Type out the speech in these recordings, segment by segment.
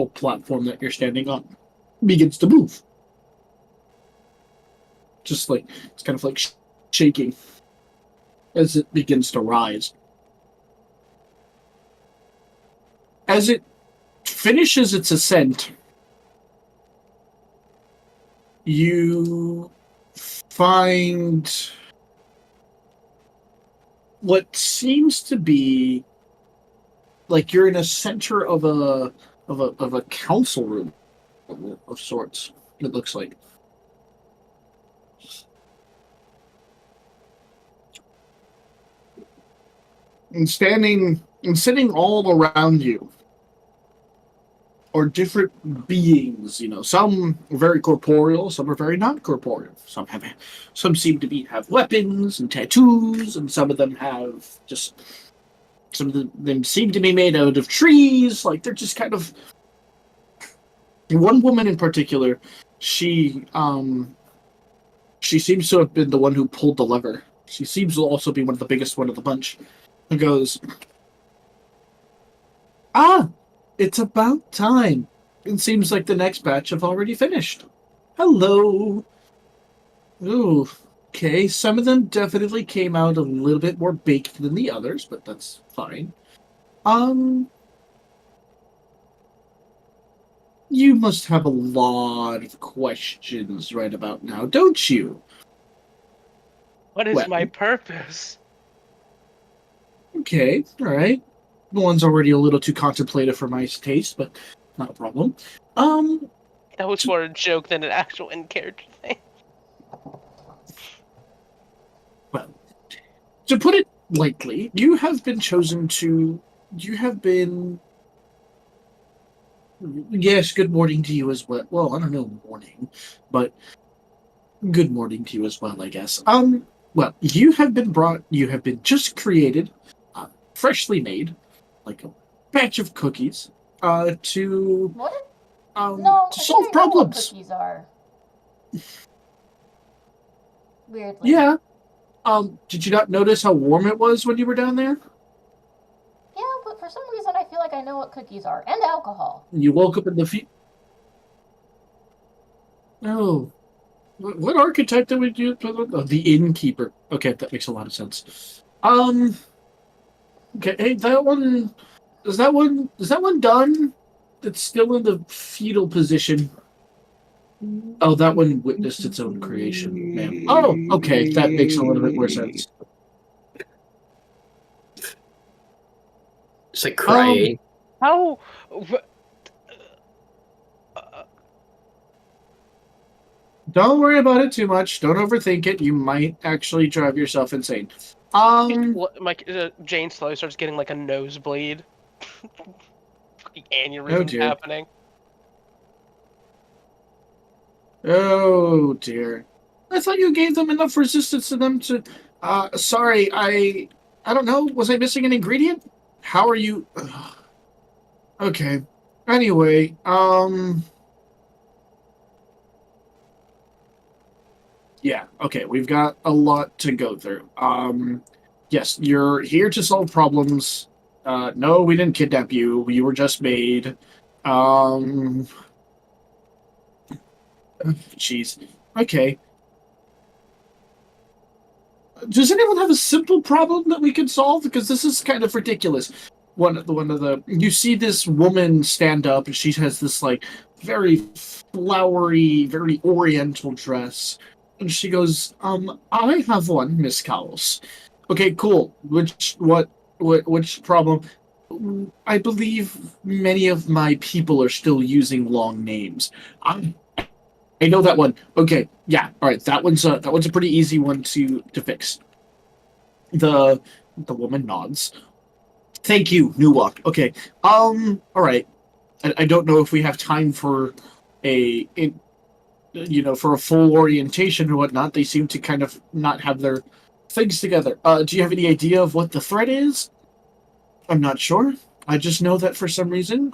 vertical platform that you're standing on begins to move. Just like, it's kind of like shaking as it begins to rise. As it finishes its ascent, you find what seems to be like you're in a center of a council room of sorts. It looks like. And sitting all around you are different beings. Some are very corporeal, some are very non-corporeal. Some seem to have weapons and tattoos, and some of them have just. Some of them seem to be made out of trees. Like, they're just kind of. One woman in particular, she seems to have been the one who pulled the lever. She seems to also be one of the biggest one of the bunch. And goes, it's about time. It seems like the next batch have already finished. Hello. Ooh, okay. Some of them definitely came out a little bit more baked than the others, but that's fine. You must have a lot of questions right about now, don't you? What is my purpose? Okay, alright. The one's already a little too contemplative for my taste, but not a problem. That was more a joke than an actual in-character thing. Well, to put it lightly, you have been. Yes, good morning to you as well. Well, I don't know morning, but good morning to you as well, I guess. Well, you have been just created, freshly made, like a batch of cookies, to What? No, to solve problems. Cookies are. Weirdly. Yeah. Did you not notice how warm it was when you were down there? Yeah, but for some reason I feel like I know what cookies are. And alcohol. You woke up in the Oh. What archetype did we do? Oh, the innkeeper. Okay, that makes a lot of sense. Okay, hey, that one... Is that one done? It's still in the fetal position. Oh, that one witnessed its own creation, ma'am. Oh, okay, that makes a little bit more sense. It's like crying. How? Don't worry about it too much. Don't overthink it. You might actually drive yourself insane. Jane slowly starts getting like a nosebleed. Fucking aneurysm Oh, dear. happening. Oh dear. I thought you gave them enough resistance to them to. Sorry, I don't know. Was I missing an ingredient? How are you? Ugh. Okay. Anyway, yeah, okay, we've got a lot to go through. Yes, you're here to solve problems. No, we didn't kidnap you. You were just made. Jeez. Okay. Does anyone have a simple problem that we can solve? Because this is kind of ridiculous. You see this woman stand up, and she has this like very flowery, very oriental dress, and she goes, I have one, Miss Cowles. Okay, cool. Which problem? I believe many of my people are still using long names. I know that one. Okay, yeah, all right. That one's a pretty easy one to fix. The woman nods. Thank you, Nuwalk. Okay. All right. I don't know if we have time for for a full orientation or whatnot. They seem to kind of not have their things together. Do you have any idea of what the threat is? I'm not sure. I just know that for some reason,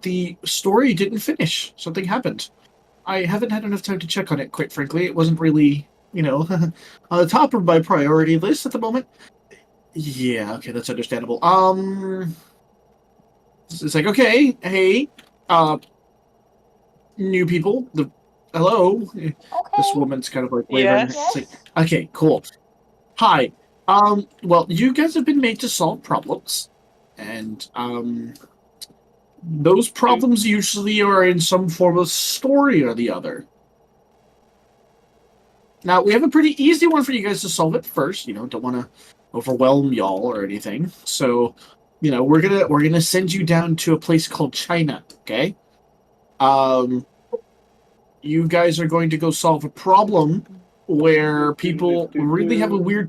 the story didn't finish. Something happened. I haven't had enough time to check on it, quite frankly. It wasn't really, on the top of my priority list at the moment. Yeah, okay, that's understandable. It's like, okay, hey, uh, new people, hello. This Okay. woman's kind of like wavering. It's like, Yes. okay, cool. Hi. Well, you guys have been made to solve problems, and those problems usually are in some form of story or the other. Now, we have a pretty easy one for you guys to solve it first. Don't want to overwhelm y'all or anything. So, we're gonna send you down to a place called China. Okay. Um, you guys are going to go solve a problem where people really have a weird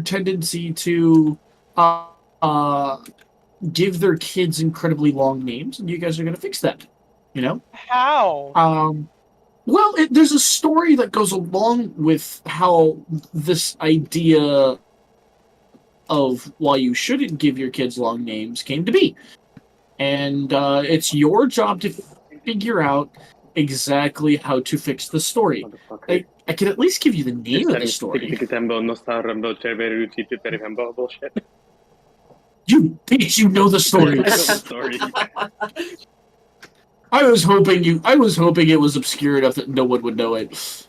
tendency to uh, uh, give their kids incredibly long names, and you guys are going to fix that. You know. How? Well, there's a story that goes along with how this idea of why you shouldn't give your kids long names came to be. And it's your job to figure out exactly how to fix the story. Motherfucker. I can at least give you the Just name of the setting story. Tiki Tembo, Nostar, Rambo, Cerberucci, Tiperifembo bullshit. You bitch, you know the story. I know the story. I was hoping it was obscure enough that no one would know it.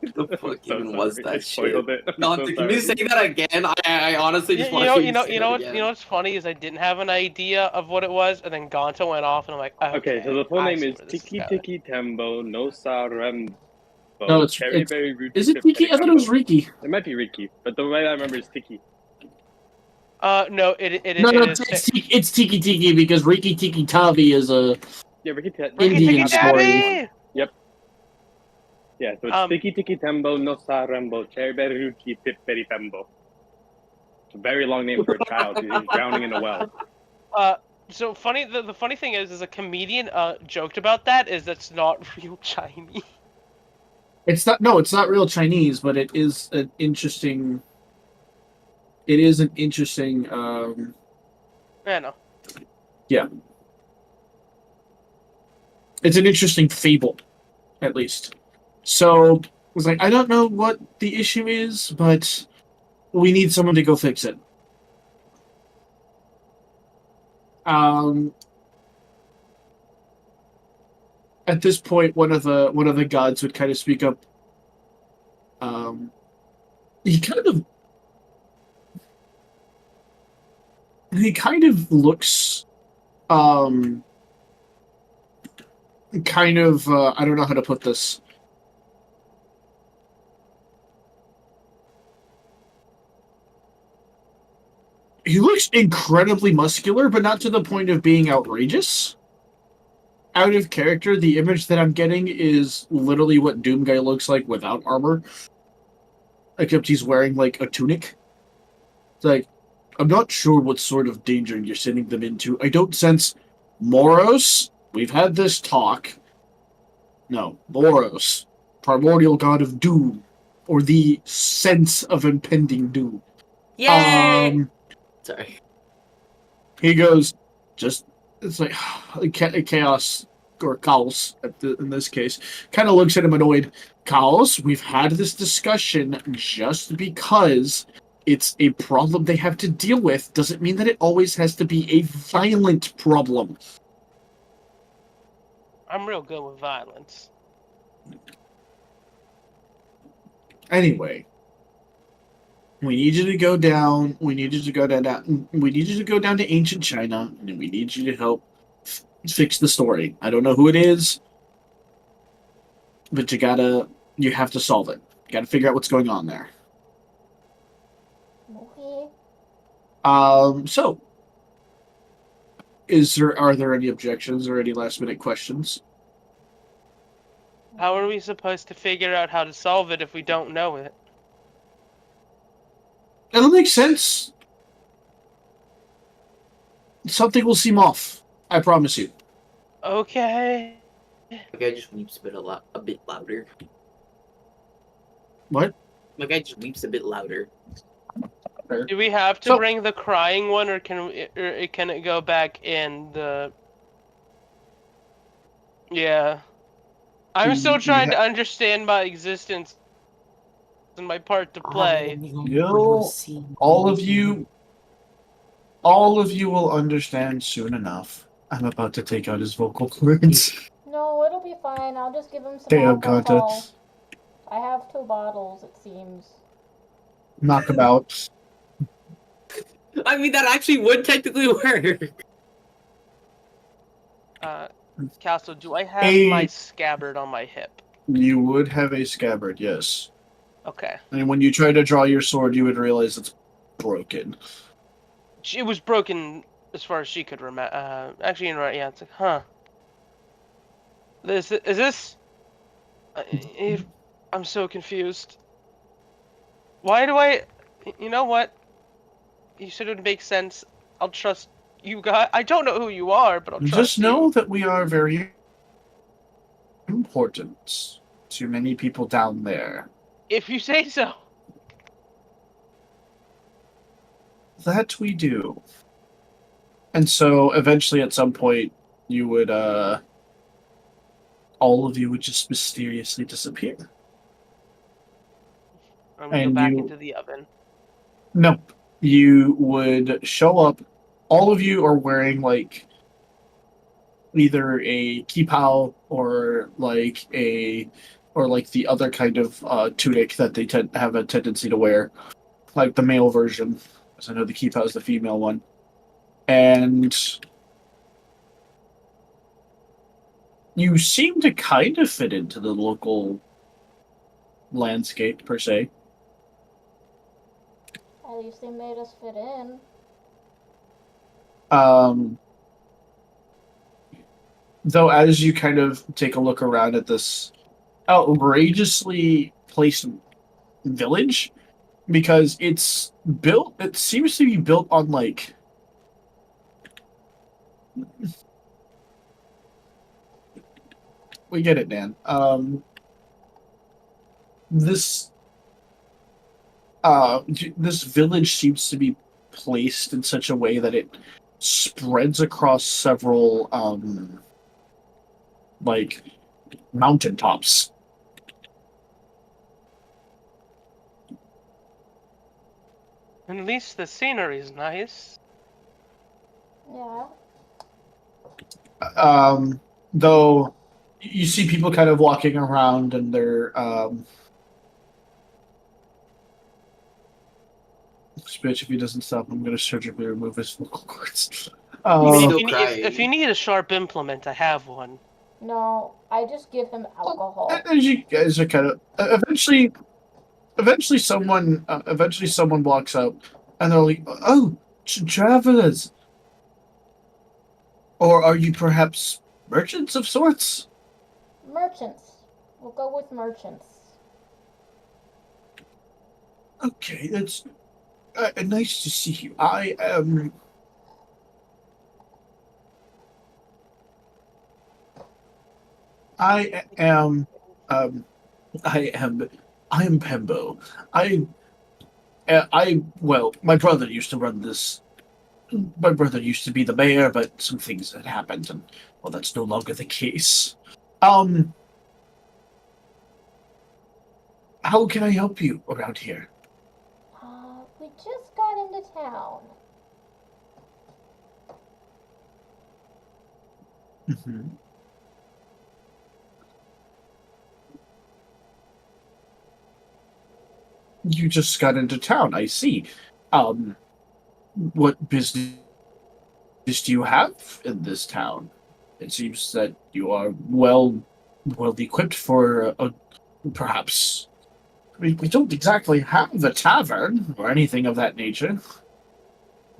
The fuck So even sorry, was I that spoiled shit? it. I'm No, so can you say sorry. that again? I honestly just You want know, to you know, say you that know, again. you know what's funny is I didn't have an idea of what it was, and then Gonta went off, and I'm like, Okay, so the full I name see is where this is Tiki going. Tiki Tembo, Nosa No, Rembo, Cherry Berry Ruchi is it Tiki? I thought it was Perifembo. Riki. It might be Ricky, but the way I remember is Tiki. No, it No, is it's Tiki Tiki because Riki Tiki Tavi is a Yeah, Ricky Ricky Indian Tiki story. Tavi. Yep. Yeah, so it's Tiki Tiki Tembo, Nosa Rembo, Cherry Berry Ruchi Perifembo. It's a very long name for a child because he's drowning in a well. So funny. The funny thing is a comedian joked about that. Is that's not real Chinese. It's not. No, it's not real Chinese, but it is an interesting. It is an interesting. I know. Yeah, it's an interesting fable, at least. So it was like, I don't know what the issue is, but we need someone to go fix it. At this point, one of the gods would kind of speak up. He kind of looks I don't know how to put this. He looks incredibly muscular, but not to the point of being outrageous. Out of character, the image that I'm getting is literally what Doom Guy looks like without armor. Except he's wearing like a tunic. It's like, I'm not sure what sort of danger you're sending them into. I don't sense Moros. We've had this talk. No, Moros, primordial god of doom, or the sense of impending doom. Yay! Sorry. He goes, just it's like chaos or chaos in this case. Kind of looks at him annoyed. Chaos, we've had this discussion just because it's a problem they have to deal with doesn't mean that it always has to be a violent problem. I'm real good with violence. Anyway, we need you to go down. We need you to go down. We need you to go down to ancient China, and we need you to help fix the story. I don't know who it is, but you have to solve it. You gotta figure out what's going on there. Okay. So, are there any objections or any last minute questions? How are we supposed to figure out how to solve it if we don't know it? It'll make sense. Something will seem off. I promise you. Okay. My guy just weeps a bit louder. What? My guy just weeps a bit louder. Do we have to So- bring the crying one, or can it go back in the? Yeah. I'm still trying to understand my existence. in my part to play. All of you will understand soon enough. I'm about to take out his vocal cords. No, it'll be fine. I'll just give him some Damn, alcohol. Kanta. I have 2 bottles, it seems. Knockabout. I mean, that actually would technically work. Castle, do I have A- my scabbard on my hip? You would have a scabbard, yes. Okay. And when you try to draw your sword, you would realize it's broken. It was broken as far as she could remember. Actually, you're right. Yeah, it's like, huh. Is this? I'm so confused. Why do I? You know what? You said it would make sense. I'll trust you guys. I don't know who you are, but I'll trust Just you. know that we are very important to many people down there. If you say so. That we do. And so eventually at some point you would all of you would just mysteriously disappear. I'm gonna go And back you- into the oven. Nope. You would show up. All of you are wearing like either a kipao or like the other kind of tunic that they have a tendency to wear, like the male version. Because I know the kipao is the female one, and you seem to kind of fit into the local landscape per se. At least they made us fit in. Though, as you kind of take a look around at this outrageously placed village, because it seems to be built on like we get it, Dan. This village seems to be placed in such a way that it spreads across several like mountaintops. And at least the scenery is nice. Yeah. Though you see people kind of walking around and they're Bitch, if he doesn't stop, I'm gonna surgically remove his vocal cords. I mean, Still if you, need, if you need a sharp implement, I have one. No, I just give him alcohol. As you guys are kind of eventually someone walks up and they're like, "Oh, travelers, or are you perhaps merchants of sorts?" Merchants. We'll go with merchants. Okay, that's nice to see you. I am. Pembo. Well, my brother used to run this. My brother used to be the mayor, but some things had happened, and well, that's no longer the case. How can I help you around here? We just got into town. Mm-hmm. You just got into town, I see. What business do you have in this town? It seems that you are well equipped for perhaps. We don't exactly have a tavern or anything of that nature.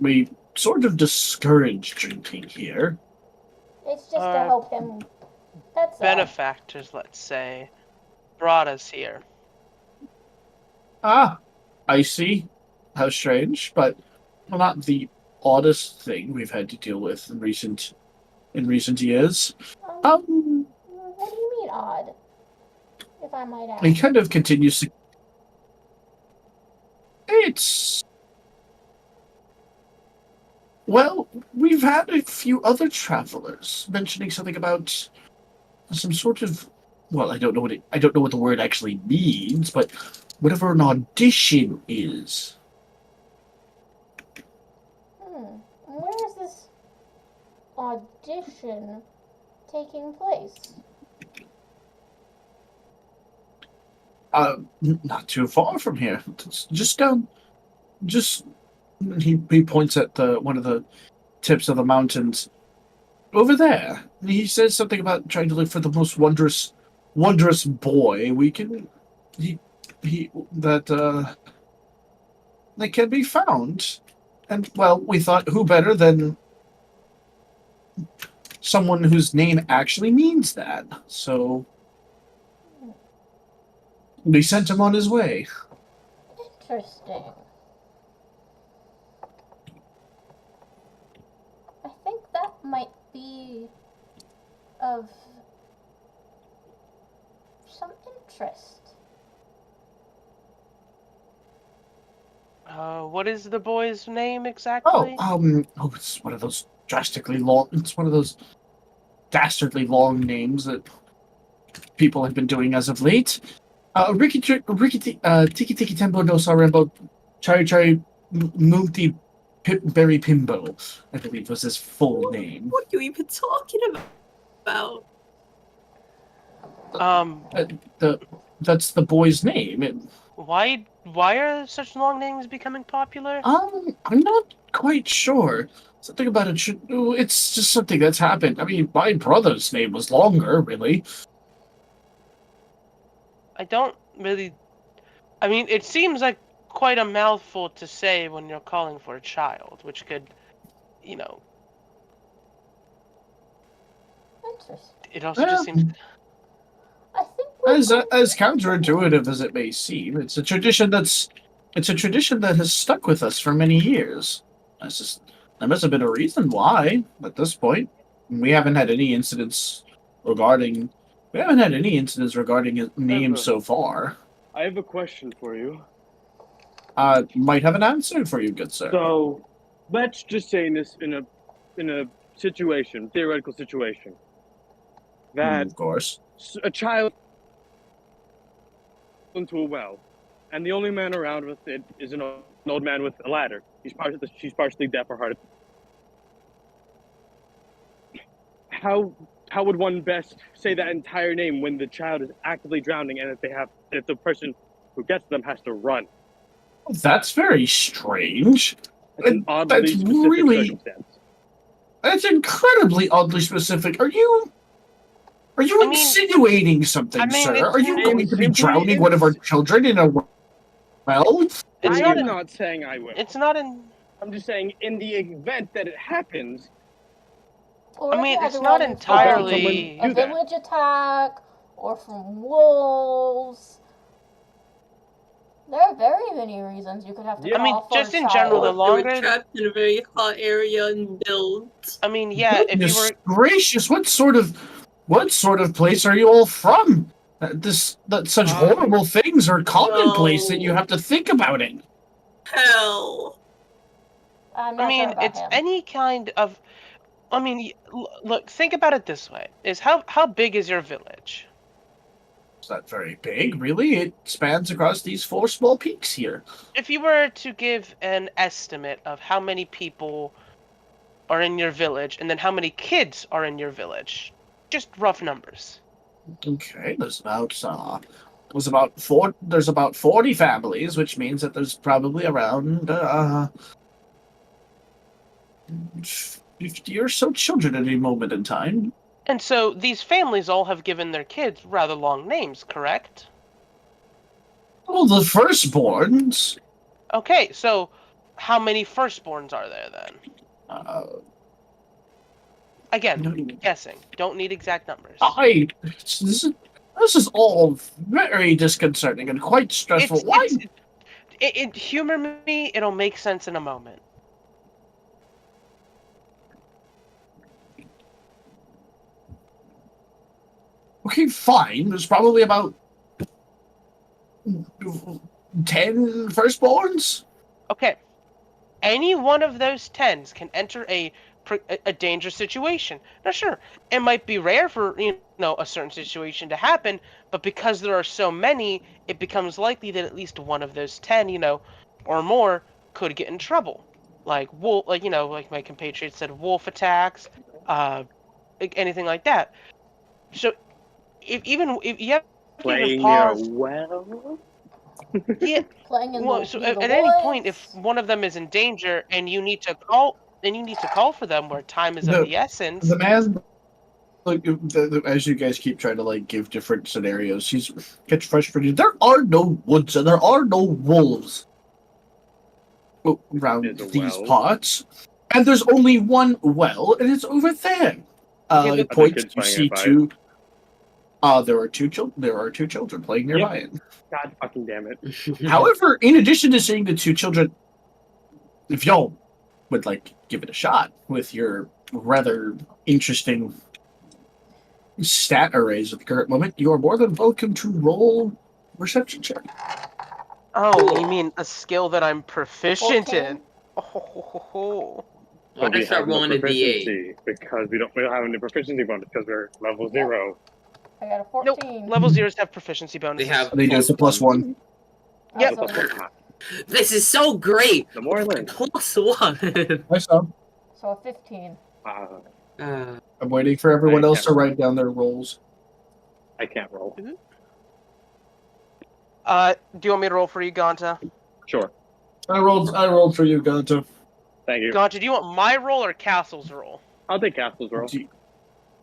We sort of discourage drinking here. It's just to help him. That's all. Benefactors, let's say, brought us here. Ah, I see. How strange, but not the oddest thing we've had to deal with in recent years. What do you mean odd? If I might ask. He kind of continues to. Well, we've had a few other travelers mentioning something about some sort of. Well, I don't know what the word actually means, but whatever an audition is. Where is this audition taking place? Not too far from here. It's just down. Just he points at one of the tips of the mountains over there. He says something about trying to look for the most wondrous boy we can. That can be found. And well, we thought who better than someone whose name actually means that. So we sent him on his way. Interesting. I think that might be of some interest. What is the boy's name exactly? It's one of those drastically long. It's one of those dastardly long names that people have been doing as of late. Tiki Tiki Tembo no Sarembo Chari Chari Mumti Berry Pimbo, I believe was his full name. What are you even talking about? That's the boy's name. Why are such long names becoming popular? I'm not quite sure. Something about it it's just something that's happened. I mean, my brother's name was longer, really. I don't really. I mean, it seems like quite a mouthful to say when you're calling for a child, which could, Interesting. it also just seems. I think As counterintuitive as it may seem, it's a tradition that has stuck with us for many years. There must have been a reason why. At this point, we haven't had any incidents regarding his name so far. I have a question for you. Might have an answer for you, good sir. So, let's just say in a situation, theoretical situation, that Of course. a child into a well, and the only man around with it is an old man with a ladder. She's partially deaf or hard. How would one best say that entire name when the child is actively drowning, and if the person who gets them has to run? That's very strange. That's an oddly That's specific really- circumstance. That's incredibly oddly specific. Are you I mean- insinuating something, I mean, sir? it's- Are you I'm going to be simply drowning one of our children in a well? It's I not. am not saying I will. It's not in. I'm just saying, in the event that it happens, Or I if mean, you had it's to not run entirely. from a do that. village attack or from wolves. There are very many reasons you could have to Yeah. I mean, call for just a in general, the child. Or longer. you're trapped in a very hot area and built. I mean, yeah. If you Goodness were. gracious, what sort of place are you all from? That such horrible things are commonplace that you have to think about it. Hell. I'm not I mean, sure about it's him. any kind of. I mean, look. Think about it this way: is how big is your village? It's not very big, really. It spans across these 4 small peaks here. If you were to give an estimate of how many people are in your village, and then how many kids are in your village, just rough numbers. Okay, there's about 40 families, which means that there's probably around 50 or so children at any moment in time. And so these families all have given their kids rather long names, correct? Well, the firstborns. Okay, so how many firstborns are there then? Again, guessing. Don't need exact numbers. This is all very disconcerting and quite stressful. Why? Humor me, it'll make sense in a moment. Okay, fine. There's probably about 10 firstborns. Okay. Any one of those 10s can enter a a dangerous situation. Now, sure, it might be rare for a certain situation to happen, but because there are so many, it becomes likely that at least one of those 10, or more, could get in trouble. Like like my compatriot said, wolf attacks, anything like that. So, if you have to even Playing pause. well. Yeah. Playing in Well, the, so near the at any point, if woods. one of them is in danger and you need to call for them where time is of the essence. The man, like, as you guys keep trying to like give different scenarios, he's gets frustrated. There are no woods and there are no wolves around There's a these well. parts, and there's only one well, and it's over there. Okay, It but- points. kids You playing see nearby. two. There are two children. There are two children playing nearby. it. God fucking damn it. However, in addition to seeing the two children, if y'all would like give it a shot with your rather interesting stat arrays at the current moment, you are more than welcome to roll reception check. Oh, you mean a skill that I'm proficient 14. in? Oh. Why don't I start rolling a D8? proficiency because we don't have any proficiency bonus because we're level 0. I got a Nope. 14. Level 0s have proficiency bonuses. They have. They do. It's a +1. Yep. So, This is so great. The more I learn. +1. I saw. so a 15. I'm waiting for everyone I else to can't- write down their rolls. I can't roll. Do you want me to roll for you, Gonta? Sure. I rolled for you, Gonta. Thank you. Gonta, do you want my roll or Castle's roll? I'll take Castle's roll.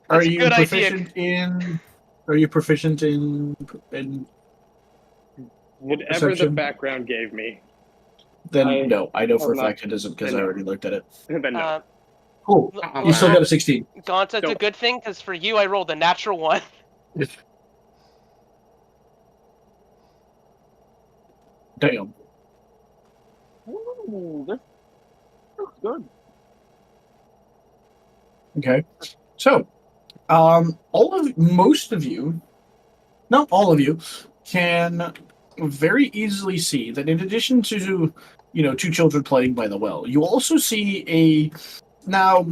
Are That's a you good idea. proficient in? Are you proficient in? Whatever the Perception. background gave me, Then I- no, I know for a I'm not- fact it isn't because I I know. already looked at it. then no. Cool. You still got a 16. Gonta, it's a Nope. good thing because for you, I rolled a natural 1. Damn. Ooh, that's good. Okay. So, most of you, not all of you, can very easily see that in addition to, two children playing by the well, you also see now,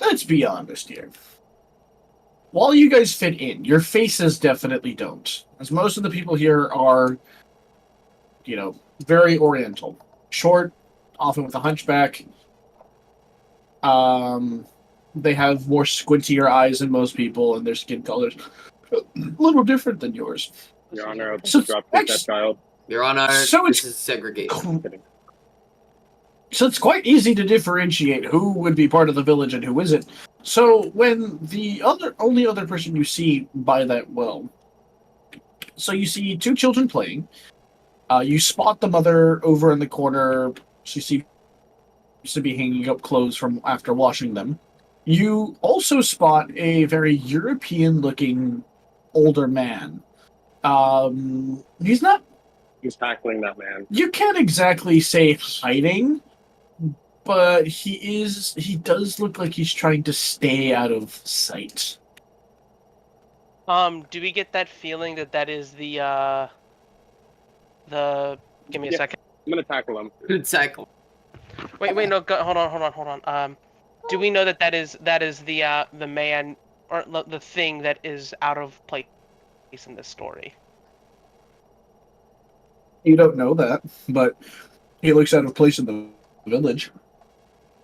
let's be honest here. While you guys fit in, your faces definitely don't. As most of the people here are, very oriental. Short, often with a hunchback. They have more squintier eyes than most people, and their skin color's a little different than yours. Your Honor, I'll So- drop kick that child. Your Honor, So this it's- is segregation. So it's quite easy to differentiate who would be part of the village and who isn't. So when the only other person you see by that well, so you see two children playing. You spot the mother over in the corner. She seems to be hanging up clothes from after washing them. You also spot a very European-looking older man. He's not. He's tackling that man. You can't exactly say hiding, but he does look like he's trying to stay out of sight. Do we get that feeling that is the give me a Yeah. second. I'm gonna tackle him. Cycle. Wait, no, hold on. Do we know that is the man or the thing that is out of place in this story? You don't know that, but he looks out of place in the village.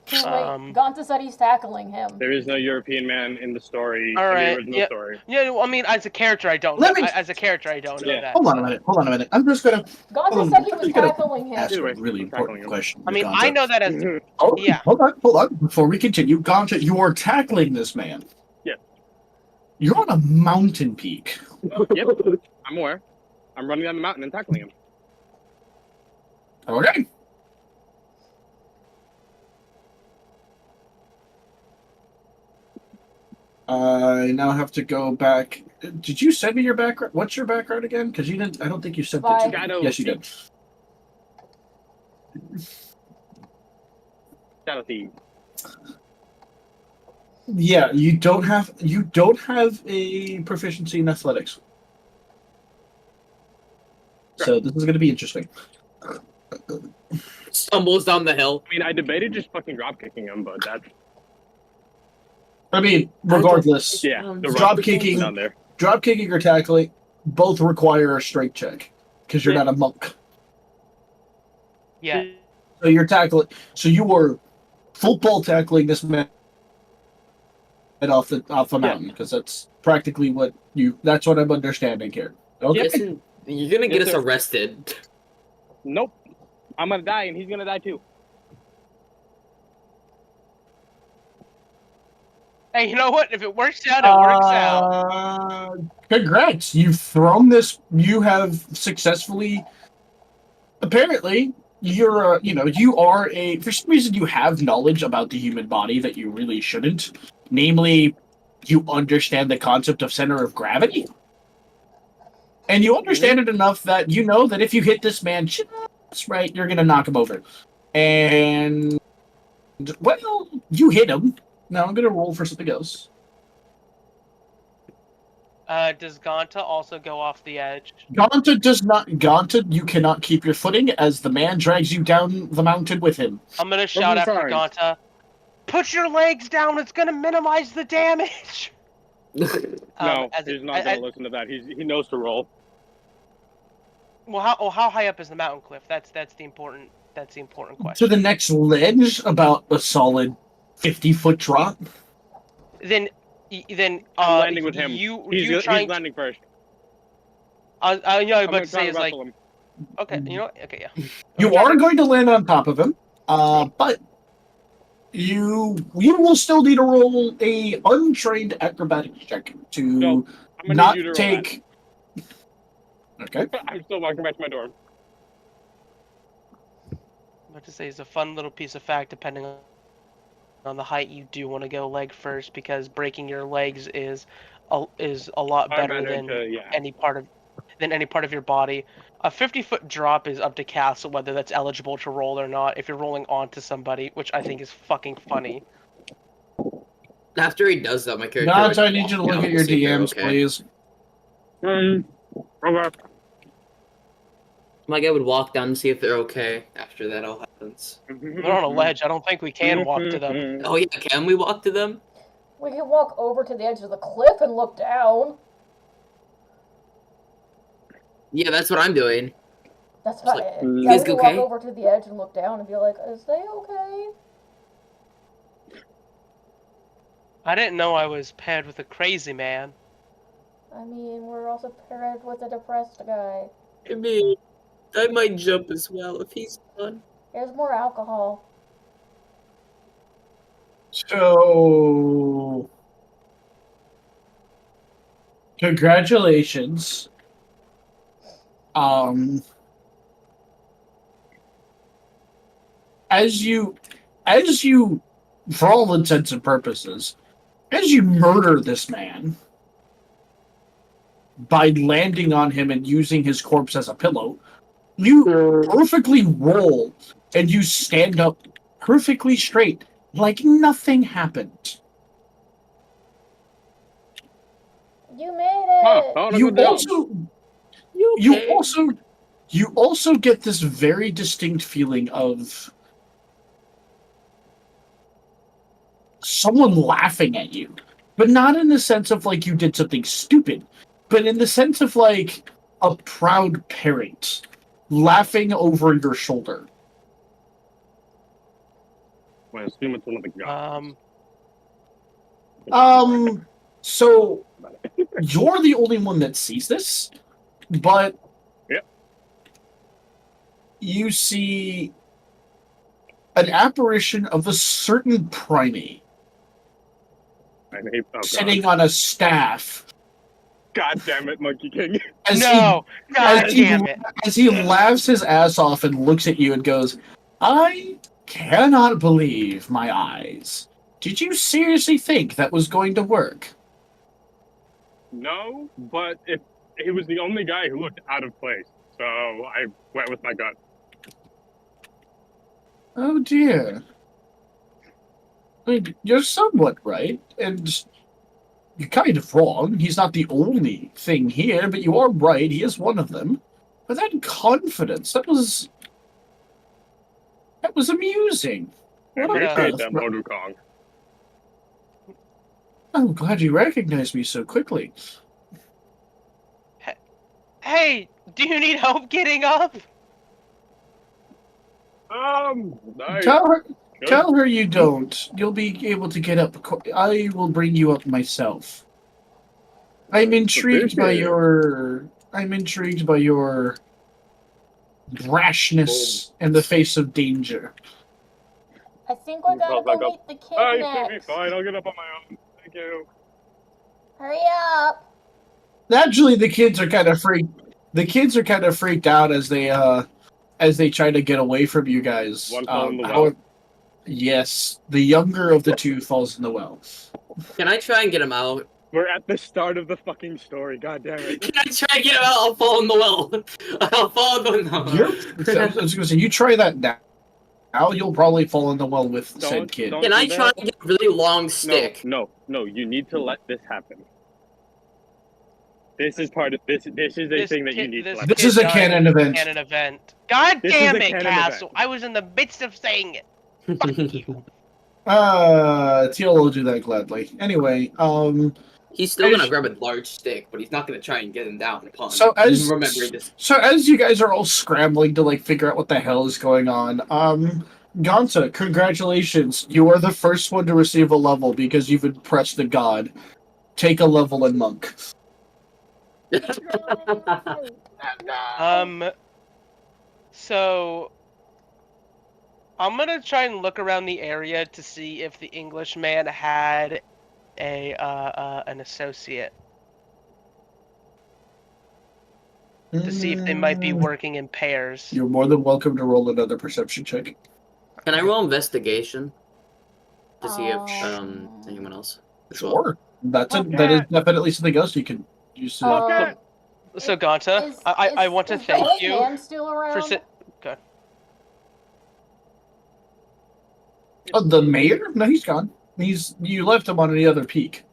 Too late. Um, Gonta said he's tackling him. There is no European man in the story. All in right, the original yeah. story. Yeah, I mean, as a character, I don't. Let know. me- As a character, I don't know Yeah. that. Hold on a minute. I'm just gonna Gonta said he was you gotta tackling him. ask a Either way, really I'm tackling important him. question. I mean, Gonta. I know that as Hold yeah. Hold on. Before we continue, Gonta, you are tackling this man. Yeah. You're on a mountain peak. Yep, I'm aware. I'm running down the mountain and tackling him. Okay. I now have to go back. Did you send me your background? What's your background again? Because you didn't. I don't think you sent it to me. Shadow Yes, you did. Shadow Thief. Yeah, you don't have a proficiency in athletics. So this is going to be interesting. stumbles down the hill. I mean, I debated just fucking drop kicking him, but that's I mean, regardless, yeah. The Drop rock kicking- down there. drop kicking or tackling both require a strength check because you're Yeah. not a monk. Yeah. So you're tackling. So you were football tackling this man off the mountain because that's practically what you. That's what I'm understanding here. Okay. Listen, you're gonna get Yes, us sir. arrested. Nope. I'm gonna die, and he's gonna die too. Hey, you know what? If it works out, it works out. Congrats! You've thrown this. You have successfully. Apparently, you're. You are a. For some reason, you have knowledge about the human body that you really shouldn't. Namely, you understand the concept of center of gravity, and you understand it enough that you know that if you hit this man just right, you're gonna knock him over. And well, you hit him. Now I'm gonna roll for something else. Does Gonta also go off the edge? Gonta does not. Gonta, you cannot keep your footing as the man drags you down the mountain with him. I'm gonna shout after sorry. Gonta. Put your legs down. It's gonna minimize the damage. No, as he's it- not I- gonna listen to that. He knows to roll. Well, how high up is the mountain cliff? That's the important To question. the next ledge, about a solid 50-foot drop. Then I'm landing with him. You He's trying? landing first. Yeah, I was I'm about gonna to try say to is like wrestle him. okay, you know what? Okay, yeah. You are going to land on top of him, but you will still need to roll a untrained acrobatics check to No, I'm gonna not need you to roll take. Okay. that. I'm still walking back to my door. I'm about to say is a fun little piece of fact. Depending on the height, you do want to go leg first because breaking your legs is a lot Far better than yeah. any part of your body. A 50-foot drop is up to Castle whether that's eligible to roll or not. If you're rolling onto somebody, which I think is fucking funny. After he does that, my character. Nats, would I need you to walk look down at your to see if they're DMs, okay. please. Okay. My guy would walk down and see if they're okay after that all happens. They're on a ledge. I don't think we can walk to them. Oh yeah, can we walk to them? We can walk over to the edge of the cliff and look down. Yeah, that's what I'm doing. That's It's fine. like, Yeah, you we guys can okay? walk over to the edge and look down and be like, is they okay? I didn't know I was paired with a crazy man. I mean, we're also paired with a depressed guy. I mean, I might jump as well if he's done. Here's more alcohol. So, congratulations. As you, for all intents and purposes, as you murder this man by landing on him and using his corpse as a pillow, you perfectly roll and you stand up perfectly straight, like nothing happened. You made it! Oh, no, You good deal. also get this very distinct feeling of someone laughing at you, but not in the sense of like you did something stupid, but in the sense of like a proud parent laughing over your shoulder. Well, I assume it's one of the gods. So you're the only one that sees this, but Yep. You see an apparition of a certain primate I hate, oh, God. sitting on a staff God damn it, Monkey King. as No! God as he- damn it! he laughs his ass off and looks at you and goes, "I cannot believe my eyes. Did you seriously think that was going to work?" No, but he was the only guy who looked out of place, so I went with my gut. Oh dear. I mean, you're somewhat right, and you're kind of wrong. He's not the only thing here, but you are right. He is one of them. But that confidence, that was That was amusing. I What appreciate the- that, Modu Kong. I'm glad you recognized me so quickly. Hey, do you need help getting up? Nice. Tell her you don't. You'll be able to get up. I will bring you up myself. I'm intrigued by your. I'm intrigued by your brashness in the face of danger. I think we gotta go meet the kid I should be next. fine. I'll get up on my own. Thank you. Hurry up. Naturally, the kids are kind of freaked. The kids are kind of freaked out as they try to get away from you guys. One fall in the well. however- yes, the younger of the two falls in the well. Can I try and get him out? We're at the start of the fucking story. God damn it. Can I try and get him out? I'll fall in the well. I'll fall in the well. I was going to say, you try that now. Now you'll probably fall in the well with said Don't- kid. don't- Can I do try that. and get a really long stick? No. You need to let this happen. This is part of this. This is a thing that you need to let. This kid is a died canon in event. Canon event. God This is damn a it, canon Castle! event. I was in the midst of saying it. Teal will do that gladly. Anyway, He's still As- gonna grab a large stick, but he's not gonna try and get him down upon remembering this. So as you guys are all scrambling to like figure out what the hell is going on, Gonta, congratulations! You are the first one to receive a level because you've impressed the god. Take a level in monk. So I'm gonna try and look around the area to see if the Englishman had a an associate, to see if they might be working in pairs. You're more than welcome to roll another perception check. Can I roll investigation to see if anyone else? as well? Sure, that is definitely something else you can use. To So Gonta, Is- I is- want to is the thank old you man still for around? Good. the mayor? No, he's gone. You left him on any other peak.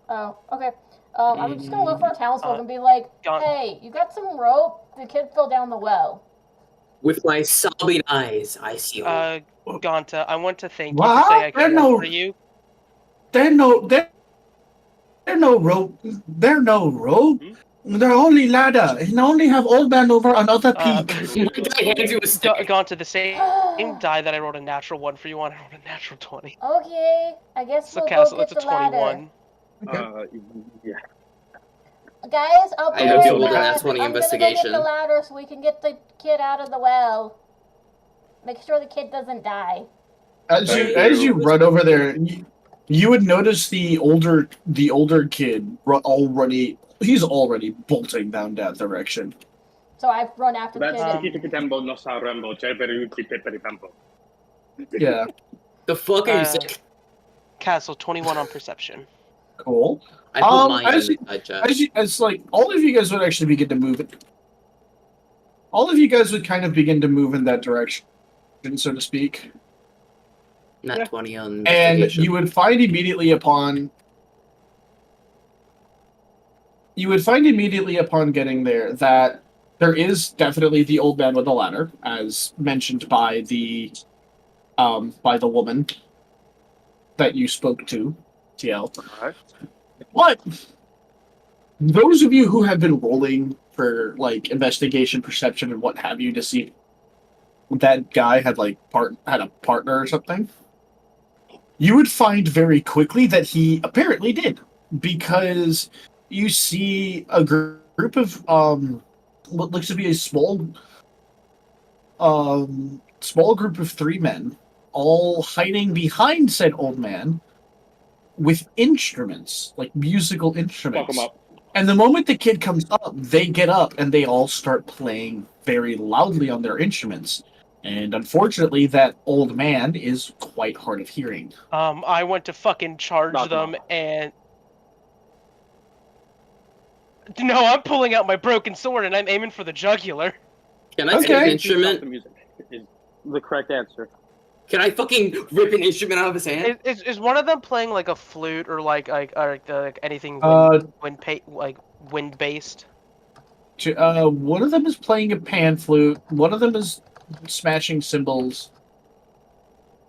Oh, okay. I'm just gonna look for a townsfolk and be like, Gon- hey, you got some rope? The kid fell down the well. With my sobbing eyes, I see. Gonta, I want to thank you What? for saying I can No. work for you. There no rope. There no rope. They're only ladder. You only have old man over another peak. My guy hands you a stick. Gonta, the same die that I rolled a natural 1 for you on, I rolled a natural 20. Okay, I guess So we'll Castle, go it's get a the ladder. 21. Yeah. Guys, I'll be I don't right feel like back. that's 20 I'm gonna go get investigation. the ladder so we can get the kid out of the well. Make sure the kid doesn't die. As Thank you you. run over there, you would notice the older kid he's already bolting down that direction. So I run after the That's kid. Tiki Tiki Tembo no Sa Rembo Cerberuti Pipperi Tempo. Yeah, The fuck are you Uh, saying? Castle, 21 on perception. cool. I put mine as in you- the side chat. As like all of you guys would actually begin to move it. All of you guys would kind of begin to move in that direction, so to speak. Not 20 on And investigation. you would find immediately upon getting there that there is definitely the old man with the ladder, as mentioned by the woman that you spoke to, TL. Alright. But those of you who have been rolling for like investigation, perception, and what have you to see if that guy had had a partner or something, you would find very quickly that he apparently did, because you see a group of what looks to be a small group of 3 men, all hiding behind said old man with instruments, like musical Fuck instruments. him up. And the moment the kid comes up, they get up and they all start playing very loudly on their instruments. And unfortunately, that old man is quite hard of hearing. I went to fucking charge Knock him them off. and... No, I'm pulling out my broken sword and I'm aiming for the jugular. Can I take Okay. an instrument? The music is the correct answer. Can I fucking rip an instrument out of his hand? Is one of them playing like a flute or like anything wind based? One of them is playing a pan flute. One of them is smashing cymbals.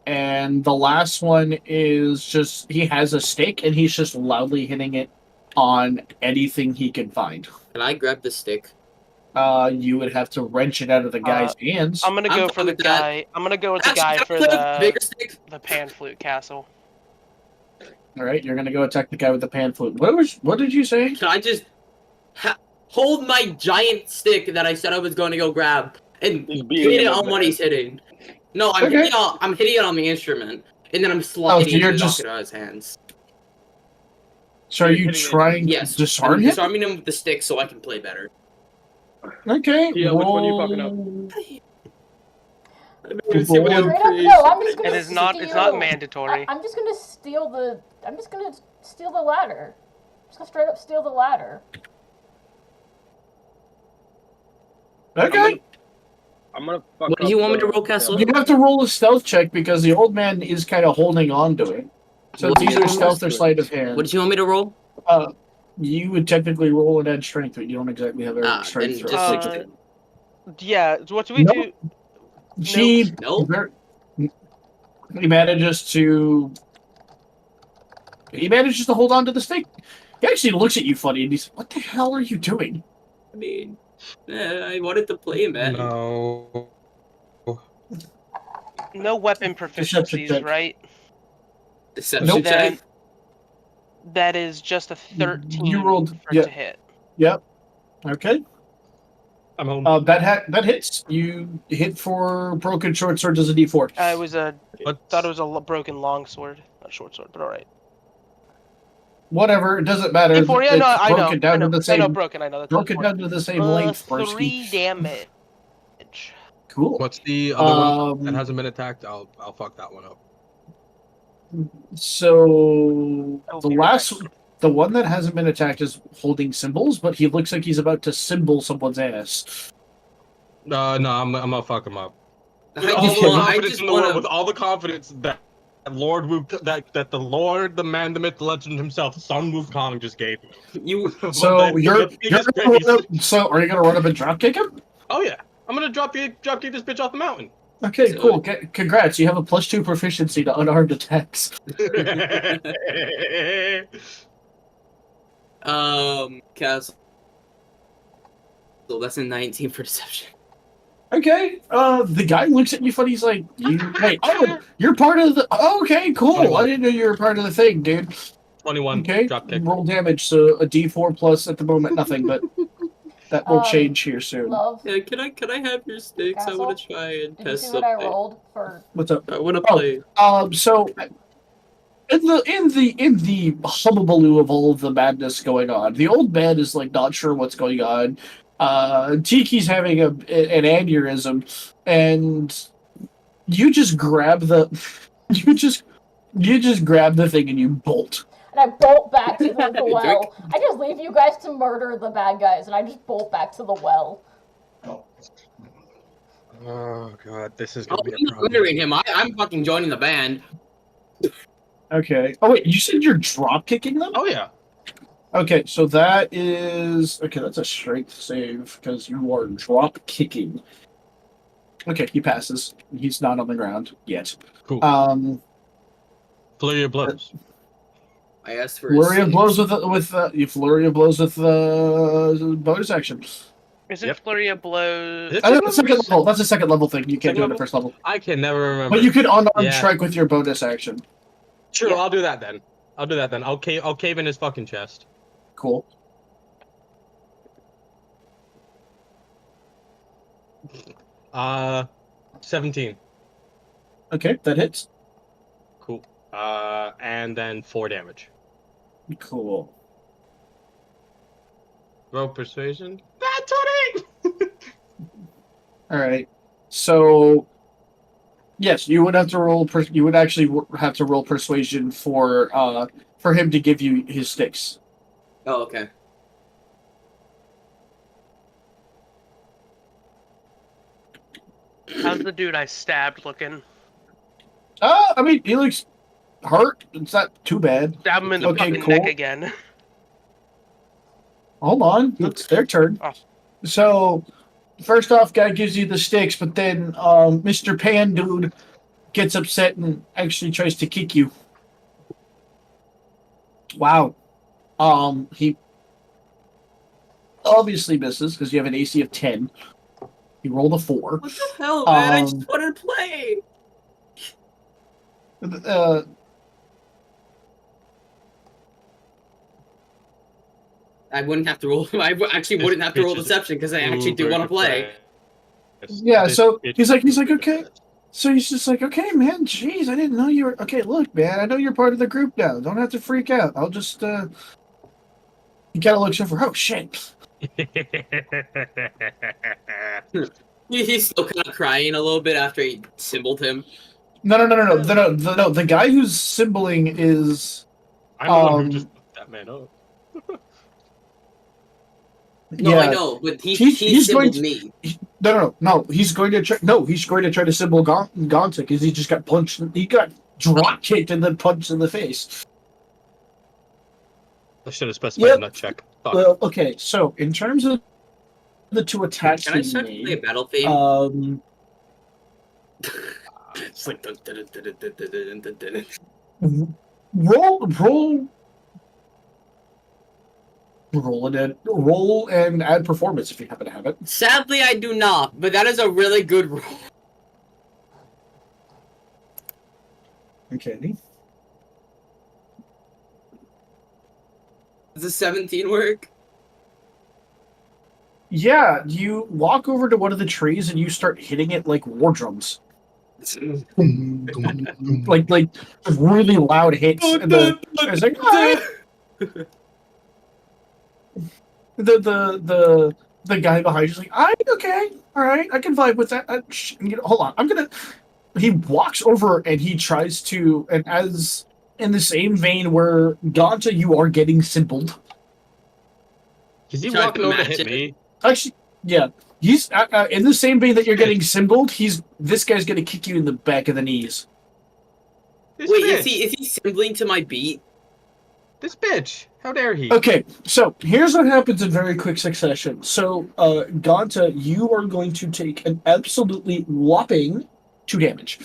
and the last one is just he has a stick and he's just loudly hitting it on anything he can find. Can I grab the stick? You would have to wrench it out of the guy's hands. I'm gonna I'm go fine for the with that. guy. I'm gonna go with the Actually, guy can I for play with the bigger the stick? pan flute castle. All right, you're gonna go attack the guy with the pan flute. What did you say? Can I just hold my giant stick that I said I was going to go grab and Just beating hit it him on with what that. he's hitting? No, I'm Okay. hitting it on the instrument, and then I'm sliding you're it just- out of his hands. So are You're you hitting it. trying Yes, to disarm I'm him? disarming him with the stick so I can play better. Okay. Yeah, which one you fucking roll- Let's see what Roll- I'm Straight up, crazy. no, I'm just gonna It is not. It's steal- not mandatory. I'm just gonna steal the. I'm just gonna steal the ladder. I'm just gonna straight up steal the ladder. Okay. I'm gonna fuck What do you up want me to the- roll, Castle? You have to roll a stealth check because the old man is kind of holding on to it. So What it's do you either want stealth or us to- sleight of hand. What did you want me to roll? You would technically roll an edge strength, but you don't exactly have a Ah, strength then throw. just Uh, 16. Yeah. What do we Nope. do? He Nope. he manages to hold on to the stake. He actually looks at you funny and he's, "What the hell are you doing?" I mean, I wanted to play, man. No. No weapon Deception proficiencies, check. right? Deception Nope. check. Then that is just a 13 You rolled- for yeah. to hit. Yep. Okay. I'm home. That hits. You hit for broken short sword as a D4. It was a. What? Thought it was a broken longsword, not short sword, but all right. Whatever, it doesn't matter. D4, yeah, no, It's I know. broken down I know. to the same. No, broken. I know. That's broken D4. down to the same length. Broski. 3 damage. Cool. What's the other one that Um, hasn't been attacked? I'll fuck that one up. so That will the be last, refreshing. the one that hasn't been attacked is holding symbols, but he looks like he's about to symbol someone's ass. No, I'm gonna fuck him up. I With all just the want. I confidence just in the world, want with to. all the confidence that that the Lord, the man, the myth, the legend himself, Sun Wukong just gave me. You. So But you're let's be just gonna crazy. so are you gonna run up and drop kick him? Oh yeah, I'm gonna drop kick this bitch off the mountain. Okay, So- cool. Congrats, you have a +2 proficiency to unarmed attacks. Castle. So that's a 19 for deception. Okay. The guy looks at you funny. He's like, "Wait, oh, you're part of the. Oh, okay, cool. 21. I didn't know you were part of the thing, dude." 21 Okay. drop kick. Roll damage. So a D4 plus at the moment, nothing, but that will Um, change here soon. Love. Yeah, can I have your sticks? I want to try and Did you test see what I something. rolled for? What's up? I want to Oh. play. So in the hubbubaloo of all of the madness going on, the old man is like not sure what's going on. Tiki's having an aneurysm, and you just grab the you just grab the thing and you bolt. And I bolt back to the well. I just leave you guys to murder the bad guys, and I just bolt back to the well. Oh god, this is Oh, gonna be a I'm not problem. murdering him. I'm fucking joining the band. Okay. Oh wait, you said you're drop kicking them? Oh yeah. Okay, so that is that's a strength save because you are drop kicking. Okay, he passes. He's not on the ground yet. Cool. Flurry of blows. I asked for. Flurry of six. blows you flurry of blows with bonus action. Isn't Yep. Flurry of Blows? Is it That's a second level. That's a second level thing. You can't do it Second at first level. I can never remember. But you can unarmed Yeah. strike with your bonus action. Sure, Yeah. I'll do that then. I'll cave in his fucking chest. Cool. Uh, 17. Okay, that hits. Cool. And then 4 damage. Cool. Roll persuasion. That's 20. All right. So, yes, you would have to roll. You would actually have to roll persuasion for him to give you his sticks. Oh, okay. How's the dude I stabbed looking? I mean, he looks hurt. It's not too bad. Stab him in the Okay, fucking cool. neck again. Hold on, it's their turn. Oh. So, first off, guy gives you the sticks, but then Mr. Pan Dude gets upset and actually tries to kick you. Wow. He obviously misses because you have an AC of 10. He rolled a 4. What the hell, man? I Um, just wanted to play. I wouldn't have to roll. I actually wouldn't have to roll deception because I actually do want to play. Yeah, so he's like, okay. So he's just like, okay, man, jeez, I didn't know you were. Okay, look, man, I know you're part of the group now. Don't have to freak out. I'll just. He kind of looks over. Oh shit. He's still kind of crying a little bit after he symboled him. No. The guy who's symboling is. I'm the one who just put that man up. No, yeah, I know, but he he's going symboled to, me. No. He's going to try. No, he's going to try to symbol Gonta because he just got punched. He got drop kicked and then punched in the face. I should have specified Yep. nut check. Fuck. Well, okay. So in terms of the two attacks Can I he start to play a made, battle theme? It's like roll and add performance if you happen to have it. Sadly, I do not, but that is a really good roll. Okay. Does a 17 work? Yeah, you walk over to one of the trees and you start hitting it like war drums. like really loud hits. And it's like, the guy behind you's like, okay, all right, I can vibe with that. Hold on, he walks over and he tries to, and as in the same vein where Gonta, you are getting simpled. Is he Tried walking to over to match hit it. me? Actually, yeah, he's in the same vein that you're getting symboled. This guy's gonna kick you in the back of the knees. This Wait, bitch. is he symboling to my beat? This bitch. How dare he? Okay, so here's what happens in very quick succession. So, Gonta, you are going to take an absolutely whopping 2 damage.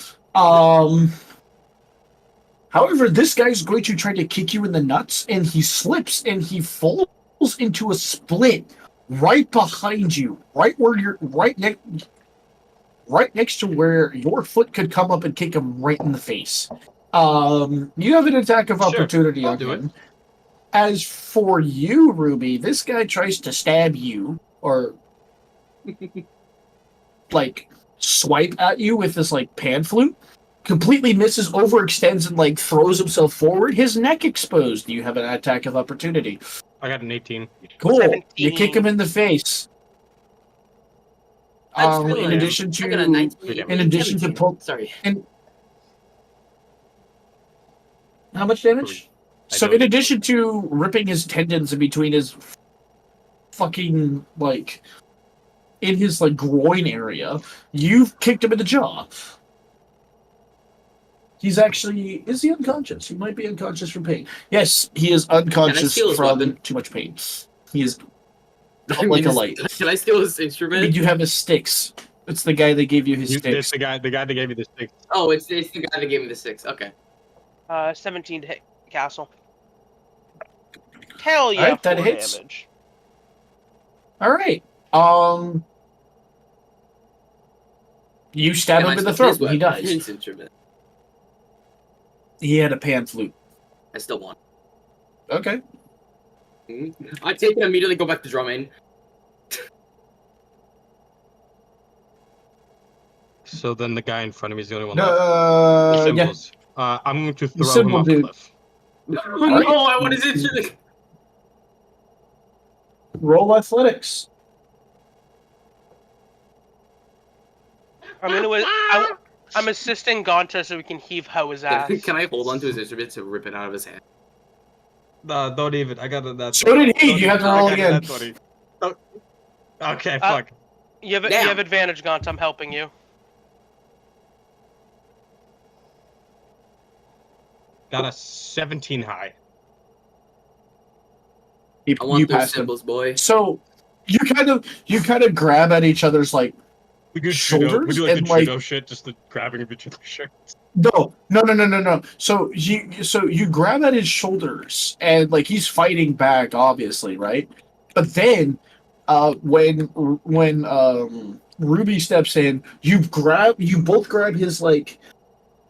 However, this guy's going to try to kick you in the nuts, and he slips and he falls into a split right behind you, right where you're right next to where your foot could come up and kick him right in the face. You have an attack of Sure, opportunity I'll on do it. him. As for you, Ruby, this guy tries to stab you or like swipe at you with this like pan flute. Completely misses, overextends, and like throws himself forward. His neck exposed. You have an attack of opportunity. I got an 18. Cool. 17. You kick him in the face. That's still In a- addition I got a to 19. in addition to 17. pull, Sorry. how much damage? I So don't- in addition to ripping his tendons in between his fucking like in his like groin area, you've kicked him in the jaw. He's actually is he unconscious? He might be unconscious from pain. Yes, he is unconscious steal his from weapon? too much pain. He is I up mean, like a light. Can I steal his I instrument? mean, you have his sticks. It's the guy that gave you his It's sticks. the guy that gave me the stick. Oh, it's the guy that gave me the 6. Okay. 17 to hit Castle. Hell yeah, Alright, that 4 hits. damage. All right. You stab Can I him in the steal his throat and he weapon? dies. His instrument. He had a pan flute. I still won. Okay. I take it and immediately go back to drumming. So then the guy in front of me is the only one left. Yeah. Symbols. I'm going to throw him symbol off the dude. cliff. No, I want his instrument. Roll athletics. I'm assisting Gonta so we can heave ho his ass. Can I hold on to his instrument to rip it out of his hand? Don't even. I got that. So did he. You have to roll again. Okay, fuck. You have Damn. advantage, Gonta. I'm helping you. Got a 17 high. I want You those passed him. symbols, boy. So you kind of grab at each other's like We do shoulders the and, like- judo shit, just the grabbing of each other's shirts. No. So you grab at his shoulders and like he's fighting back, obviously, right? But then, when Ruby steps in, you both grab his like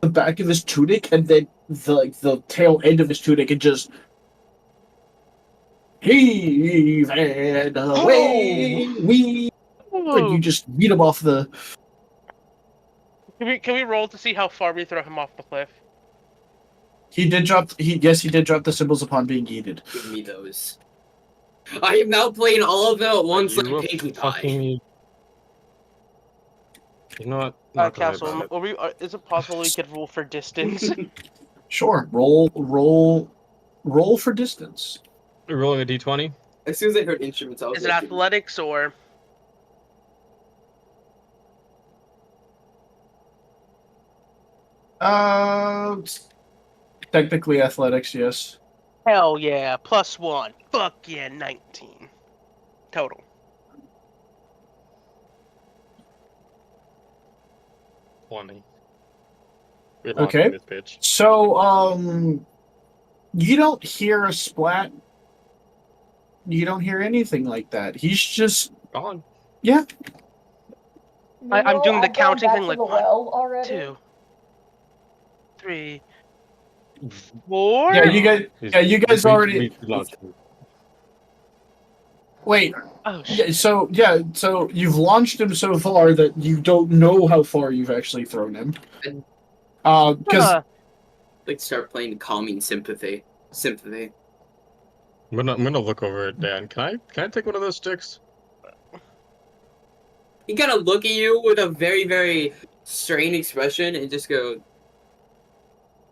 the back of his tunic and then the tail end of his tunic and just heave and away we. And you just beat him off the. Can we roll to see how far we throw him off the cliff? He did drop the symbols upon being yeeted. Give me those. I am now playing all of them at once You like will Pinkie Pie. fucking- You know what? Not gonna lie Castle, about it. is it possible we could rule for distance? Sure, roll for distance. We're rolling a d20. As soon as I heard instruments, I was Is it like, athletics or? It's technically athletics, yes. Hell yeah, +1. Fuck yeah, 19 total. We're Okay. launching this bitch. So, you don't hear a splat. You don't hear anything like that. He's just Gone. I'm Meanwhile, doing the I've gone counting back thing, to like, the 1, well already. 2, 3, 4. yeah. You guys already we launched him. wait. Oh shit. So you've launched him so far that you don't know how far you've actually thrown him. Because like start playing calming sympathy. Sympathy. I'm gonna look over at Dan. Can I take one of those sticks? He kind of look at you with a very, very strained expression and just go,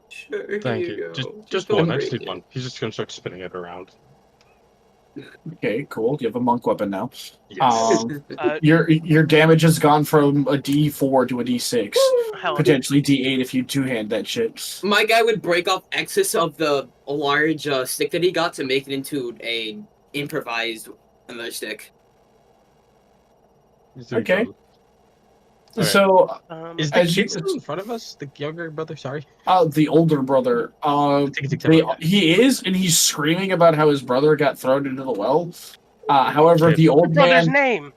"Sure, Thank here you. go. Just don't one. I just break need it." one. He's just gonna start spinning it around. okay, cool. You have a monk weapon now. Yes. Your damage has gone from a D4 to a D6, Hell, potentially D8 if you two-hand that shit. My guy would break off excess of the large stick that he got to make it into a improvised another stick. Okay. Alright. So, Is the as you- kid still in front of us? The younger brother? Sorry. the older brother, he is, and he's screaming about how his brother got thrown into the well. However, Okay. the your old brother's man, name.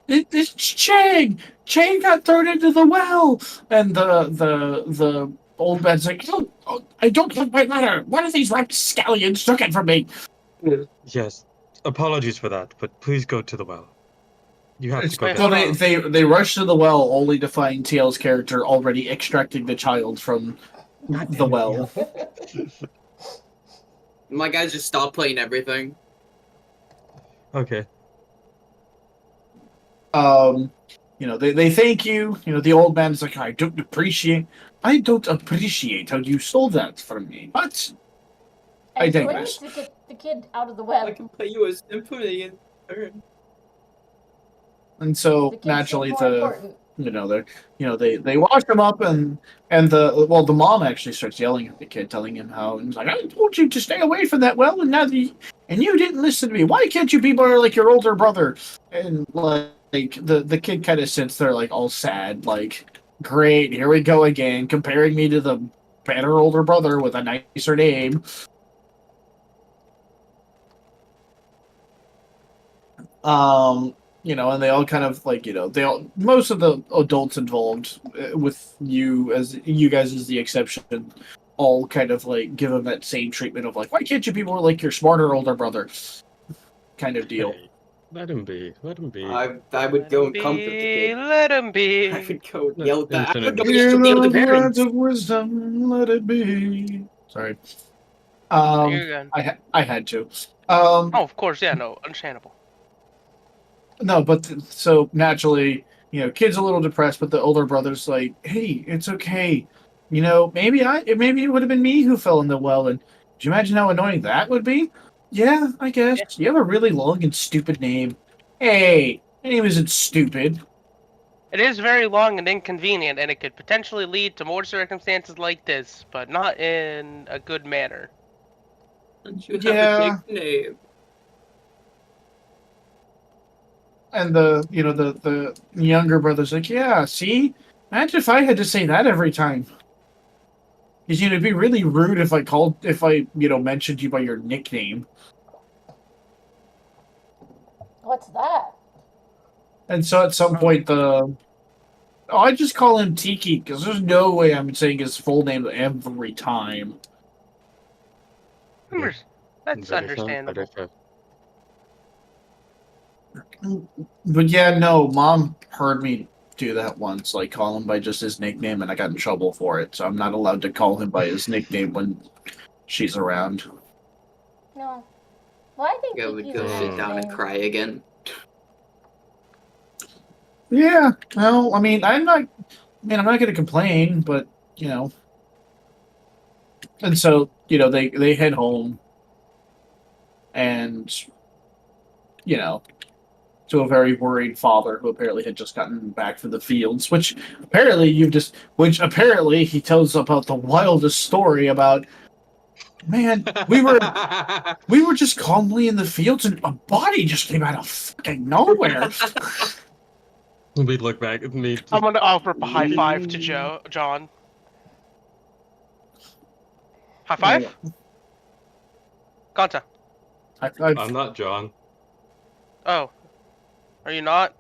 it's Chang. Chang got thrown into the well, and the old man's like, I don't have my letter. One of these rapscallions took it from me. Yes. Apologies for that, but please go to the well. You have to go. Wait, So down. they rush to the well, only to find TL's character already extracting the child from the well. My guys just stopped playing everything. Okay. They thank you. The old man's like, I don't appreciate how you stole that from me. But I And so we need digress. to get the kid out of the I web. can play you a symphony in turn. And so The kid's naturally more important. they wash him up and the mom actually starts yelling at the kid, telling him how, and he's like, I told you to stay away from that well, and you didn't listen to me. Why can't you be more like your older brother? And like the kid kind of sits there like all sad, like, great, here we go again, comparing me to the better older brother with a nicer name. And they all kind of most of the adults involved, with you guys as the exception, all kind of like give him that same treatment of like, why can't you be more like your smarter older brother, kind of deal. Hey, let him be. Let him be. I would go and comfort the kid. Let him be. I would go yell at that. I would go Infinite. yell at the Words parents. of wisdom, let it be. Sorry. You're good. I had to. Oh, of course, yeah, no, understandable. No, but so naturally, kid's a little depressed, but the older brother's like, "Hey, it's okay. Maybe it would have been me who fell in the well, and do you imagine how annoying that would be? Yeah, I guess. You have a really long and stupid name. Hey, my name isn't stupid. It is very long and inconvenient, and it could potentially lead to more circumstances like this, but not in a good manner. Don't you have Yeah. a nickname? And the younger brother's like, yeah, see? Imagine if I had to say that every time. Because it'd be really rude if I mentioned you by your nickname. What's that? And so at some point I just call him Tiki because there's no way I'm saying his full name every time. That's understandable. But yeah, no, Mom heard me do that once, like call him by just his nickname, and I got in trouble for it. So I'm not allowed to call him by his nickname when she's around. No. Well, I think Go Tiki's go a sit nice down and name. cry again. Yeah, well, I mean, I'm not going to complain, but and so they head home, and to a very worried father who apparently had just gotten back from the fields, which apparently he tells about the wildest story about. Man, we were just calmly in the fields, and a body just came out of fucking nowhere. We look back at me. I'm gonna offer up a high five to John. High five? Ganta. I'm not John. Oh. Are you not?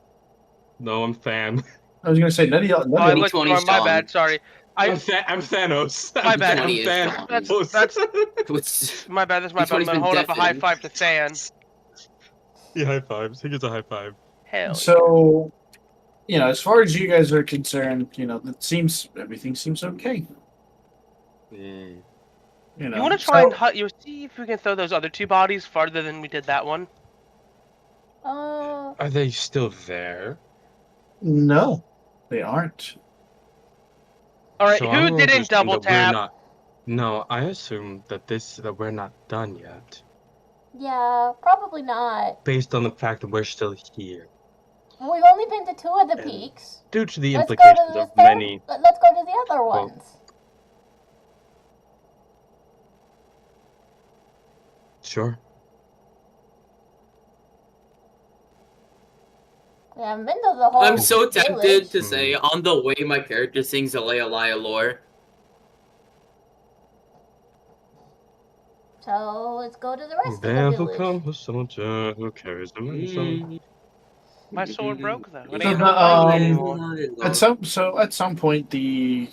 No, I'm Tham. I was gonna say none of y'all. Oh, I Me looked 20 wrong. My John. bad. Sorry. I'm Thanos. My bad. Me 20 is Thanos. John. That's my bad. That's my bad. I'm 20's gonna been hold up a high deafened. five to Than. He high fives. He gets a high five. Hell. So, as far as you guys are concerned, everything seems okay. Mm. You want to try and see if we can throw those other two bodies farther than we did that one? Are they still there? No, they aren't. All right. So I'm Who gonna didn't assume double that we're tap? not- No, I assume that we're not done yet, Yeah, probably not. based on the fact that we're still here, We've only been to 2 of the And- peaks. due to the Let's go implications to the of third. many. Let's go to the other Well- ones. Sure. We haven't been to the whole I'm so tempted village. to say on the way my character sings Alea lore. So let's go to the rest of There the will village. come a soldier who carries the ransom. My sword broke though. It So ain't the, holding anymore. At some point the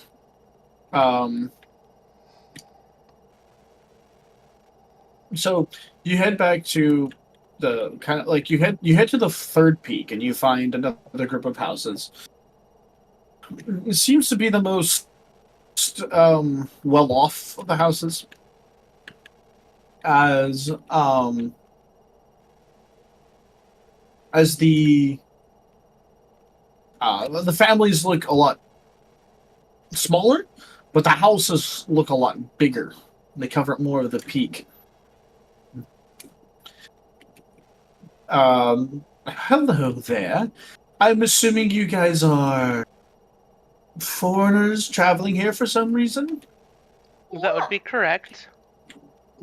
so you head back to the kind of like you head to the third peak and you find another group of houses. It seems to be the most well off of the houses, as the families look a lot smaller, but the houses look a lot bigger. They cover more of the peak. Hello there. I'm assuming you guys are foreigners traveling here for some reason? That would be correct.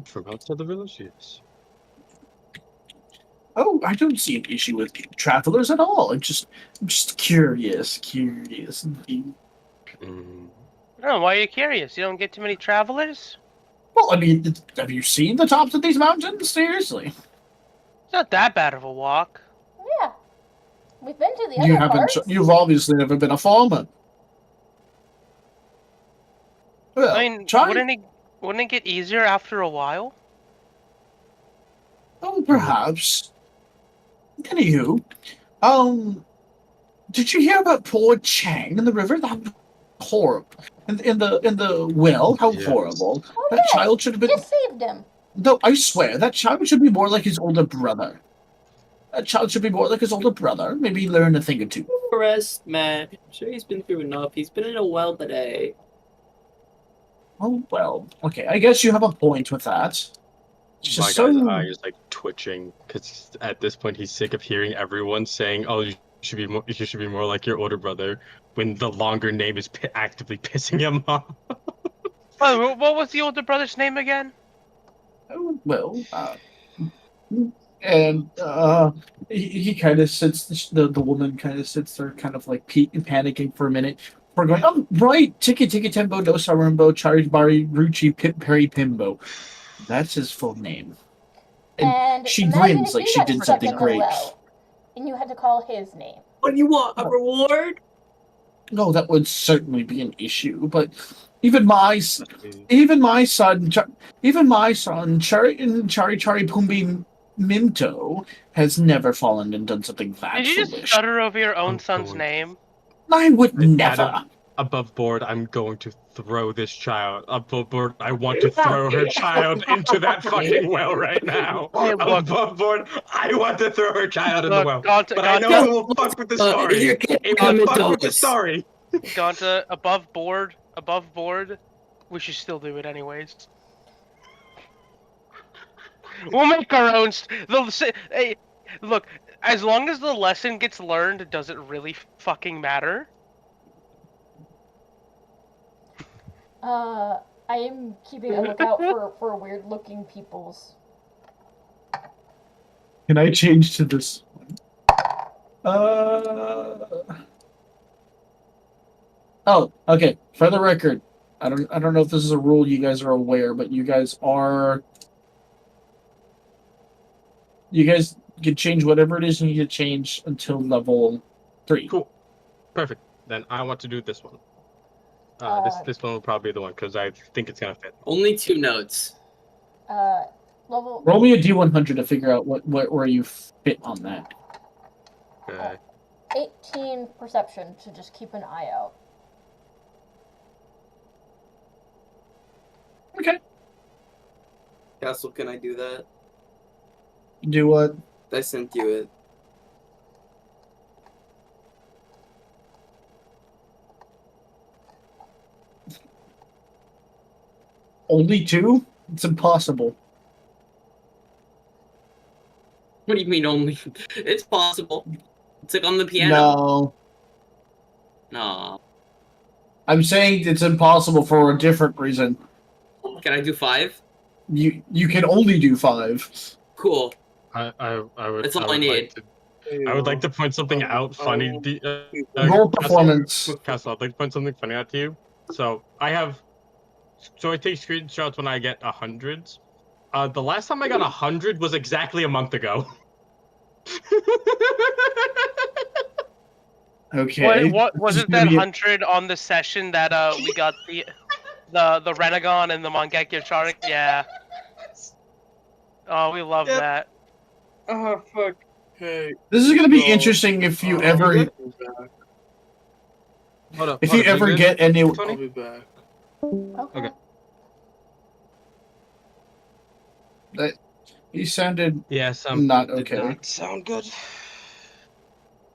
From outside the village, yes. Oh, I don't see an issue with travelers at all. I'm just curious. Mm. Oh, why are you curious? You don't get too many travelers? Well, I mean, have you seen the tops of these mountains? Seriously. It's not that bad of a walk. Yeah. We've been to the You other haven't. parts. You've obviously never been a farmer. Well, I mean, try. wouldn't it get easier after a while? Oh, perhaps. Anywho, did you hear about poor Chang in the river? That was horrible. In the well, how Yes. horrible. Oh, That yeah. child should have been. Just saved him. No, I swear, that child should be more like his older brother. That child should be more like his older brother. Maybe learn a thing or two. Rest, man. I'm sure he's been through enough. He's been in a well today. Oh, well. Okay, I guess you have a point with that. It's My just guy's so... eye is like twitching because at this point he's sick of hearing everyone saying, "Oh, you should be more like your older brother," when the longer name is actively pissing him off. Oh, what was the older brother's name again? Oh, well, and he kind of sits. The woman kind of sits there, kind of like panicking for a minute. We're going, oh right, Tiki Tiki Tembo no Sarimbo Charibari Ruchi Pip Peri Pimbo. That's his full name. And she imagine grins if like you she got did stuck something in the great. well, and you had to call his name. What do you want? A reward? No, that would certainly be an issue. But even my son, Chari Chari Pumbi Minto has never fallen and done something that Did you just foolish. stutter over your own I'm son's going- name? I would Adam, never. Above board, I'm going to throw this child. Above board, I want to throw her child into that fucking well right now. Hey, look. Above board, I want to throw her child in the Look, well. Gonta, But I know Gonta, it will fuck with the story. You're getting It will fuck with the Gonta. story. Gonta, above board. We should still do it anyways. We'll make our own. Hey, look. As long as the lesson gets learned, does it really fucking matter? I am keeping a lookout for weird looking peoples. Can I change to this one? Oh, okay. For the record, I don't know if this is a rule you guys are aware, but you guys can change whatever it is you need to change until level 3. Cool. Perfect. Then I want to do this one. This one will probably be the one because I think it's gonna fit. Only 2 notes. Level Roll me a D100 to figure out where you fit on that. Okay. 18 perception to just keep an eye out. Okay. Castle, can I do that? Do what? I sent you it. Only 2? It's impossible. What do you mean only? It's possible. It's like on the piano. No. No. I'm saying it's impossible for a different reason. Can I do 5? You can only do 5. Cool. I would. That's all I would need. like to- I would like to point something out funny. Roll performance. Castle, I'd like to point something funny out to you. So I take screenshots when I get 100s. The last time I got 100 was exactly a month ago. Okay. Wait, what was This it is gonna that be a- 100 on the session that we got the Renegon and the Mangekyo Charik? Yeah. Oh, we love Yep. that. Oh fuck. Hey. This is going to be No. interesting if you I'll ever be back. Hold up. if you ever get any. I'll be back. Okay. Okay. He sounded Yes, not did okay. not sound good.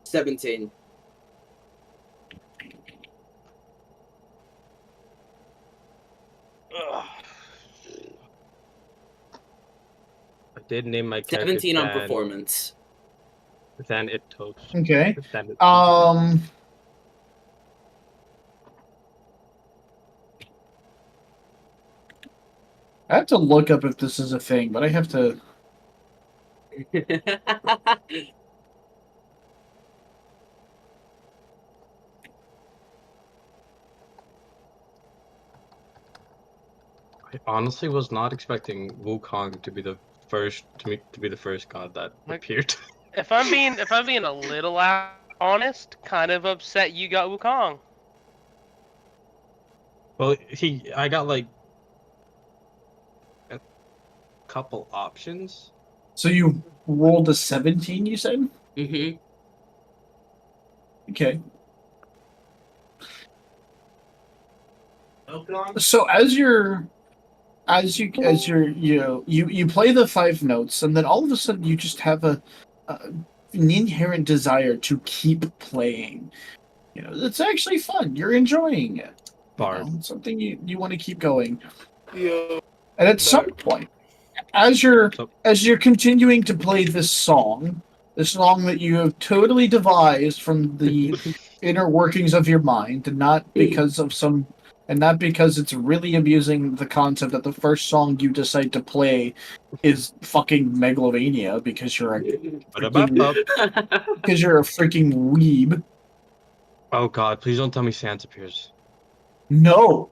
17. I did name my character 17 on Dan- performance. Dan Itos. Okay. Dan Itos. I have to look up if this is a thing, but I have to. I honestly was not expecting Wukong to be the first god that Like- appeared. If I'm being a little honest, kind of upset you got Wukong. Well, I got like a couple options. So you rolled a 17, you said? Mm-hmm. Okay. So you play the 5 notes, and then all of a sudden you just have an inherent desire to keep playing. It's actually fun. You're enjoying it. Bard. It's something you want to keep going. Yo. And at some point, as you're continuing to play this song that you have totally devised from the inner workings of your mind, and not because of some And not because it's really amusing the concept that the first song you decide to play is fucking Megalovania because you're a because you're a freaking weeb. Oh god, please don't tell me Santa appears. No.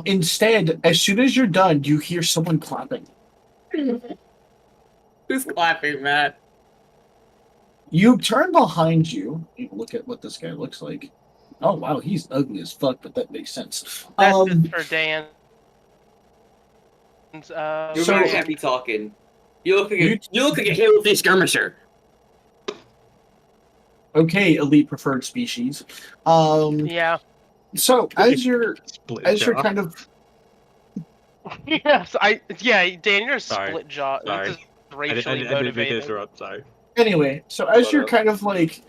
Instead, as soon as you're done, you hear someone clapping. Who's clapping, Matt? You turn behind you. You look at what this guy looks like. Oh wow, he's ugly as fuck, but that makes sense. That's just for Dan. You're So- very happy talking. You look like a Halo 3 skirmisher. Okay, elite preferred species. Yeah. So Split as you're jaw. kind of Yes, Dan, you're a Sorry. split jaw. Sorry. This is I racially didn't mean to motivated. interrupt, sorry. anyway, so as you're Shut up. kind of like,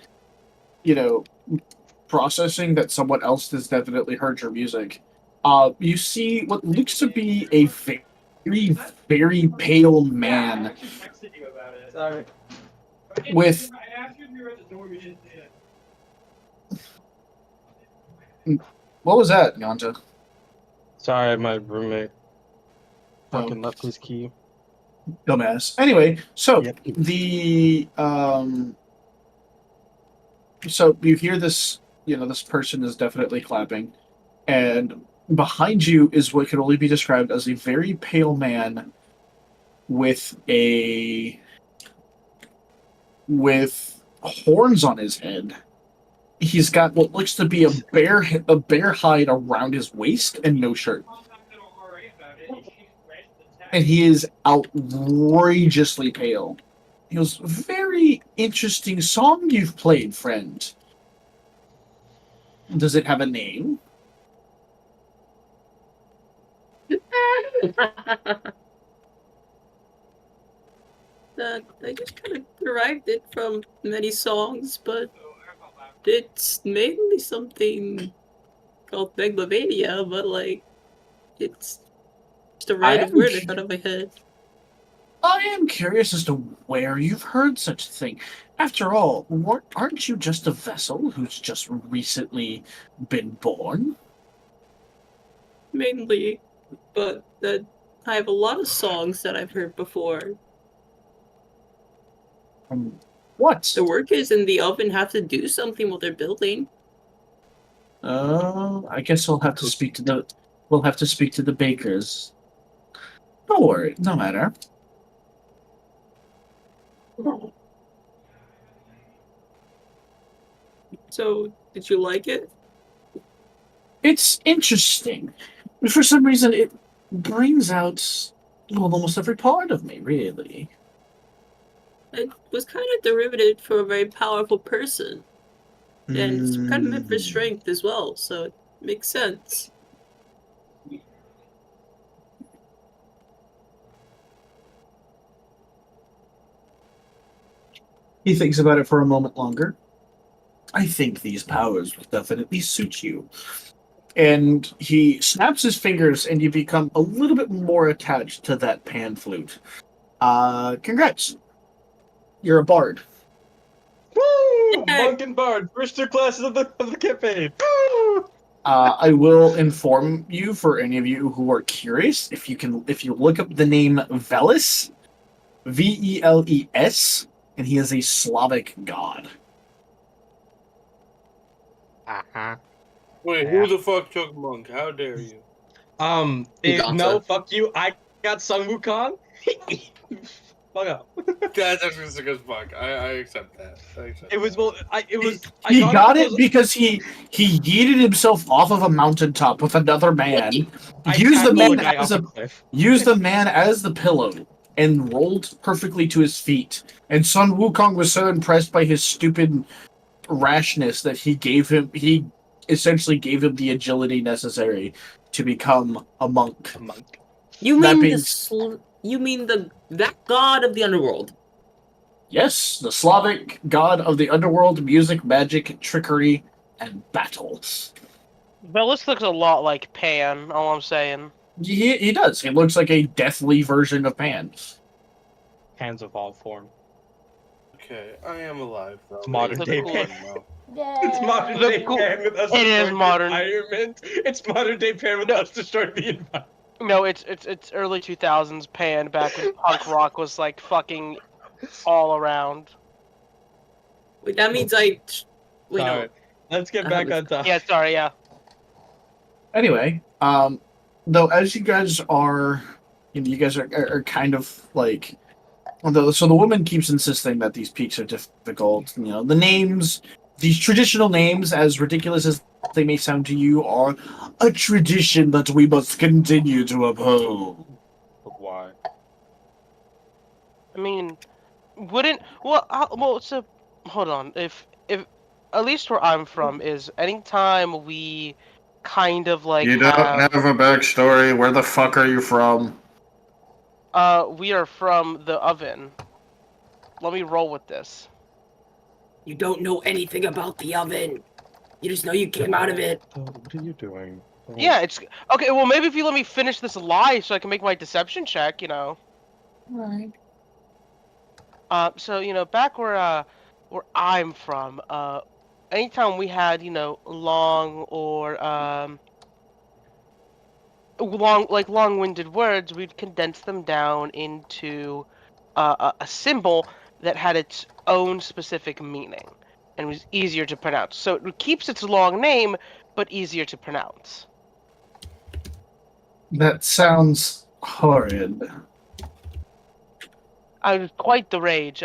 processing that someone else has definitely heard your music, you see what looks to be a very, very pale man Sorry. with what was that, Yanta? Sorry, my roommate Oh. fucking left his key. Dumbass. Anyway, so Yep. so you hear this, this person is definitely clapping, and behind you is what can only be described as a very pale man with horns on his head. He's got what looks to be a bear hide around his waist and no shirt. And he is outrageously pale. He goes, very interesting song you've played, friend. Does it have a name? I just kind of derived it from many songs, but it's mainly something called Megalovania, but it's just a random word in front of my head. I am curious as to where you've heard such a thing. After all, aren't you just a vessel who's just recently been born? Mainly, but I have a lot of songs that I've heard before. What? The workers in the oven have to do something while they're building. I guess we'll have to speak to the bakers. Don't worry, no matter. So, did you like it? It's interesting. For some reason, it brings out almost every part of me, really. It was kind of derivative for a very powerful person. And it's kind of meant for strength as well, so it makes sense. He thinks about it for a moment longer. I think these powers will definitely suit you. And he snaps his fingers, and you become a little bit more attached to that pan flute. Congrats. You're a bard. Woo! Monk and Bard, first two classes of the campaign. Woo! I will inform you, for any of you who are curious, if you look up the name Veles, Veles, and he is a Slavic god. Uh-huh. Wait, who the fuck took Monk? How dare you? Uganda. Fuck you. I got Sun Wukong. Fuck up. That's actually sick as fuck. I accept that. It was well. He got it because he yeeted himself off of a mountaintop with another man, used the man as the pillow, and rolled perfectly to his feet. And Sun Wukong was so impressed by his stupid rashness that he essentially gave him the agility necessary to become a monk. You That mean that god of the underworld? Yes, the Slavic god of the underworld, music, magic, trickery, and battles. Veles looks a lot like Pan, all I'm saying. He does. He looks like a deathly version of Pan. Hands of all form. Okay, I am alive though. Modern day Maybe Pan. I'm not. Yay! It's modern day cool- Pan with us it is destroying modern. the environment. It's modern day Pan with us destroying the environment. No, it's early 2000s Pan back when punk rock was like fucking all around. Wait, that means I. Wait, Sorry. no. Let's get I back have on topic. Yeah, sorry, yeah. Anyway, though, as you guys are, you guys are kind of like, so the woman keeps insisting that these peaks are difficult. You know, the names, these traditional names, as ridiculous as they may sound to you, are a tradition that we must continue to uphold. Why? I mean, well, so hold on. If at least where I'm from is anytime we kind of like You don't have a backstory. Where the fuck are you from? we are from the oven. Let me roll with this. You don't know anything about the oven. You just know you came out of it. What are you doing? Yeah, it's okay. Well, maybe if you let me finish this lie, so I can make my deception check. You know. Right. So back where I'm from, anytime we had long or long-winded words, we'd condense them down into a symbol that had its own specific meaning and was easier to pronounce. So it keeps its long name, but easier to pronounce. That sounds horrid. I was quite the rage.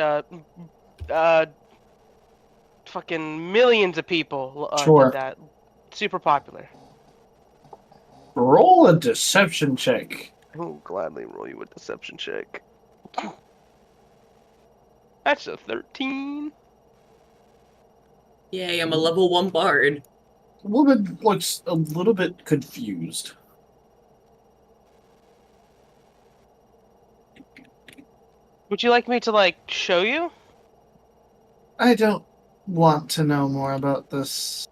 Fucking millions of people Sure. did that. Super popular. Roll a deception check. I will gladly roll you a deception check. That's a 13. Yay, I'm a level 1 bard. The woman looks a little bit confused. Would you like me to show you? I don't want to know more about this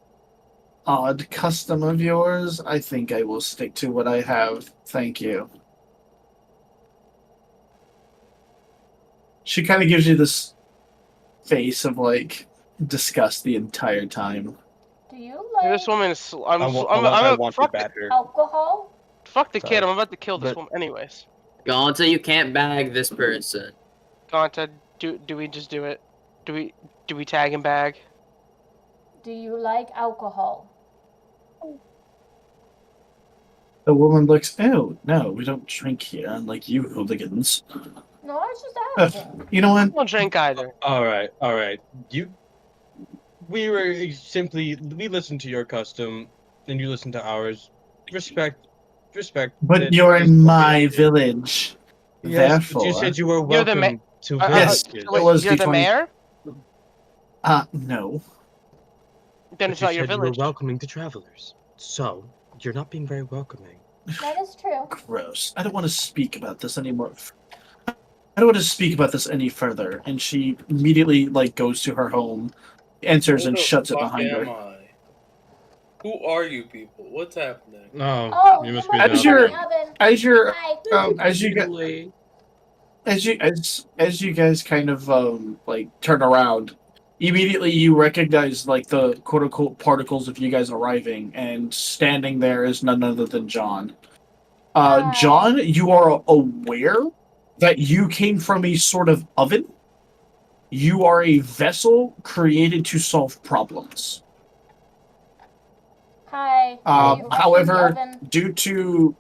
odd custom of yours. I think I will stick to what I have. Thank you. She kind of gives you this face of disgust the entire time. Do you like This woman is. I want to fuck, bat her. alcohol? fuck the Sorry. kid. I'm about to kill this But- woman. Anyways, Ganta, you can't bag this person. Ganta, do we just do it? Do we tag and bag? Do you like alcohol? The woman looks, oh, no, we don't drink here, unlike you hooligans. No, I was just asking. You know I what? don't drink either. All right. We listened to your custom, and you listened to ours. Respect. But that you're is in what my we do. village. Yes, but you Therefore, said you were You're the welcome to Yes, villages. it was You're the D20. mayor? No. Then But it's not your said you village. were welcoming to travelers. So, you're not being very welcoming. That is true. Gross. I don't want to speak about this anymore. I don't want to speak about this any further. And she immediately goes to her home, enters, Who and the shuts it fuck behind am her. I? Who are you people? What's happening? No, Oh, you must you be must As be you're- in the oven. As you're, Hi. as you get, Wait. as you guys kind of turn around, immediately you recognize the quote unquote particles of you guys arriving, and standing there is none other than John. Hi. John, you are aware that you came from a sort of oven. You are a vessel created to solve problems. Hi. Are you in the However, oven? due to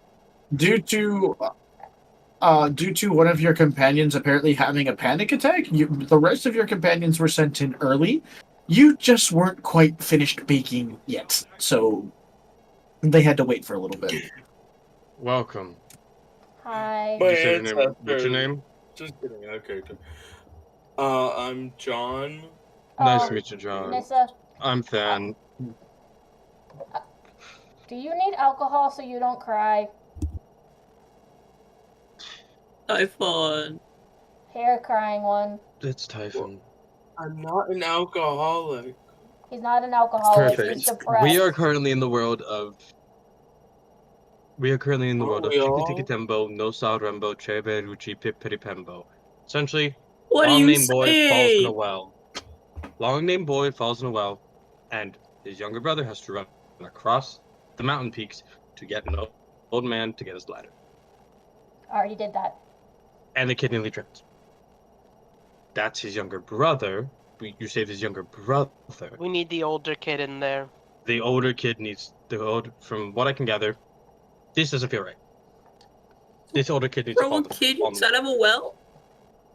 one of your companions apparently having a panic attack, the rest of your companions were sent in early. You just weren't quite finished baking yet, so they had to wait for a little bit. welcome. Hi. My You said your name. What's your ancestors- name? Just kidding, okay. I'm John. Nice Oh, to meet you, John. Nissa, I'm Than. do you need alcohol so you don't cry? Typhon. Hair crying one. It's Typhon. I'm not an alcoholic. He's not an alcoholic. Perfect. He's depressed. We are currently in the world of Oh, we Tiki all? Tiki Tembo, no Sa Rembo, Chebe Ruchi Pip Peri Pembo. Essentially, What are Long you named boy falls in a saying? well. Long named boy falls in a well, and his younger brother has to run across the mountain peaks to get an old man to get his ladder. I already did that. And the kid nearly trips. That's his younger brother. You saved his younger brother. We need the older kid in there. The older kid needs from what I can gather, this doesn't feel right. This older kid needs to Throw fall a kid on the inside of a well?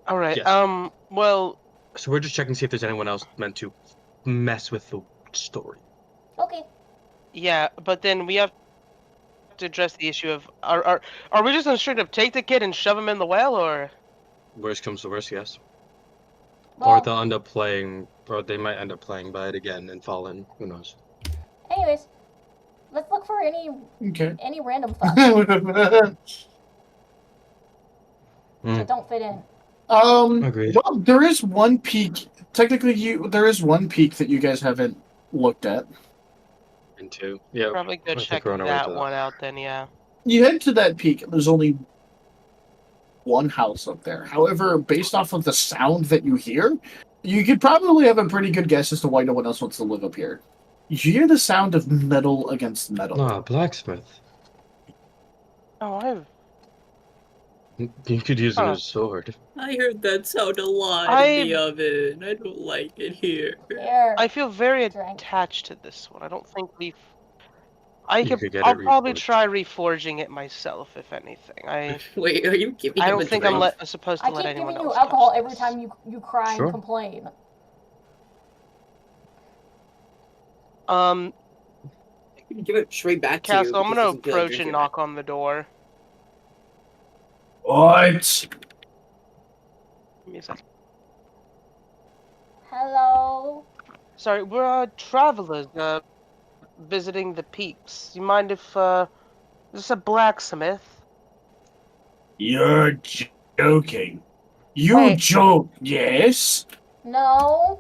All right. Yes. Well, So we're just checking to see if there's anyone else meant to mess with the story. Okay. yeah, but then we have to address the issue of are we just gonna straight up take the kid and shove him in the well, or Worst comes to worst, yes. Well, Or they'll end up playing, or they might end up playing by it again and fall in. Who knows? anyways, let's look for any Okay. random thoughts that don't fit in. Agreed. Well, there is one peak. Technically, there is one peak that you guys haven't looked at. And two. Yeah. probably go I think check we're on our way that to that. one out then. Yeah. You head to that peak. There's only one house up there. However, based off of the sound that you hear, you could probably have a pretty good guess as to why no one else wants to live up here. You hear the sound of metal against metal. Ah, blacksmith. Oh, You could use Huh. a sword. I heard that sound a lot I- in the oven. I don't like it here. Here. I feel very Drank. attached to this one. I don't think You could get I'll it probably reforged. try reforging it myself, if anything. Wait, are you giving I him don't a think drink? I'm supposed to I let keep anyone giving you else alcohol touch every this. time you cry Sure. and complain. Give it straight back to you. Castle, I'm because it gonna doesn't feel like approach and drinking. knock on the door. What? Give me a second. Hello. Sorry, we're travelers, visiting the peaks. You mind if is this a blacksmith? You're joking. You Wait. joke, yes? No.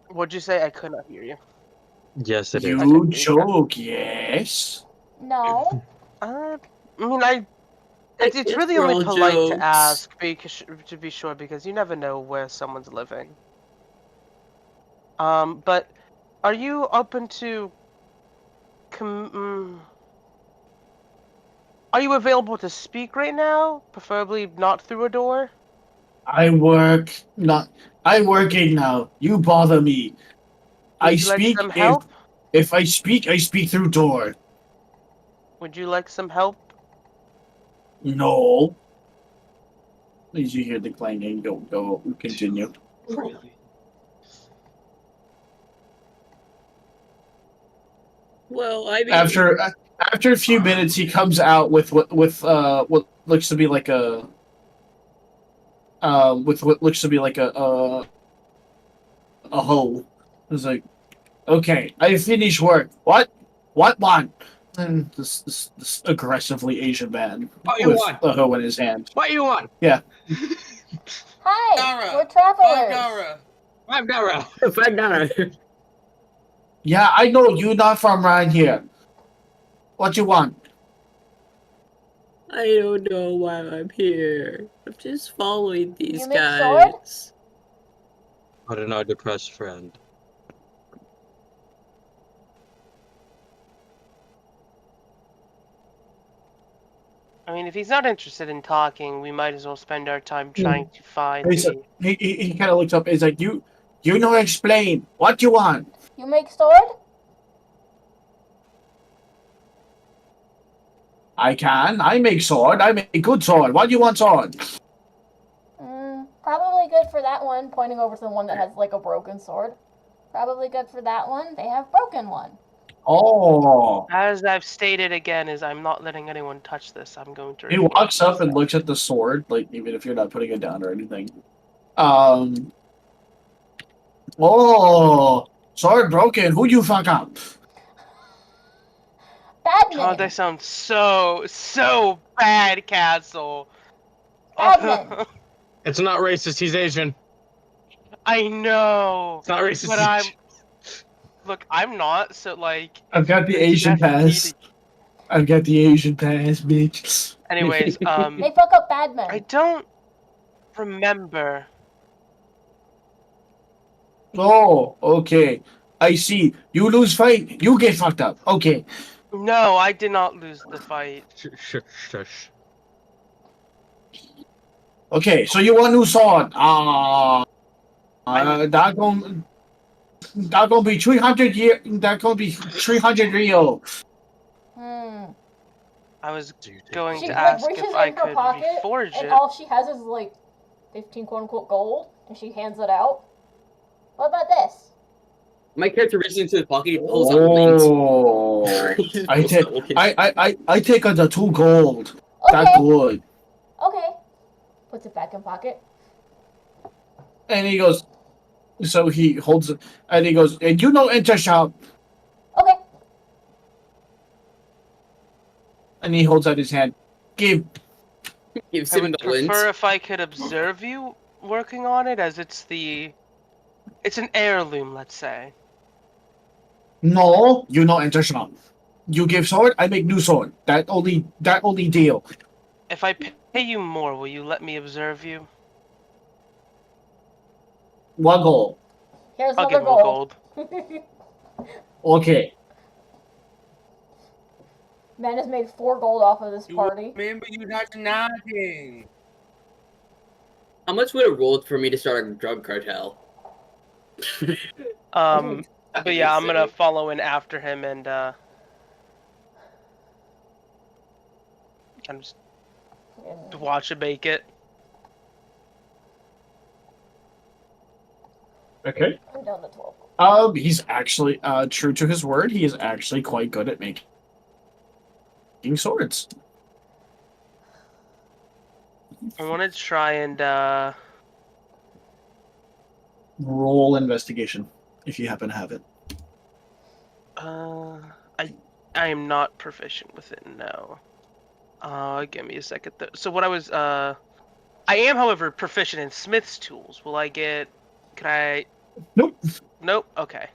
What'd you say? I could not hear you. Yes, it is. You Okay. joke, yes? No. I mean, it's It's really for only all polite to jokes. ask, because, to be sure, because you never know where someone's living. But are you open to? Are you available to speak right now? Preferably not through a door. I'm working now. You bother me. I Would you like speak some help? if I speak through door. Would you like some help? No. As you hear the clanging, go continue. Really? Well, I mean, After a few minutes, he comes out with what looks to be like a hoe. It's like, okay, I finished work. What one? And this aggressively Asian man What you with want? a hoe in his hand. What you want? Hi. Gara, We're travelers. Gara. $5. Yeah, I know you're not from around here. What you want? I don't know why I'm here. I'm just following these You make sword? guys. What an our depressed friend. I mean, if he's not interested in talking, we might as well spend our time trying to find He's the. He kind of looks up. He's like, you know, explain what you want. You make sword? I can. I make sword. I make good sword. What do you want sword? Probably good for that one. Pointing over to the one that has like a broken sword. Probably good for that one. They have broken one. Oh. As I've stated again, is I'm not letting anyone touch this. I'm going to. He refuse walks up to and do looks at the sword, like even if you're not putting it down or anything. Oh, sword broken. Who you fuck up? that. Badman. God, that sounds so bad, Castle. Badman. It's not racist, he's Asian. I know. It's not racist. But look, I'm not. So like. I've got the it's Asian definitely pass. I've got the Asian pass, bitch. Anyways, They fuck up Badman. I don't remember Oh, okay. I see. You lose fight, you get fucked up. Okay. No, I did not lose the fight. Shush. Okay, so you want new sword. I'm- That gonna be 300 year. That gonna be 300 real. I was Do you take going She to like ask reaches if I in her could pocket, reforge and it. all she has is like 15 quote unquote gold, and she hands it out. What about this? My character reaches into his pocket, he pulls out links. Oh, He just I pulls take out links. I take on the 2 gold. Okay, That good. okay. Puts it back in pocket. And he goes. So he holds it, and he goes, and you know, enter shop. Okay. And he holds out his hand. Give. Gives I him would the links. prefer if I could observe you working on it, as it's an heirloom, let's say. No, you know, enter shop. You give sword, I make new sword. That only deal. If I pay you more, will you let me observe you? 1 gold. Here's I'll another give him a gold. Okay. Man has made 4 gold off of this You party. remember you not nodding. How much would it roll for me to start a drug cartel? But yeah, I'm gonna follow in after him and I'm just watch it make it. Okay. I'm down to 12. He's actually true to his word. He is actually quite good at making swords. I want to try and Roll investigation if you happen to have it. I am not proficient with it. No. Give me a second. So what I was I am, however, proficient in Smith's tools. Will I get? Can I? Nope. Nope. Okay.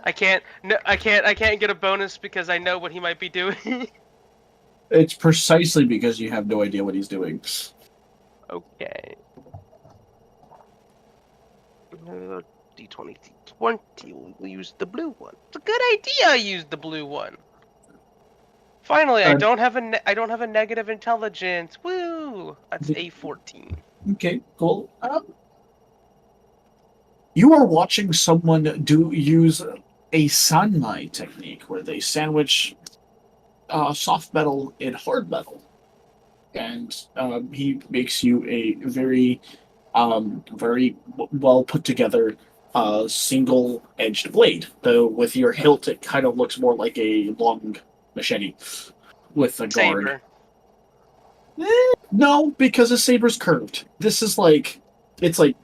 I can't. No, I can't get a bonus because I know what he might be doing. It's precisely because you have no idea what he's doing. Okay. D20, D20. We'll use the blue one. It's a good idea. I used the blue one. Finally, I don't have a negative intelligence. Woo! That's a 14. Okay, cool. You are watching someone use a sanmai technique where they sandwich soft metal in hard metal, and he makes you a very well put together single-edged blade. Though with your hilt, it kind of looks more like a long machete with a guard. Saber. No, because a saber's curved. This is like it's like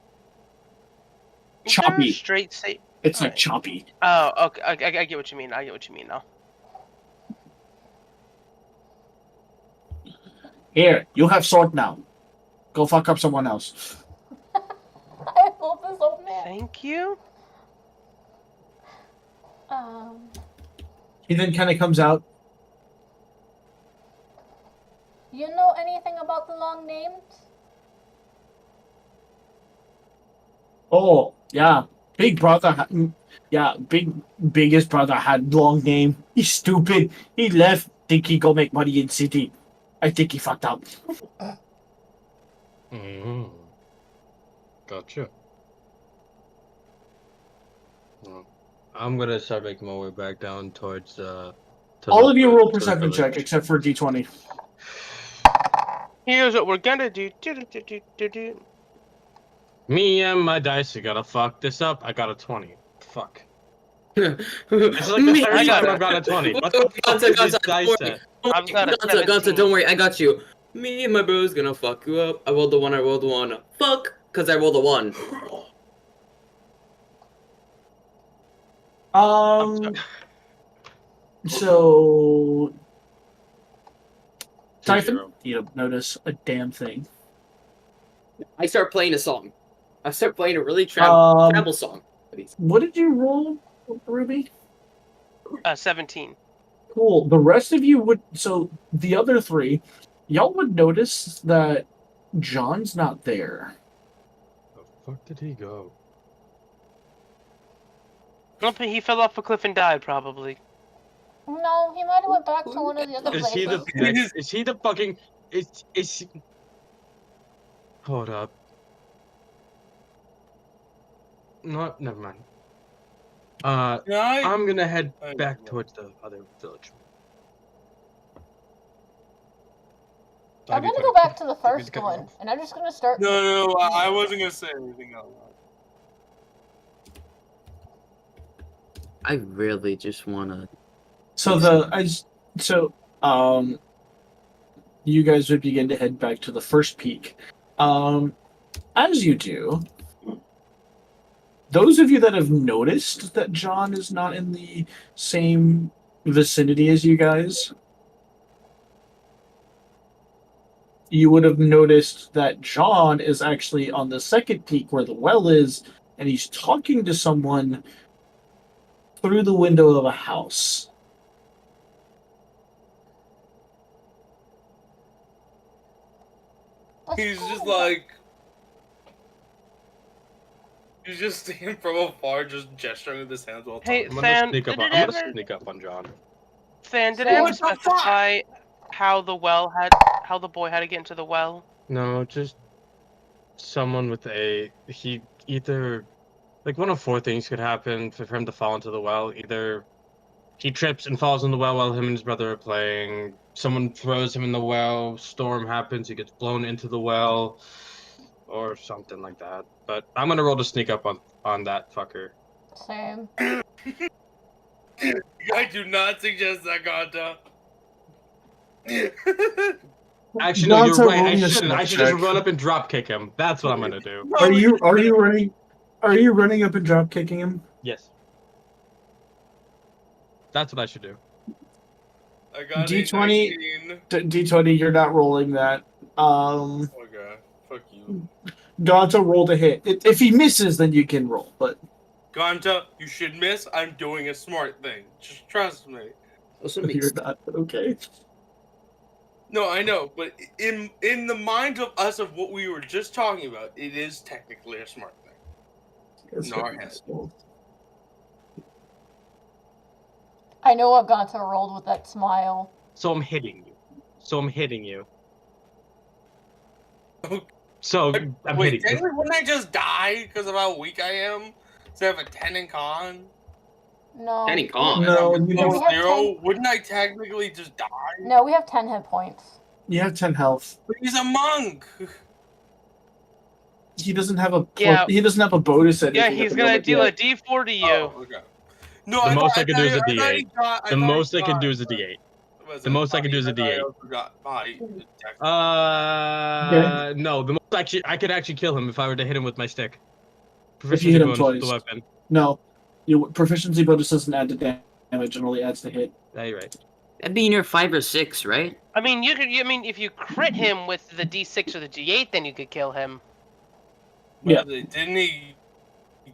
Is there a choppy. straight saber. It's like Alright. choppy. Oh, okay. I get what you mean. I get what you mean now. Here, you have sword now. Go fuck up someone else. I love this old man. Thank you. He then kind of comes out. You know anything about the long names? Oh, yeah. Big brother. Biggest brother had long name. He's stupid. He left. Think he go make money in city. I think he fucked up. Mm. Gotcha. Well, I'm gonna start making my way back down towards to All the- of you roll to the perception check village. except for D20. Here's what we're gonna do. Do. Me and my dice are gonna fuck this up. I got a 20. Fuck. It's It's like the third time I've got a 20. What the fuck is this dice at? I've got a Gonza, 17. don't worry, I got you. Me and my bro's gonna fuck you up. I rolled the one. Fuck, cause I rolled a 1. So Typhon, 2-0. you don't notice a damn thing. I start playing a song. I start playing a really Um, travel song. What did you roll, Ruby? 17. Cool. The rest of you would. So the other 3, y'all would notice that John's not there. The fuck did he go? He fell off a cliff and died, probably. No, he might have went back to one of the other Is places. he the fucking is he... Hold up. No, never mind. I'm gonna head back towards the other village. I'm gonna go back to the first one, and I'm just gonna start. No, I wasn't gonna say anything else. I really just wanna. You guys would begin to head back to the first peak. As you do, those of you that have noticed that John is not in the same vicinity as you guys, you would have noticed that John is actually on the second peak where the well is, and he's talking to someone through the window of a house. He's just like... He's just standing from afar, just gesturing with his hands all the time. Hey, I'm gonna Sam, sneak up. did I'm it gonna ever- sneak up on John. Sam, did What it ever the fuck? specify how the boy had to get into the well? No, just someone with he either like one of four things could happen for him to fall into the well. Either he trips and falls in the well while him and his brother are playing. Someone throws him in the well. Storm happens. He gets blown into the well, or something like that. But I'm gonna roll to sneak up on that fucker. Same. I do not suggest that, Ganta. Actually, no, you're Gonzo, right. roll I me a shouldn't. I sneak should just check. run up and drop kick him. That's what I'm gonna do. Are you running up and drop kicking him? Yes. That's what I should do. I got D20. a 19. D20, you're not rolling that. Okay, fuck you. Gonzo rolled a hit. If he misses, then you can roll. But Ganta, you should miss. I'm doing a smart thing. Just trust me. Also you're makes not. Okay. No, I know, but in the mind of us of what we were just talking about, it is technically a smart thing. That's No, what I it's called. I know what Gonta rolled with that smile. So I'm hitting you. Okay. So I'm Wait, hitting you. technically, wouldn't I just die because of how weak I am? Instead of a 10 in con? No. Danny Kong. No, And I'm you No, we don't. have 0, 10. wouldn't I technically just die? No, we have 10 hit points. You have 10 health. But he's a monk! He doesn't have a. Yeah. He doesn't have a bonus. Anything Yeah, at he's the gonna moment deal yet. a D4 to you. Oh, okay. No, The most I thought- can do is a thought he D8. got- I The thought he most I can got- do is a D8. was The it? most I can do is a I thought he D8. also got body attack. No, the most I could actually kill him if I were to hit him with my stick. If you hit him bonus with twice. the weapon. No, your proficiency bonus doesn't add to damage; it only adds to hit. Yeah, you're right. That'd be near 5 or 6, right? I mean, if you crit him with the D6 or the D8, then you could kill him. Yeah. Didn't he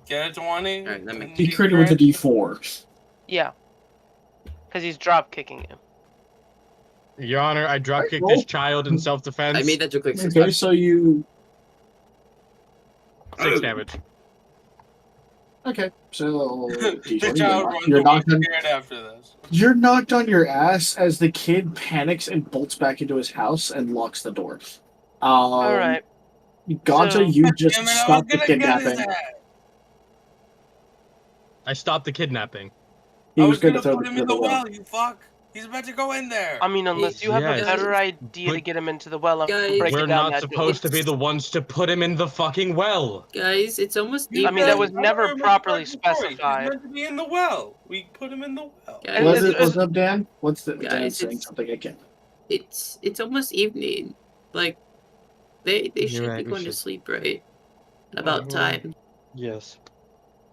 get a 20? Alright, that makes- He critted with a D4. Yeah. Because he's drop kicking you. Your Honor, I drop kicked roll. this child in self-defense. I made that joke like 6 Okay, times. so you. 6 damage. Okay, so The child runs you're away knocked on. scared after this. You're knocked on your ass as the kid panics and bolts back into his house and locks the door. All right. Gonta, So- you just Damn it, I was stopped the gonna get his kidnapping. ass. I stopped the kidnapping. He I was was going gonna to throw put the him kid in the well. well, you fuck. He's about to go in there. I mean, unless you have Yes. a better idea to But- get him into the well, I'm Guys, breaking We're down not that supposed to be the ones to put him in the fucking well. Guys, it's almost You I mean, that evening. was guys- never I remember properly the story. specified. He's meant to be in the well. We put him in the well. Guys, What's up, Dan? What's the Dan Guys, saying it's- something again? it's almost evening. Like they You're should right, be we going to should. sleep, right? About time. Yes.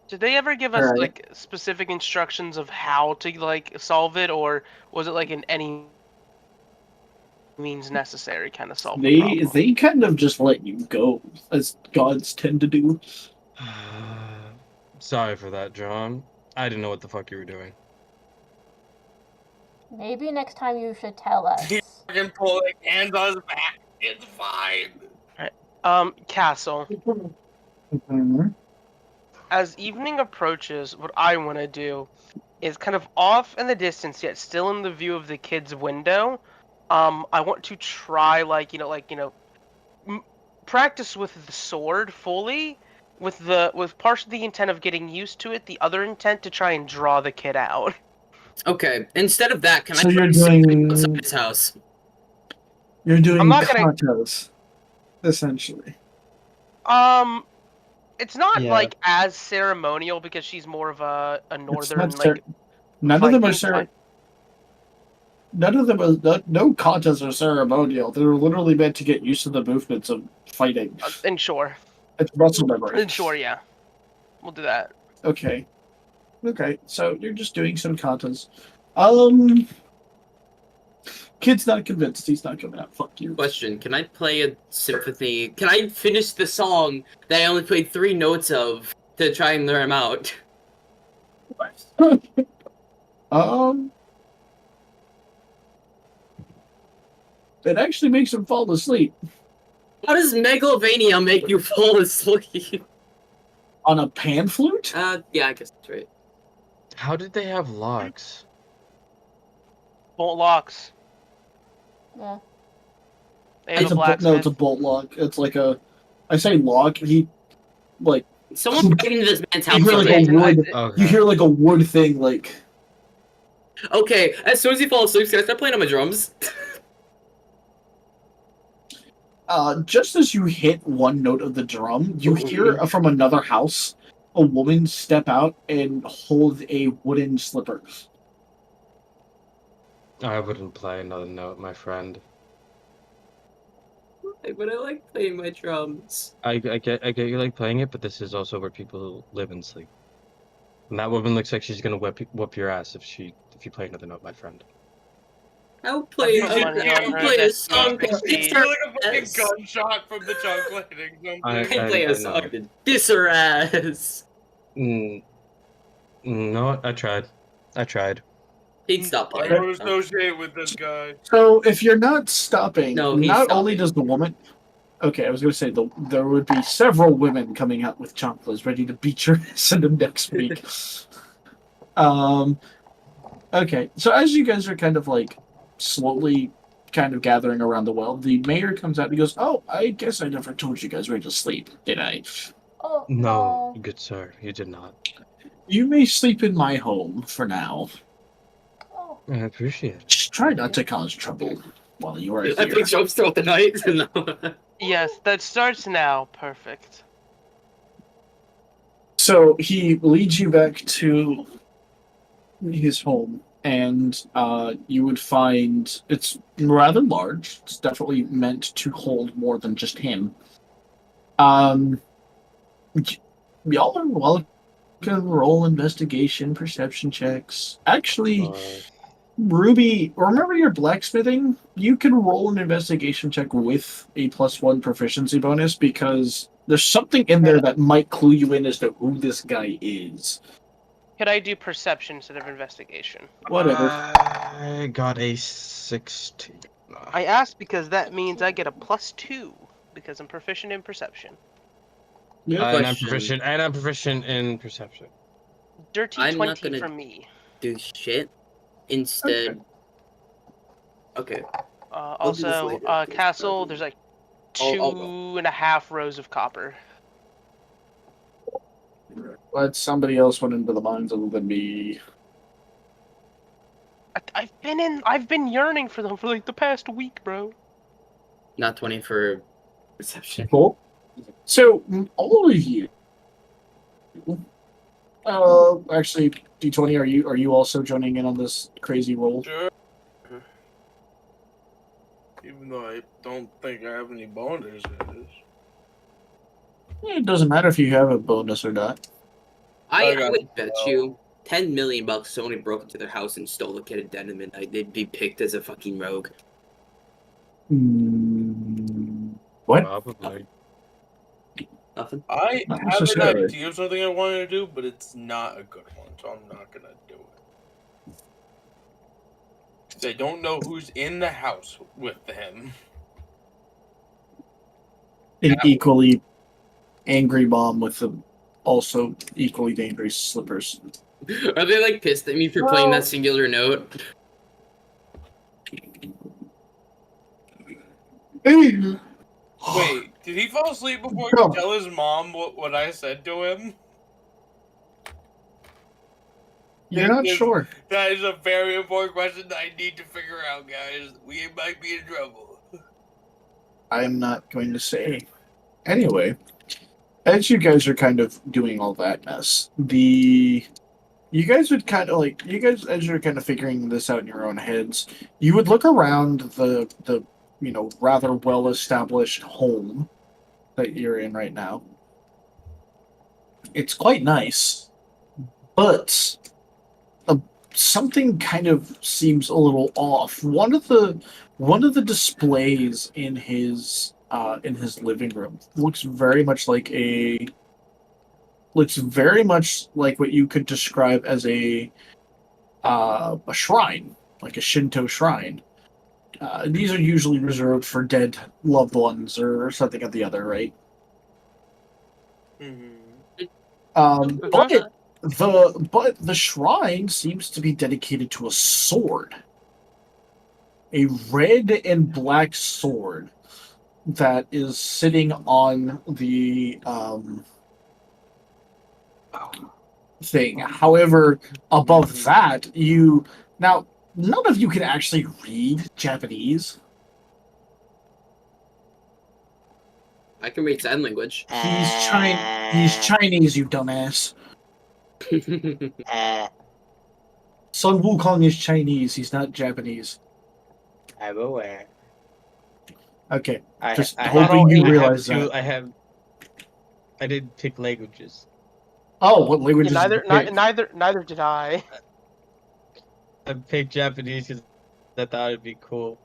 Did they ever give us Alright. like specific instructions of how to like solve it, or was it like in any means necessary kind of solve the problem? They kind of just let you go, as gods tend to do. Sorry for that, John. I didn't know what the fuck you were doing. Maybe next time you should tell us. He fucking pull like hands on his back. It's fine. Castle. Mhm. as evening approaches, what I want to do is kind of off in the distance, yet still in the view of the kid's window. I want to try, practice with the sword fully, with partially the intent of getting used to it, the other intent to try and draw the kid out. Okay, instead of that, can So I you're try something doing- outside his house? You're doing I'm not gonna- katas, essentially. It's not Yeah. like as ceremonial because she's more of a It's northern not cer- like. None of them are Viking type. None of them are. No katas are ceremonial. They're literally meant to get used to the movements of fighting. And sure, It's muscle memory. and sure, yeah, we'll do that. Okay. Okay, so you're just doing some katas. Kid's not convinced. He's not coming out. Fuck you. Question: can I play a symphony? Can I finish the song that I only played 3 notes of to try and lure him out? It actually makes him fall asleep How does Megalovania make you fall asleep? on a pan flute. Yeah, I guess that's right. How did they have locks? Bolt locks. Yeah. They have It's a a no, blacksmith. it's a bolt lock. It's like a. I say lock. He, like, Someone break into this man's house. you hear like a okay. wood. Okay. You hear like a wood thing, like. Okay, as soon as he falls asleep, can I start playing on my drums? Just as you hit one note of the drum, you hear from another house a woman step out and hold a wooden slipper. I wouldn't play another note, my friend. But I like playing my drums. I get you like playing it, but this is also where people live and sleep. And that woman looks like she's gonna whoop your ass if you play another note, my friend. I'll play. You I'll, should I'll hear play a that song. sucks. You Diss feel her like a fucking ass. gunshot from the chocolate or something. I I play know. a song to diss her ass. No, I tried. He'd stop I playing. don't associate with this guy. So if you're not stopping, No, he's not only stopping. does the woman. Okay, I was going to say there would be several women coming out with chocolates ready to beat your ass in the next week. Okay, so as you guys are kind of like slowly kind of gathering around the well, the mayor comes out and he goes, "Oh, I guess I never told you guys where to sleep, did I? Oh, No, good sir, you did not. You may sleep in my home for now. Oh, I appreciate it. Just try not to cause trouble while you are I here." play drums throughout the night. No. Yes, that starts now. Perfect. So he leads you back to his home, and you would find it's rather large. It's definitely meant to hold more than just him. Y'all are welcome to roll investigation, perception checks. Actually, Ruby, remember your blacksmithing? You can roll an investigation check with a +1 proficiency bonus because there's something in there that might clue you in as to who this guy is. Could I do perception instead of investigation? Whatever. I got a 16. I asked because that means I get a +2 because I'm proficient in perception. Yeah. And Question. I'm proficient in perception. Dirty I'm not 20 gonna- for me. Do shit. Instead. Okay. I'll do this Also, later, okay. castle, there's like I'll go. 2.5 rows of copper. But somebody else went into the mines other than me. I've been yearning for them for like the past week, bro. Not 20 for perception. Cool. So, all of you. Actually, D20, are you also joining in on this crazy roll? Sure. Even though I don't think I have any bonus in this. It doesn't matter if you have a bonus or not. I got would bet 12. you $10 million somebody broke into their house and stole a kid at dead of midnight. They'd be picked as a fucking rogue. What? Probably. Nothing. I Not have an necessarily. idea of something I wanted to do, but it's not a good one, so I'm not gonna do it. 'Cause I don't know who's in the house with him. An equally angry mom with a also equally dangerous slippers. Are they like pissed at me for playing Well- that singular note? Wait, did he fall asleep before he No. could tell his mom what I said to him? You're not Yes. sure. That is a very important question that I need to figure out, guys. We might be in trouble. I am not going to say. Anyway, as you guys are kind of doing all that mess, you guys would kind of like, you guys, as you're kind of figuring this out in your own heads, you would look around the rather well-established home that you're in right now. It's quite nice, but something kind of seems a little off. One of the displays in his living room looks very much like what you could describe as a shrine, like a Shinto shrine. These are usually reserved for dead loved ones or something or the other, right? But the shrine seems to be dedicated to a sword, a red and black sword that is sitting on the thing. However, above that, none of you can actually read Japanese. I can read sign language. He's Chinese, you dumbass. Sun Wukong is Chinese. He's not Japanese. I'm aware. Okay, I just I hoping you realize that. I did pick languages. Oh, what languages? Yeah, did you pick? neither did I. I picked Japanese because I thought it'd be cool.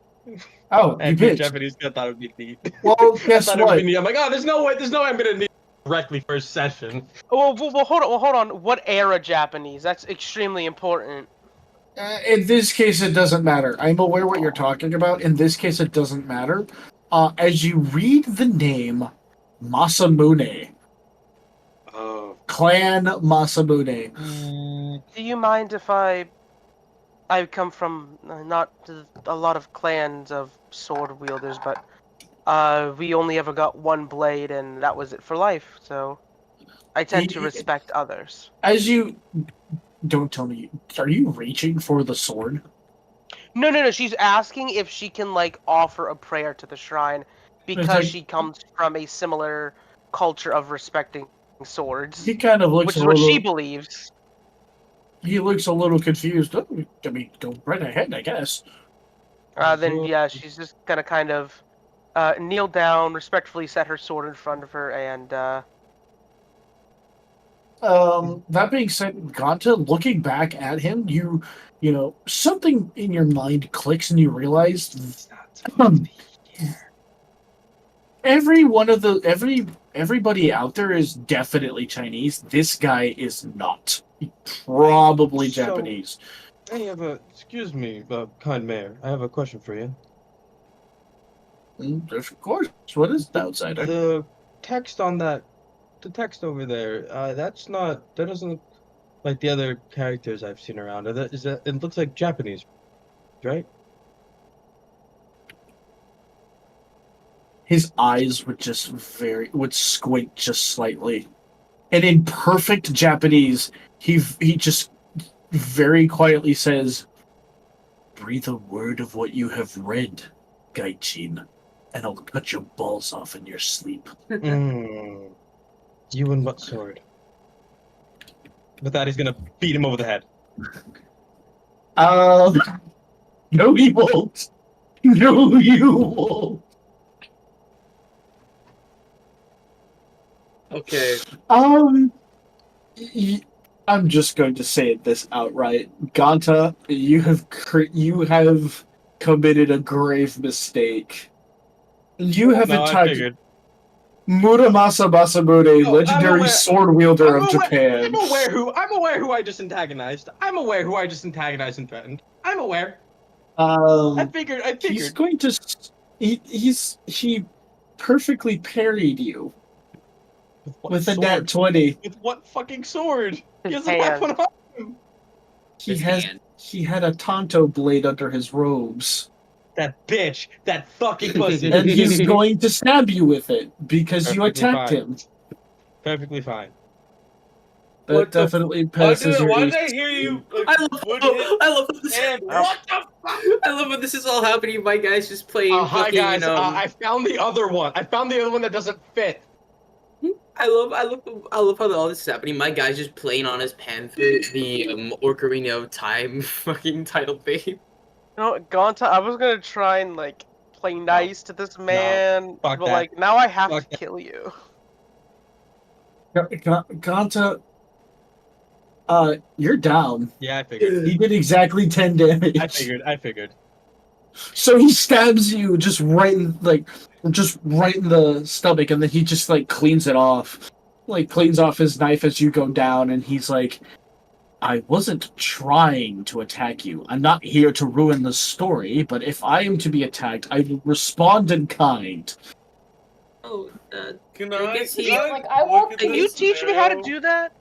Oh, I you picked picked. Japanese because I thought it'd be neat. Well, I guess thought it would what? be neat. I'm like, oh, there's no way I'm gonna need directly first session. Well, hold on. What era Japanese? That's extremely important. In this case, it doesn't matter. I'm aware what you're talking about. In this case, it doesn't matter. As you read the name Masamune, Oh, Clan Masamune. Do you mind if I come from not a lot of clans of sword wielders, but we only ever got one blade, and that was it for life. So I tend to respect others. As you don't tell me, are you reaching for the sword? No. She's asking if she can like offer a prayer to the shrine because like- she comes from a similar culture of respecting swords, He kind of looks which is a what little. she believes. He looks a little confused. Oh, I mean, go right ahead, I guess. Then yeah, she's just gonna kind of kneel down, respectfully set her sword in front of her, and That being said, Ganta, looking back at him, you know, something in your mind clicks and you realize everybody out there is definitely Chinese. This guy is not. Probably So- Japanese. Excuse me, kind mayor. I have a question for you. Of course. What is the outsider? The text on the text over there, that doesn't look like the other characters I've seen around. It looks like Japanese, right? His eyes would squint just slightly. And in perfect Japanese, he just very quietly says, "Breathe a word of what you have read, Gaichin, and I'll cut your balls off in your sleep." You and what sword? With that, he's gonna beat him over the head. No, he won't. No, you won't. Okay. I'm just going to say this outright. Ganta, you have committed a grave mistake. You have No, I attacked figured. Muramasa Masamune, No, I'm legendary aware- sword wielder I'm of Japan. I'm aware who I just antagonized. I'm aware who I just antagonized and threatened. I'm aware. I figured. He's going to. He perfectly parried you. what with a sword? nat 20. With what fucking sword? He His doesn't have hand. one on him. His hand. He had a Tonto blade under his robes. That bitch. That fucking pussy. And he's going to stab you with it because you Perfectly attacked fine. him. Perfectly fine. That What the definitely passes your why did I AC. hear you? Like, I love, would hit I love this. and what the fuck? I love when this is all happening. My guy's just playing. Hi fucking, guys, I found the other one. I found the other one that doesn't fit. I love how all this is happening. My guy's just playing on his pan flute, the Ocarina of Time fucking title theme. No, Gonta, I was gonna try and like play nice to this man, fuck but that. like now I have Fuck to kill you. Ganta, you're down. Yeah, I figured. He did exactly 10 damage. I figured. So he stabs you just right in the stomach, and then he just like cleans it off. Like cleans off his knife as you go down, and he's like, I wasn't trying to attack you. I'm not here to ruin the story, but if I am to be attacked, I will respond in kind. Oh, Can I I? guess Can he- I Like, I look won't- at Can this you teach me how to scenario? do that?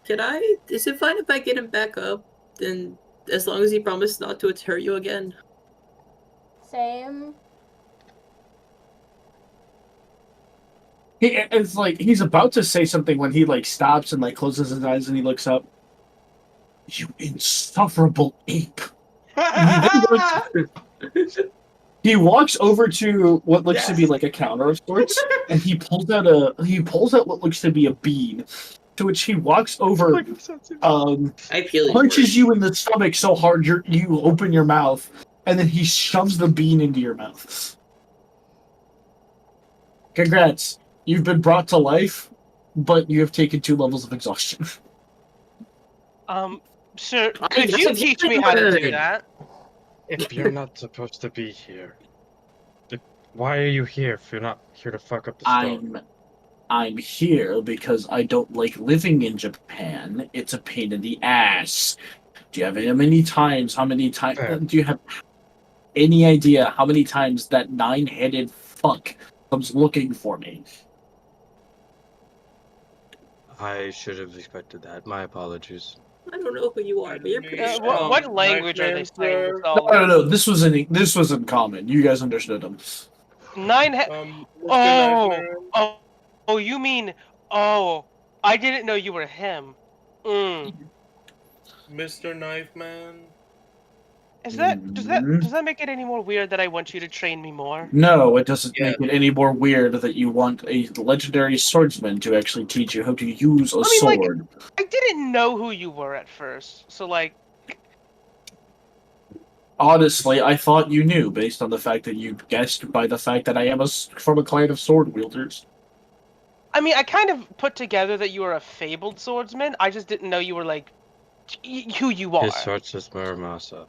can I? Is it fine if I get him back up? Then, as long as he promised not to hurt you again. Same. It's like he's about to say something when he like stops and like closes his eyes and he looks up. You insufferable ape. He walks over to what looks to be like a counter of sorts, and he pulls out what looks to be a bean. To which he walks over, I feel punches you in the stomach so hard you open your mouth, and then he shoves the bean into your mouth. Congrats. You've been brought to life, but you have taken 2 levels of exhaustion. Sir, I- could you that's teach me how to do good. that? If you're not supposed to be here, why are you here if you're not here to fuck up the story? I'm here because I don't like living in Japan. It's a pain in the ass. Do you have how many times do you have any idea how many times that 9-headed fuck comes looking for me? I should have expected that. My apologies. I don't know who you are, but you're pretty strong. What language are they saying? This all? No. This was in common. You guys understood him. Mr. Oh, you mean? Oh, I didn't know you were him. Mr. Knife Man. Does that make it any more weird that I want you to train me more? No, it doesn't make it any more weird that you want a legendary swordsman to actually teach you how to use a sword. I didn't know who you were at first, so like. Honestly, I thought you knew based on the fact that you guessed by the fact that I am from a clan of sword wielders. I mean, I kind of put together that you were a fabled swordsman. I just didn't know you were like who you are. His sword says Muramasa.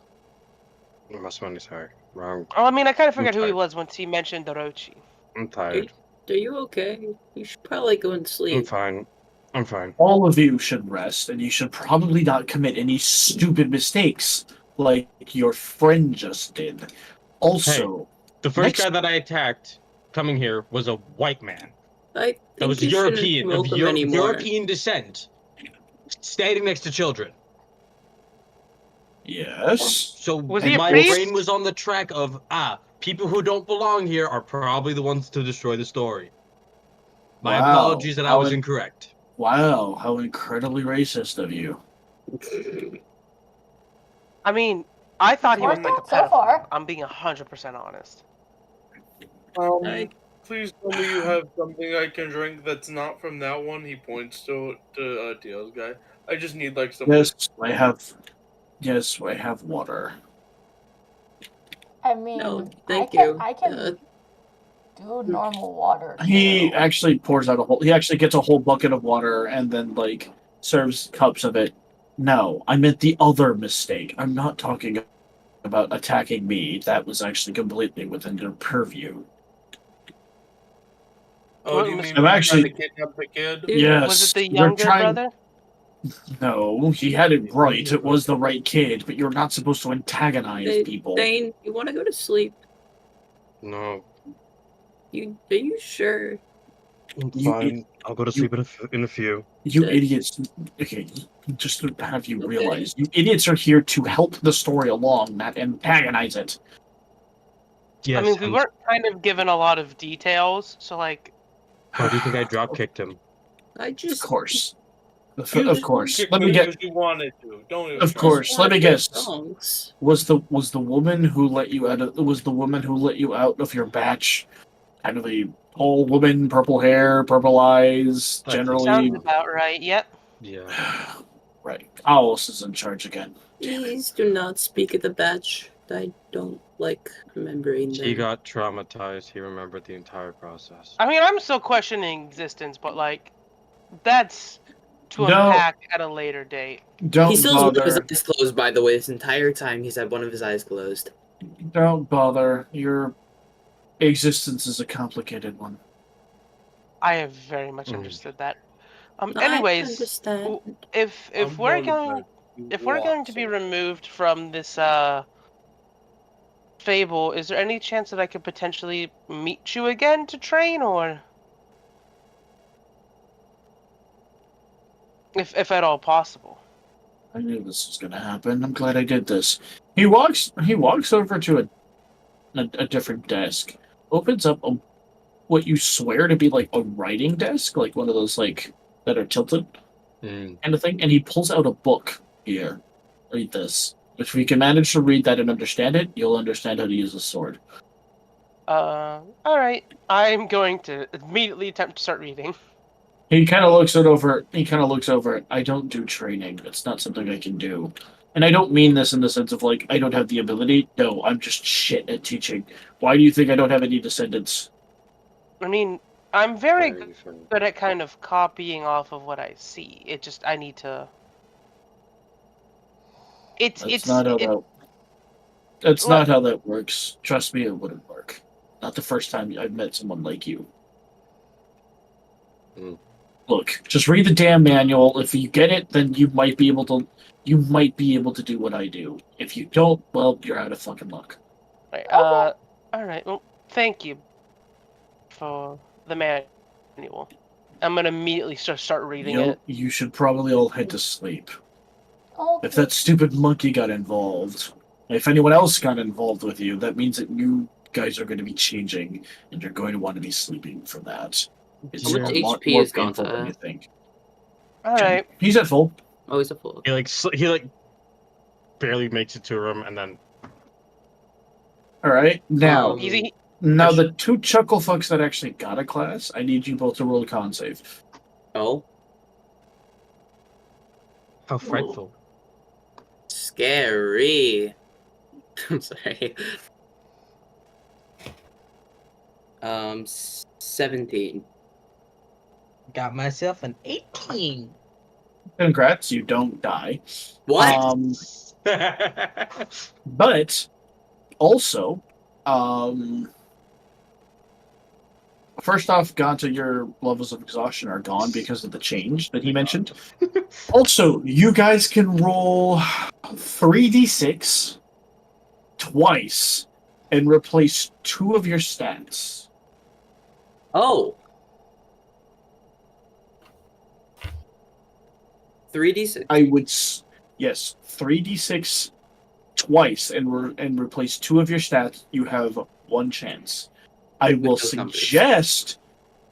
Sorry. Wrong. Oh, I mean, I kind of forgot I'm who he tired. was once he mentioned Orochi. I'm tired. Are you okay? You should probably go and I'm sleep. fine. I'm fine. All of you should rest, and you should probably not commit any stupid mistakes like your friend just did. Also, The first guy that I attacked coming here was a white man. I That was think you shouldn't European, of welcome anymore. European descent, standing next to children. yes. So Was he a my priest? brain was on the track of people who don't belong here are probably the ones to destroy the story. My Wow. apologies that I How was in- incorrect. Wow, how incredibly racist of you. I mean, I thought he was Worked like a out so pedophile. far. I'm being 100% honest. Please tell me you have something I can drink that's not from that one. He points to Dale's guy. I just need like some. Yes, I have water. I mean, No, thank I you. can do normal water. He too. actually pours out he actually gets a whole bucket of water and then like serves cups of it. No, I meant the other mistake. I'm not talking about attacking me. That was actually completely within your purview. Oh, do you mean I'm actually- trying to kidnap the kid? Yes. Was it the you're younger trying- brother? No, he had it right. It was the right kid, but you're not supposed to antagonize people. Dane, you want to go to sleep? No, Are you sure? You Fine. I'll go to sleep in a few. You Okay. idiots. Okay, just to have you realize, you idiots are here to help the story along, not antagonize it. Yes. I mean, we and weren't kind of given a lot of details, so like, Why do you think I drop kicked him? I Of just course. Of You course. kicked Let me him get. because you wanted to. Don't even Of try. course. Let me wanted to hear guess. songs. Was the woman who let you out of was the woman who let you out of your batch kind of a tall woman, purple hair, purple eyes, I think generally sounds about right. Yep. Yeah. right. Owls is in charge again. Please do not speak of the batch. I don't like remembering them. He got traumatized. He remembered the entire process. I mean, I'm still questioning existence, but like, that's to No. unpack at a later date. Don't He still has one of his bother. eyes closed, by the way. This entire time, he's had one of his eyes closed. Don't bother. Your existence is a complicated one. I have very much Mm. understood that. I Anyways, understand. if I'm we're going going to be removed from this fable, is there any chance that I could potentially meet you again to train, or if at all possible? I knew this was going to happen. I'm glad I did this. He walks over to a different desk, opens up what you swear to be like a writing desk, like one of those like that are tilted Mm. kind of thing, and he pulls out a book. Here, read this. If we can manage to read that and understand it, you'll understand how to use a sword. All right. I'm going to immediately attempt to start reading. He kind of looks it over. He kind of looks over it. I don't do training. It's not something I can do. And I don't mean this in the sense of like I don't have the ability. No, I'm just shit at teaching. Why do you think I don't have any descendants? I mean, I'm very Very funny. good at kind of copying off of what I see. It just I need to. That's not how that. That's not how that works. Trust me, it wouldn't work. Not the first time I've met someone like you. Mm. Look, just read the damn manual. If you get it, then you might be able to. You might be able to do what I do. If you don't, well, you're out of fucking luck. Right, all right. Well, thank you for the manual. I'm gonna immediately start reading it. You should probably all head to sleep. Okay. If that stupid monkey got involved, if anyone else got involved with you, that means that you guys are going to be changing, and you're going to want to be sleeping for that. It's How much a lot HP more is painful than Gonta? you think. All right. He's at full. Oh, he's a full. He barely makes it to a room and then All right. Now, Easy. the two chuckle fucks that actually got a class, I need you both to roll a con save. Oh, how frightful. scary. I'm sorry. 17. Got myself an 18. Congrats, you don't die. What? But also, first off, Gonta, your levels of exhaustion are gone because of the change that he mentioned. Also, you guys can roll 3d6 twice and replace 2 of your stats. Oh. 3d6. I would, yes, 3d6 twice and replace 2 of your stats. You have 1 chance. I will those numbers. suggest,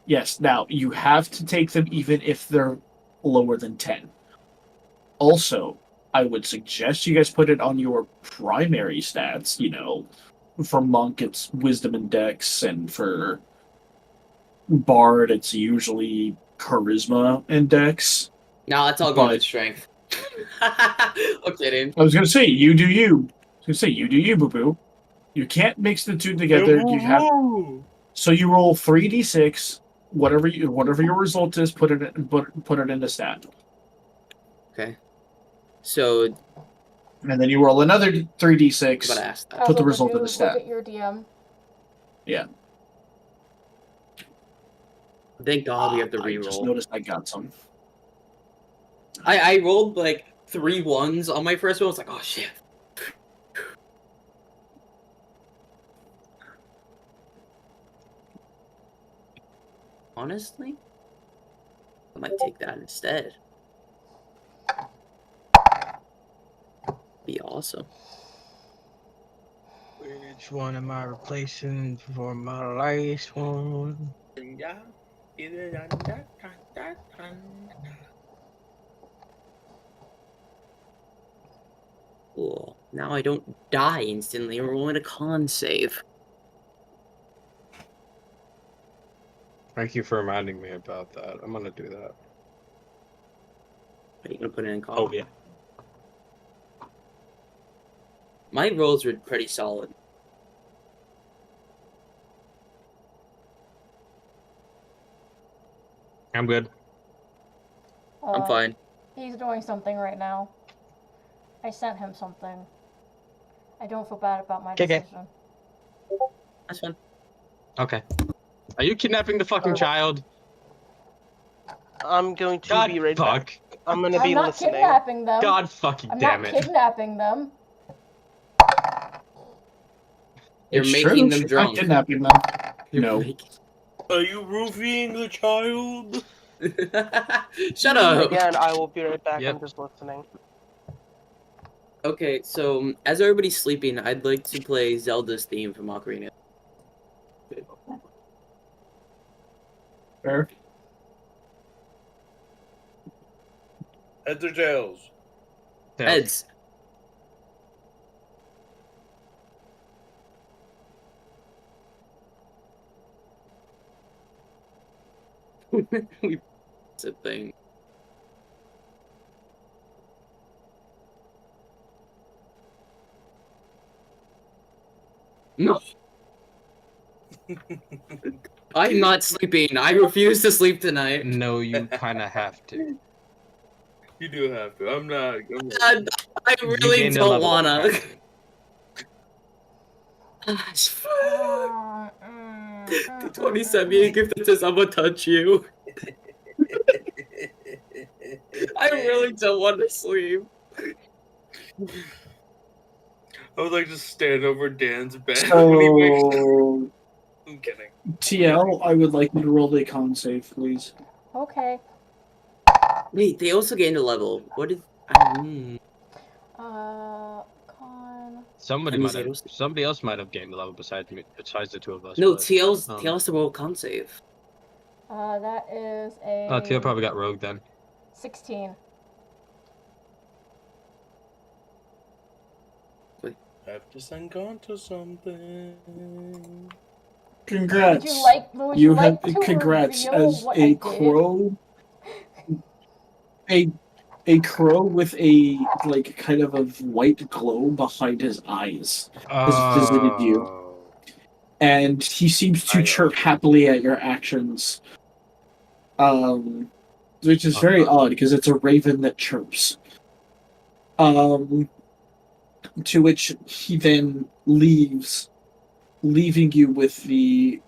yes. Now you have to take them even if they're lower than 10. Also, I would suggest you guys put it on your primary stats. You know, for monk it's wisdom and dex, and for bard it's usually charisma and dex. No, that's all going But- with strength. I'm kidding. I was gonna say you do you. I was gonna say you do you, boo boo. You can't mix the two together. You have so you roll 3d6. Whatever your result is, put it in the stat, Okay. So, and then you roll another 3d6. but I asked that. Put the Would result you in the stat. Look at your DM. Thank God we have to I just reroll. noticed I got some. I rolled like 3 1s on my first one. I was like, oh shit. honestly, I might take that instead. Be awesome. Which one am I replacing for my last one? Cool. Now I don't die instantly or roll in a con save. Thank you for reminding me about that. I'm gonna do that. Are you gonna put it in con? Oh yeah. My rolls were pretty solid. I'm good. I'm fine. He's doing something right now. I sent him something. I don't feel bad about my Okay. decision. That's fine. Okay. Are you kidnapping the fucking child? I'm going to God be right fuck. back. I'm gonna I'm be not listening. kidnapping them. God fucking I'm damn not it. kidnapping them. You're It's making true, them she's drunk. not kidnapping them. You're No. Are you roofing the child? Shut up. Again, I will be right back. Yep. I'm just listening. Okay, so as everybody's sleeping, I'd like to play Zelda's theme from Ocarina. Fair. Heads or tails? Heads. It's a thing. No. I'm not sleeping. I refuse to sleep tonight. No, you kind of have to. You do have to. I'm not. I You really gained a don't level of wanna. practice. Tony sent me a gift that says, "I'm gonna touch you." I really don't want to sleep. I would like to stand over Dan's bed when he wakes up. So, I'm kidding. TL, I would like you to roll a con save, please. Okay. Wait, they also gained a level. What is? Con. Somebody Any might have. zeros? Somebody else might have gained a level besides me, besides the two of us. No, but, TL's the roll con save. That is a. Oh, TL probably got rogue then. 16. Have to send on to something. Congrats. Would you like have to congrats reveal as what I a did? crow. A crow with a like kind of a white glow behind his eyes has visited you, and he seems to chirp happily at your actions. Which is very odd because it's a raven that chirps. To which he then leaves, leaving you with the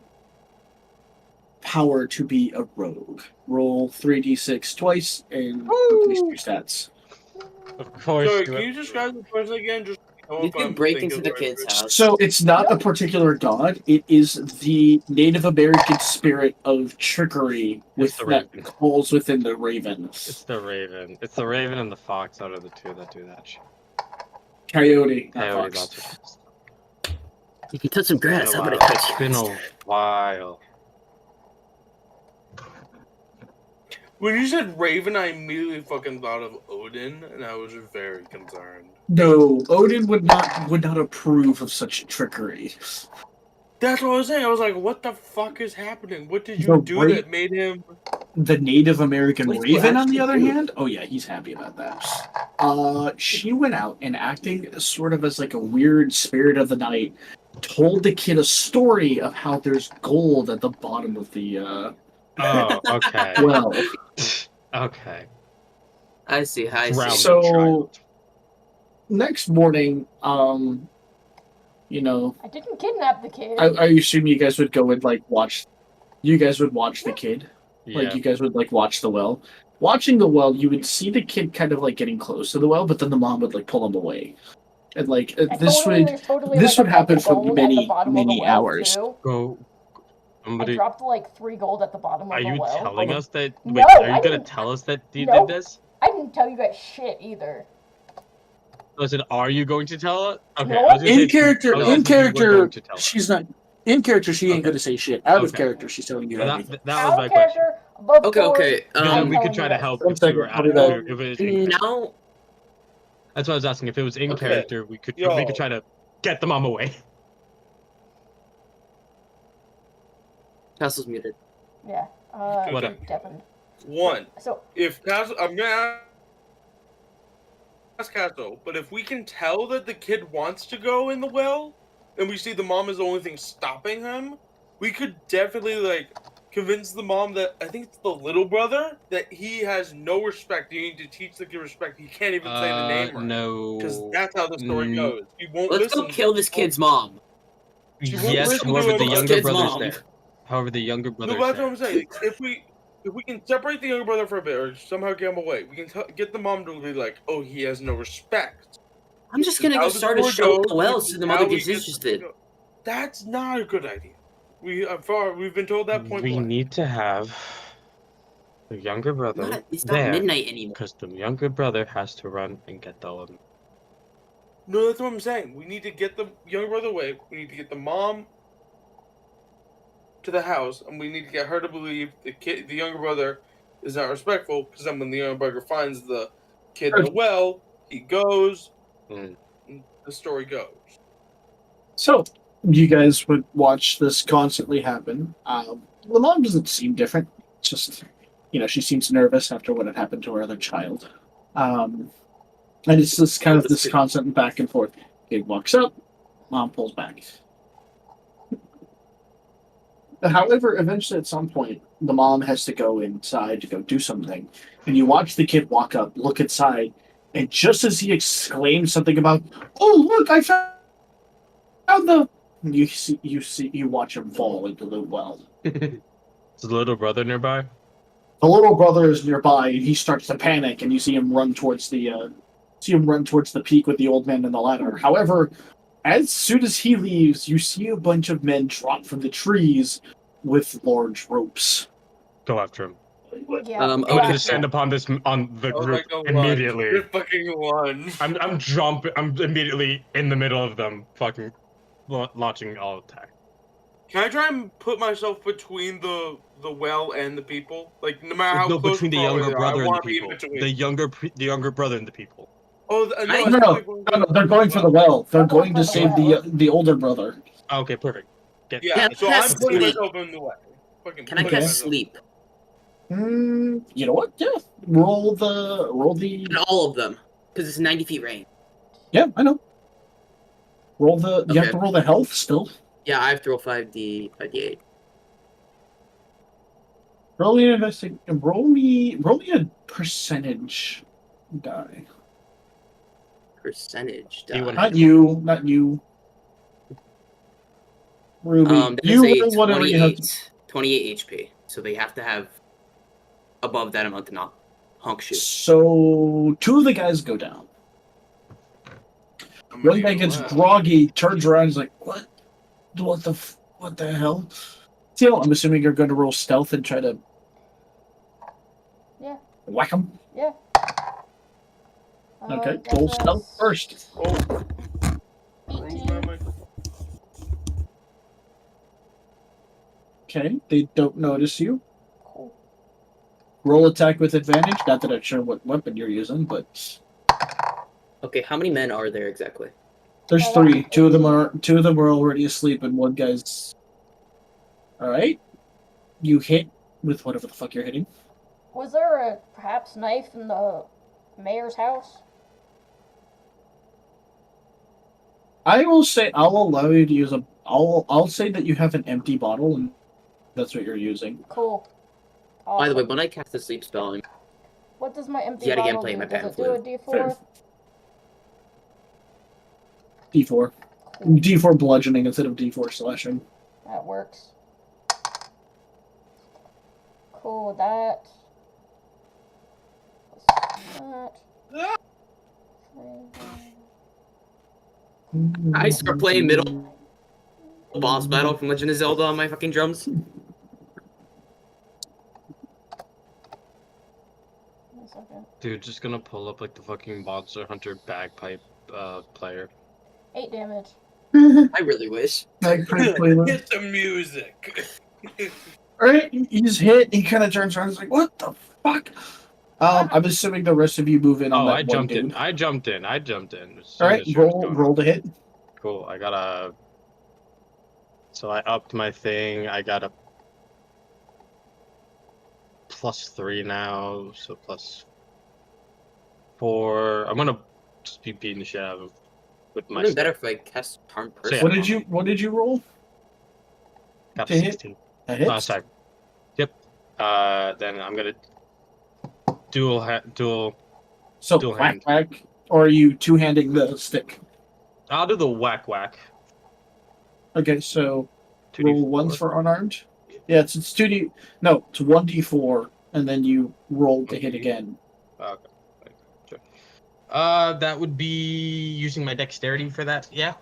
power to be a rogue. Roll 3d6 twice and replace your stats. Of course. Sorry, can you describe the person again? Just You can break into the kid's house. So it's not a particular god. It is the Native American spirit of trickery with the that raven. calls within the raven. It's the raven. It's the raven and the fox out of the two that do that shit. Coyote, not Coyote, fox. that's what You can touch some grass. it's How been a about I while. touch It's been a while. When you said Raven, I immediately fucking thought of Odin, and I was very concerned. No, Odin would not approve of such trickery. That's what I was saying. I was like, what the fuck is happening? What did you The do that made him... The Native American What did you raven, on the actually other do? hand, oh yeah, he's happy about that. She went out and acting sort of as like a weird spirit of the night, told the kid a story of how there's gold at the bottom of the Oh, okay. well. Okay. I see. I see. So next morning, you know, I didn't kidnap the kid. I assume you guys would go and like watch. You guys would watch the kid. Like Yeah. you guys would like watch the well. Watching the well, you would see the kid kind of like getting close to the well, but then the mom would like pull him away, and like this Totally, would there's totally, this like, would a happen bucket for gold at the many bottom of the many well, hours. too. Go. Somebody, I dropped like 3 gold at the bottom of are the you well. telling us that? No, Wait, are I you gonna didn't- tell us that you No. did this? I didn't tell you guys shit either. Listen, are you going to tell us? Okay, No. I was gonna say In if you- character, I was gonna in say if you were character, going to tell us. she's not. In character, she ain't Okay. gonna say shit. Out of Okay. character, she's telling you Well, everything. that was Out my of question. character, above Okay, board, okay. Because I'm we could telling try you to guys. help One if we second, were I'll be out back. of if it was in character. Now, That's what I was asking. If it was in Okay. character, we could Yo. try to get the mom away. Castle's muted. Yeah. Whatever. Devin. One, So, if Castle, I'm gonna ask Castle, but if we can tell that the kid wants to go in the well, and we see the mom is the only thing stopping him, we could definitely like convince the mom that I think it's the little brother that he has no respect. You need to teach the kid respect. He can't even say the name right. No. Because that's how the story goes. You won't Let's listen. go kill this kid's mom. She won't Yes, listen to however, him. the This younger kid's brother's mom. there. However, the younger No, brother's that's there. what I'm saying. If we can separate the younger brother for a bit, or somehow get him away, we can get the mom to be like, "Oh, he has no respect." I'm just gonna How go the start a story show goes, at the well so the mother how he gets gets- interested. That's not a good idea. We've been told that point We blank. need to have the younger brother It's not there midnight anymore. because the younger brother has to run and get the one. No, that's what I'm saying. We need to get the younger brother away. We need to get the mom to the house, and we need to get her to believe the younger brother is not respectful. Because then, when the younger brother finds the kid in the well, he goes. Mm. And the story goes. So, you guys would watch this constantly happen. The mom doesn't seem different. It's just, she seems nervous after what had happened to her other child. And it's this kind of this constant back and forth. Kid walks up, mom pulls back. However, eventually at some point, the mom has to go inside to go do something. And you watch the kid walk up, look inside, and just as he exclaims something about, "Oh, look, I found the..." You watch him fall into the well. Is the little brother nearby? The little brother is nearby, and he starts to panic, and you see him run towards the peak with the old man and the ladder. However, as soon as he leaves, you see a bunch of men drop from the trees with large ropes. Go after him. yeah. I'm okay. going to descend upon the group immediately. You're fucking lunge. I'm jumping. I'm immediately in the middle of them, fucking launching all attack. Can I try and put myself between the well and the people? Like, no matter how No, close between the we're probably younger there, I brother and wanna the be in people. between. The younger brother and the people. Oh, no, No, they're going for the well. They're going to save the older brother. Okay, perfect. Yeah, so I'm Cast putting sleep. myself in the way. Can I cast sleep? You know what? Yeah. Roll the. And all of them, because it's 90 feet range. Yeah, I know. You have Okay. to roll the health still. Yeah, I have to roll 5d8. Roll me an investing. Roll me a percentage die. Percentage Do you die. want- Not you. Ruby, That you is a roll whatever you have. 28 HP. So they have to have above that amount to not honk shoot. So 2 of the guys go down. One guy gets groggy, turns around, is like, "What? What the hell?" Teal, I'm assuming you're going to roll stealth and try to. Yeah. Whack him. Yeah. Okay, that's roll a stealth first. 18. Okay, they don't notice you. Cool. Roll attack with advantage. Not that I'm sure what weapon you're using, but Okay, how many men are there exactly? there's 3. 2 of them are already asleep, and one guy's. All right, you hit with whatever the fuck you're hitting. Was there a perhaps knife in the mayor's house? I will say I'll allow you to use a. I'll say that you have an empty bottle, and that's what you're using. Cool. By the way, Awesome. when I cast the sleep spell, What does my empty Yet again, bottle playing do? my Does pan it do a flute. D4? D4. D4 bludgeoning instead of D4 slashing. That works. Cool, that. I start playing middle. boss battle from Legend of Zelda on my fucking drums. One second. Dude, just gonna pull up like the fucking Monster Hunter bagpipe player. 8 damage. I really wish. Bagpipe playlist. Get the music. Alright, he just hit, he kind of turns around and is like, what the fuck? I'm assuming the rest of you move in on Oh, that I one jumped dude. in. I jumped in. As soon Alright, as she was roll going roll up. to hit. Cool. I got a. So I upped my thing. I got a +3 now, so +4. I'm gonna just be beating the shit out of him with my. Wouldn't it better if I cast Charm Person? yeah. What did you roll? Got to hit? 16. A hit? Oh, sorry. Yep. Then I'm gonna dual. So dual whack hand. whack, or are you two-handing the stick? I'll do the whack whack. Okay, so 2d4. roll ones for unarmed. Yeah, it's 2d. No, it's 1d4, and then you roll to hit Okay. again. Okay. Sure. That would be using my dexterity for that. Yeah.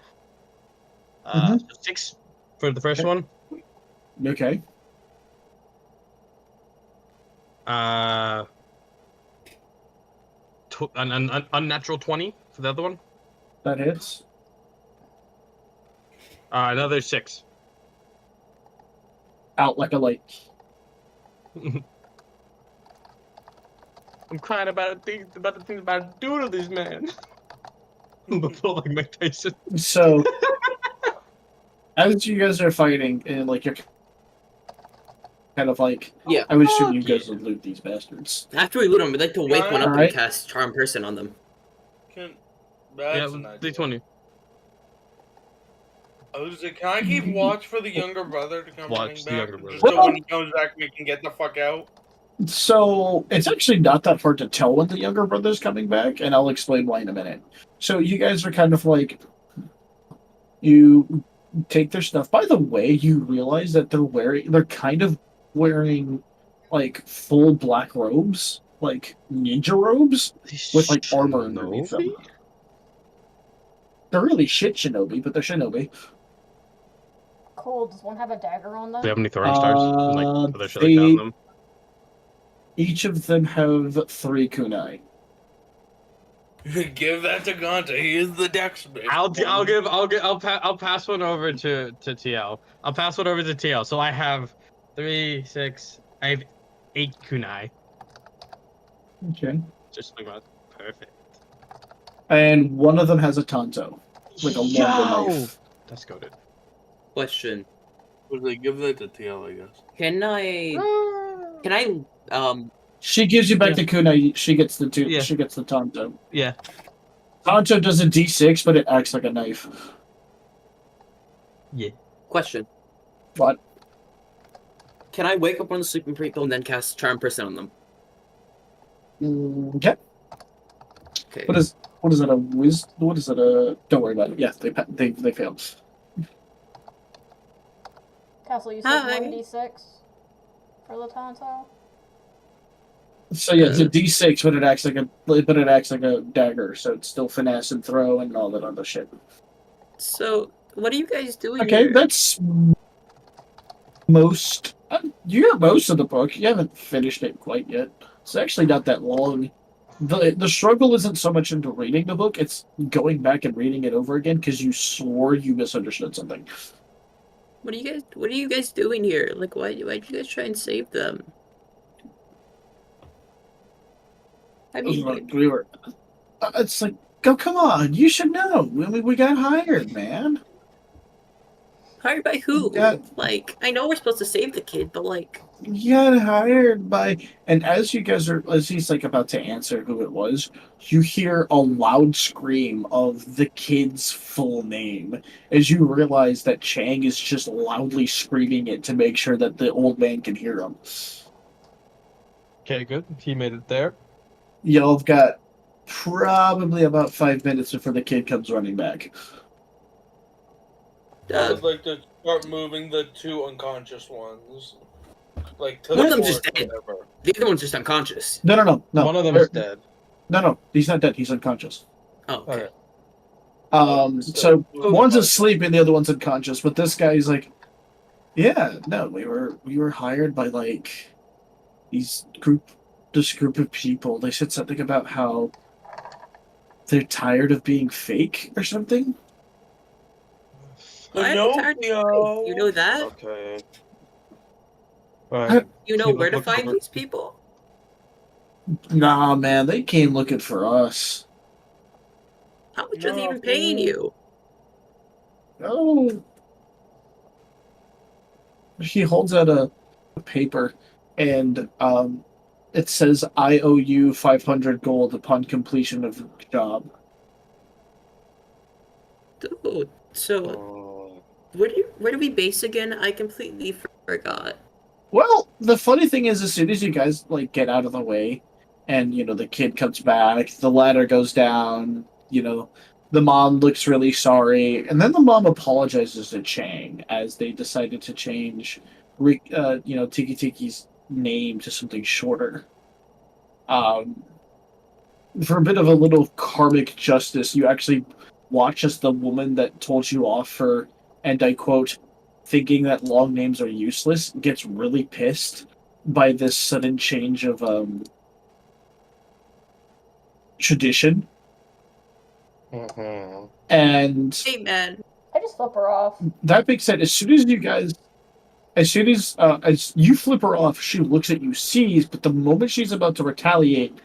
So 6 for the first Okay. one. Okay. An unnatural 20 for the other one. That hits. Another 6. Out like a light. I'm crying about the things about to do to this man. Before like Mike Tyson. So, as you guys are fighting, and like you're kind of like, Yeah. I would assume you guys would loot these bastards. After we loot them, we'd like to wake one up Alright. and cast Charm Person on them. Can, Yeah, that's an idea. D20. I was like, can I keep watch for the younger brother to come Watch the back? younger brother. Just so when he comes back, we can get the fuck out. So it's actually not that hard to tell when the younger brother's coming back, and I'll explain why in a minute. So you guys are kind of like, you take their stuff. By the way, you realize that they're kind of wearing like full black robes, like ninja robes with like armor underneath them. They're really shit shinobi, but they're shinobi. Cool. Does one have a dagger on them? Do you have any throwing stars? Like, are there shit like that on them? Each of them have 3 kunai. Give that to Ganta. He is the dex bitch. I'll pass one over to TL. I'll pass one over to TL. So I have 3, 6. I have 8 kunai. Okay. Just like that. Perfect. And one of them has a tanto, like a longer knife. That's goated. Question. Would they give that to TL, I guess? Can I She gives you back the kunai. She gets the two. Yeah. She gets the tanto. Yeah. Tanto does a d6, but it acts like a knife. Yeah. question. What? Can I wake up one of the sleeping people and then cast Charm Person on them? Okay. Okay. What is it? A whiz? What is it? A? Don't worry about it. Yeah, they failed. Castle, you said Hi. 1d6 for the Tonto? So yeah, it's a d6, but it acts like a dagger. So it's still finesse and throw and all that other shit. So, what are you guys doing Okay, here? that's most. You got most of the book. You haven't finished it quite yet. It's actually not that long. The struggle isn't so much into reading the book; it's going back and reading it over again because you swore you misunderstood something. What are you guys doing here? Like, why'd you guys try and save them? I mean, We were. It's like, go, come on! You should know. We got hired, man. hired by who? Yeah. Like, I know we're supposed to save the kid, but like, You got hired by. And as he's like about to answer who it was, you hear a loud scream of the kid's full name as you realize that Chang is just loudly screaming it to make sure that the old man can hear him. Okay, good. He made it there. Y'all have got probably about 5 minutes before the kid comes running back. I would like to start moving the 2 unconscious ones. Like, to one of the them just floor, dead. whatever. The other one's just unconscious. No. One of them is dead. No, he's not dead. He's unconscious. Oh, okay. Alright. So one's asleep and the other one's unconscious, but this guy's like, yeah, no, we were hired by like this group of people. They said something about how they're tired of being fake or something. I'm tired of Pinocchio. you know that? Okay. Right. You know where to find these people? Nah, man, they came looking for us. How much are they even paying you? Oh. He holds out a paper, and it says, "I owe you 500 gold upon completion of the job." Dude, so where do we base again? I completely forgot. Well, the funny thing is, as soon as you guys like get out of the way, and the kid comes back, the ladder goes down. The mom looks really sorry, and then the mom apologizes to Chang as they decided to change, Tiki Tiki's name to something shorter. For a bit of a little karmic justice, you actually watch as the woman that told you off for, and I quote, thinking that long names are useless, gets really pissed by this sudden change of tradition. Mm-hmm. And Hey man, I just flip her off. that being said, as soon as you flip her off, she looks at you, sees, but the moment she's about to retaliate,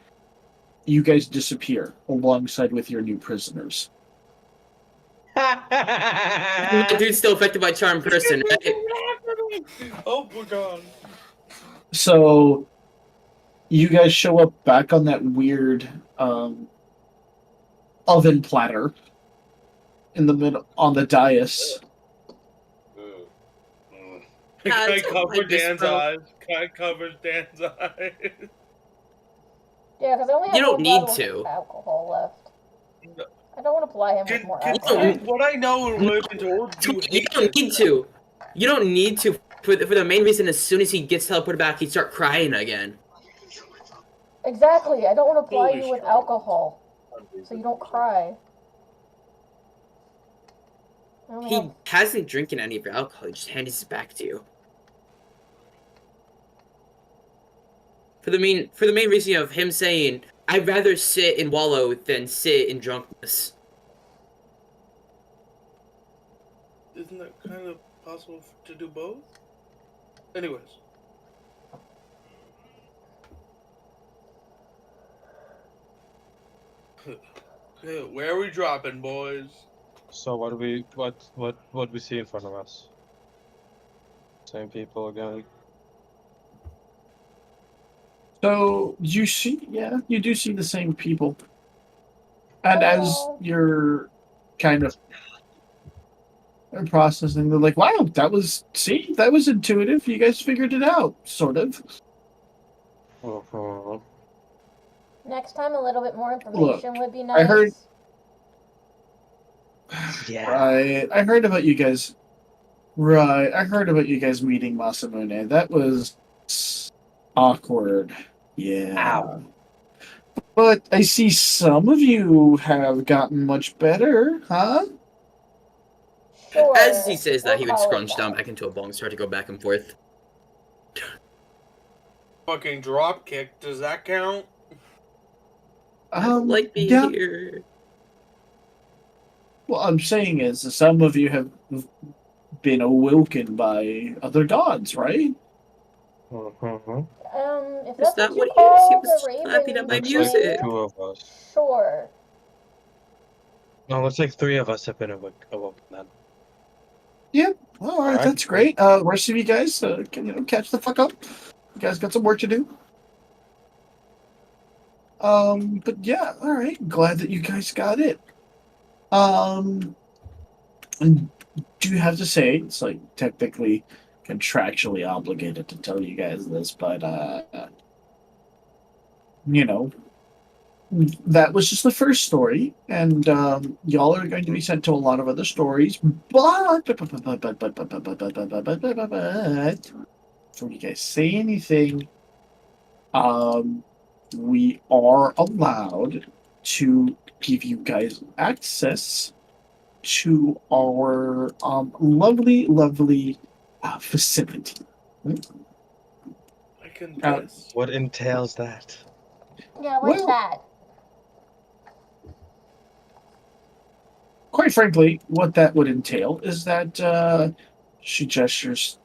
you guys disappear alongside with your new prisoners. The dude's still affected by charm person, right? Oh my god. So you guys show up back on that weird oven platter in the middle on the dais. Kai don't covered like this, Dan's bro. eyes. Kai covers Dan's eyes. Yeah, because I only have You don't one need bottle to. of alcohol left. No. I don't want to ply him with more alcohol. What I know and what I've been told, you You hate don't this need stuff. to. You don't need to. For the main reason, as soon as he gets teleported back, he'd start crying again. Exactly. I don't want to ply Holy you with shit. alcohol, so you don't cry. I only He have- hasn't drinking any of your alcohol. He just hands it back to you. For the main reason of him saying, "I'd rather sit and wallow than sit in drunkenness." Isn't that kind of possible to do both? Anyways. Okay, where are we dropping, boys? So what we see in front of us? Same people again. So you do see the same people. And as you're kind of processing, they're like, wow, that was intuitive. You guys figured it out, sort of. Uh-huh. Next time, a little bit more information would be nice. I heard- Yeah. Right. I heard about you guys. Right. I heard about you guys meeting Masamune. That was awkward. Yeah. Ow. But I see some of you have gotten much better, huh? Sure. As he says that, we'll he would call it scrunch that. down back into a ball and start to go back and forth. Fucking drop kick, does that count? I don't like being yeah. here. What I'm saying is, some of you have been awoken by other gods, right? Uh-huh. If Is that's that what what you he is? He call was the Raven happy that my Looks music. like 2 of us. Sure. No, looks like 3 of us have been awoken then. All right, Alright. that's great. Rest of you guys, can catch the fuck up. You guys got some work to do. But yeah, all right. Glad that you guys got it. And do have to say, it's like technically contractually obligated to tell you guys this, but that was just the first story, and y'all are going to be sent to a lot of other stories. But before you guys say anything, we are allowed to give you guys access to our lovely facility. I can Uh, guess. What entails that? Yeah, what's Well- that? Quite frankly, what that would entail is that she gestures.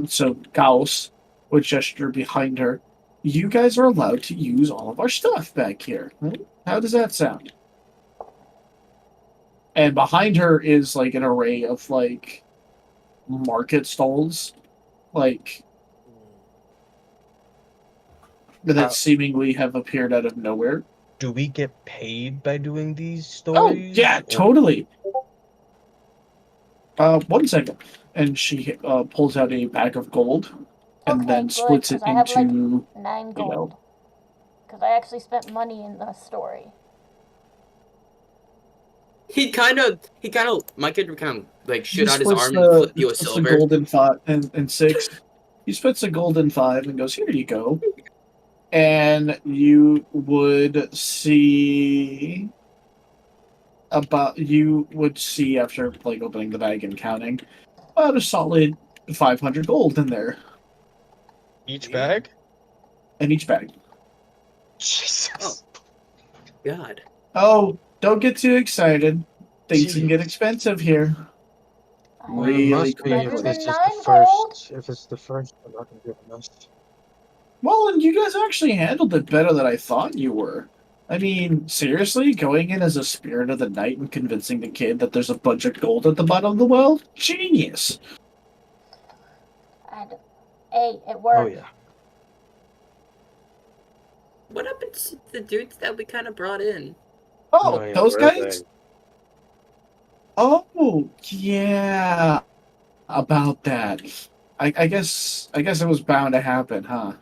So Gauss would gesture behind her. You guys are allowed to use all of our stuff back here. How does that sound? And behind her is like an array of like market stalls, like that seemingly have appeared out of nowhere. Do we get paid by doing these Oh stories? yeah, or- totally. 1 second, and she pulls out a bag of gold, and Okay, then good, splits it 'cause I have, like, into 9 you know. gold. Because I actually spent money in the story. My kid would kind of like He shoot out his splits arm and flip you a splits silver. gold in five and 6. He splits a gold in 5 and goes, "Here you go." And you would see after like opening the bag and counting about a solid 500 gold in there Each bag? in each bag. Jesus. God. Oh, don't get too excited. Things can get Jeez. expensive here. Well, it Really must be Better if than it's just 9 the gold? first. If it's the first, I'm not gonna give a mess. Well, and you guys actually handled it better than I thought you were. I mean, seriously, going in as a spirit of the night and convincing the kid that there's a bunch of gold at the bottom of the well? Genius. And, hey, it worked. Oh yeah. What happened to the dudes that we kind of brought in? Oh, Oh, yeah, those where are guys? Oh, yeah. About that. I guess it was bound to happen, huh?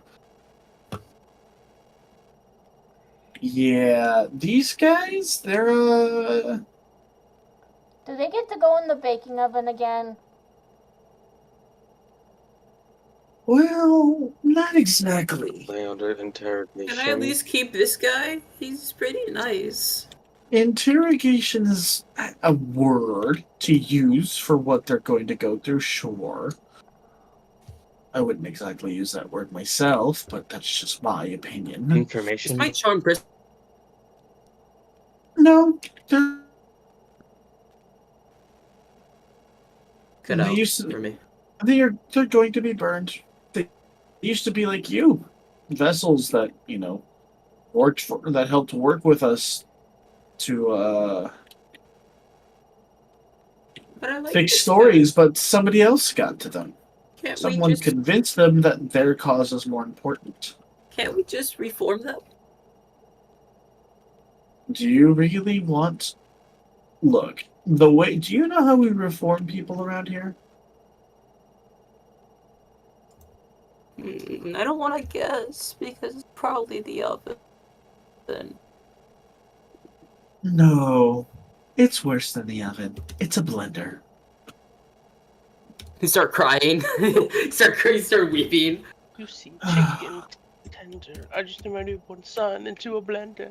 Yeah, these guys, they're Do they get to go in the baking oven again? well, not exactly. Lay under interrogation. Can I at least keep this guy? He's pretty nice. Interrogation is a word to use for what they're going to go through, sure. I wouldn't exactly use that word myself, but that's just my opinion. Is Information. my charm person? No, they're Cut They out used to- for me. they're going to be burned. They used to be like you, vessels that that helped work with us to But I like fix this stories, but somebody else got to them. guy. Can't Someone we just convinced them that their cause is more important. reform them? Do you really want? Look, do you know how we reform people around here? I don't want to guess because it's probably the oven. Then No, it's worse than the oven. It's a blender. He start crying. He start weeping. You see chicken tender. I just threw my newborn son into a blender.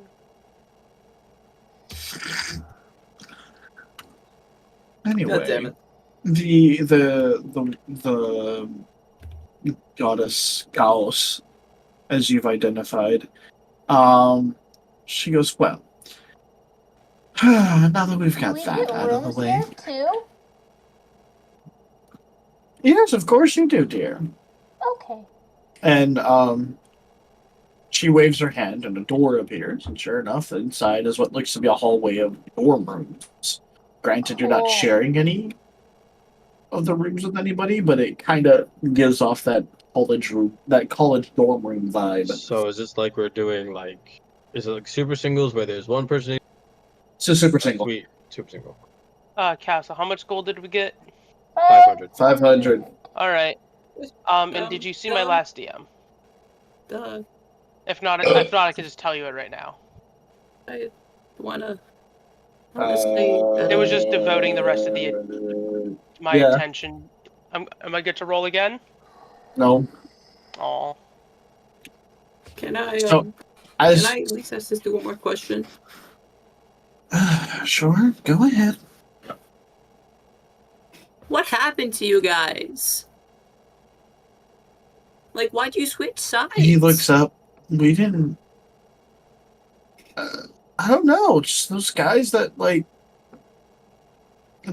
Anyway, God damn it. the goddess Gauss, as you've identified, she goes, well, now that we've Do got we that get out of the rooms way. here, too? Yes, of course you do, dear. Okay. And she waves her hand and a door appears, and sure enough, inside is what looks to be a hallway of dorm rooms. Granted, you're not Cool. sharing any of the rooms with anybody, but it kind of gives off that college dorm room vibe. So is this like we're doing like? Is it like super singles where there's one person? So super single. Sweet, super single. Castle, how much gold did we get? 500. 500. All right. And did you see my last DM? Duh. If not, I could just tell you it right now. I wanna. Honestly, It was just devoting the rest of my yeah. attention. Am I good to roll again? No. Oh. Can I? So, Can as I at least ask this one more question? sure, go ahead. What happened to you guys? Like, why'd you switch sides? He looks up. We didn't. I don't know. Just those guys that like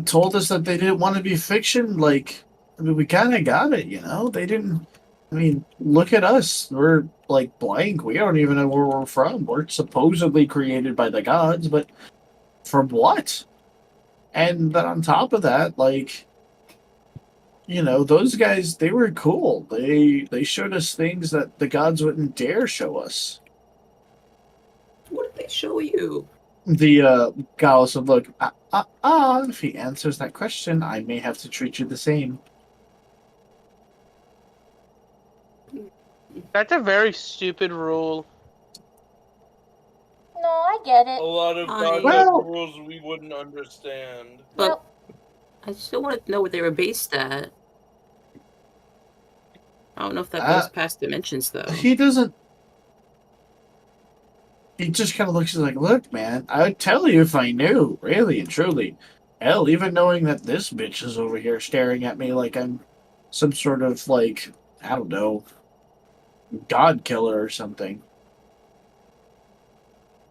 told us that they didn't want to be fiction. Like, I mean, we kind of got it. You know, they didn't. I mean, look at us. We're like blank. We don't even know where we're from. We're supposedly created by the gods, but from what? And then on top of that, like, you know, those guys, they were cool. They showed us things that the gods wouldn't dare show us. What did they show you? The Gala said, look, if he answers that question, I may have to treat you the same. That's a very stupid rule. No, I get it. A lot of I- God Well- rules we wouldn't understand. But Yep. I still wanted to know what they were based at. I don't know if that goes past dimensions, though. He doesn't. He just kind of looks like, look, man, I'd tell you if I knew, really and truly. Hell, even knowing that this bitch is over here staring at me like I'm some sort of, like, I don't know, god killer or something.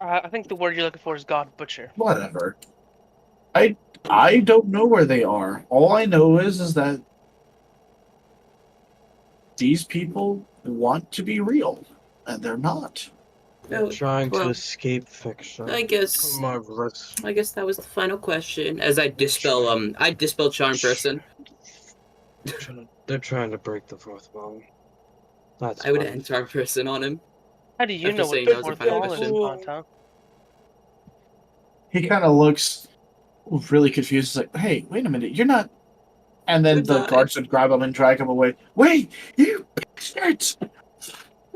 I think the word you're looking for is God Butcher. Whatever. I don't know where they are. All I know is that these people want to be real, and they're not. Oh, Trying to well, escape fiction. I guess Marvelous. that was the final question. As I dispel charm person. They're trying to break the fourth wall. That's I would fine. end charm person on him. How do you After know what saying the that was a fourth final wall is, question. Ponto? He kind of looks really confused. He's like, hey, wait a minute, you're not. And then the Goodbye. guards would grab him and drag him away. Wait, you bastards!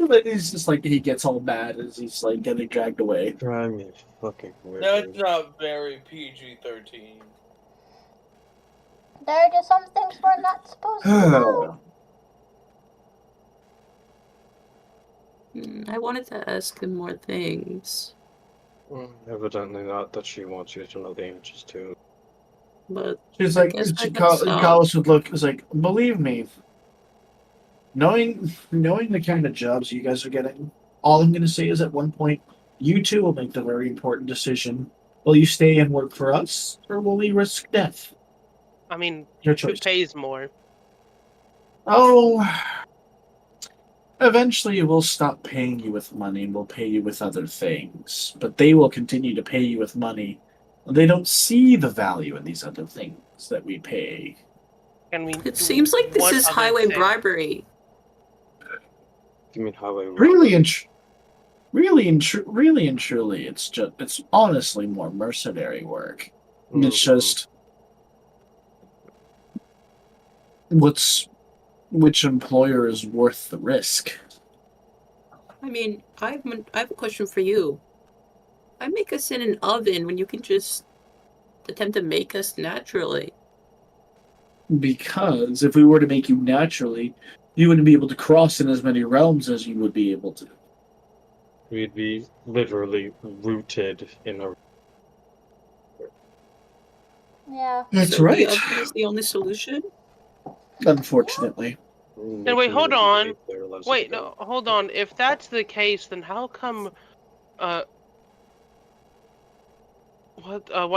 But he's just like, he gets all mad as he's like getting dragged away. Drive me fucking weird. That's not very PG-13. There are just some things we're not supposed to know. I wanted to ask him more things, Well, evidently not that she wants you to know the answers to. but She's like, guess I got some. Carlos would look, is like, believe me, knowing the kind of jobs you guys are getting, all I'm going to say is at one point, you two will make the very important decision. Will you stay and work for us, or will we risk death? I mean, Your who choice. pays more? Oh, eventually we'll stop paying you with money and we'll pay you with other things. But they will continue to pay you with money. They don't see the value in these other things that we pay. Can we? it seems like this one is other highway thing? bribery. You mean highway? Really and truly, it's honestly more mercenary work. And it's just which employer is worth the risk. I mean, I have a question for you. Why make us in an oven when you can just attempt to make us naturally? Because if we were to make you naturally, you wouldn't be able to cross in as many realms as you would be able to. We'd be literally rooted in a. Yeah. That's So right. The oven is the only solution? Unfortunately. Then wait, hold on. Wait, no, hold on. If that's the case, then how come? Why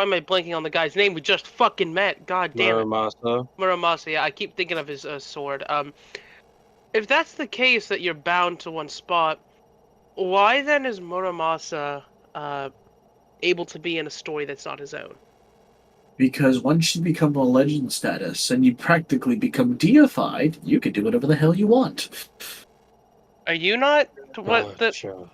am I blanking on the guy's name? We just fucking met. God damn it. Muramasa. Muramasa. Yeah, I keep thinking of his sword. If that's the case that you're bound to one spot, why then is Muramasa able to be in a story that's not his own? Because once you become a legend status and you practically become deified, you can do whatever the hell you want. Are you not? What the? Gotcha.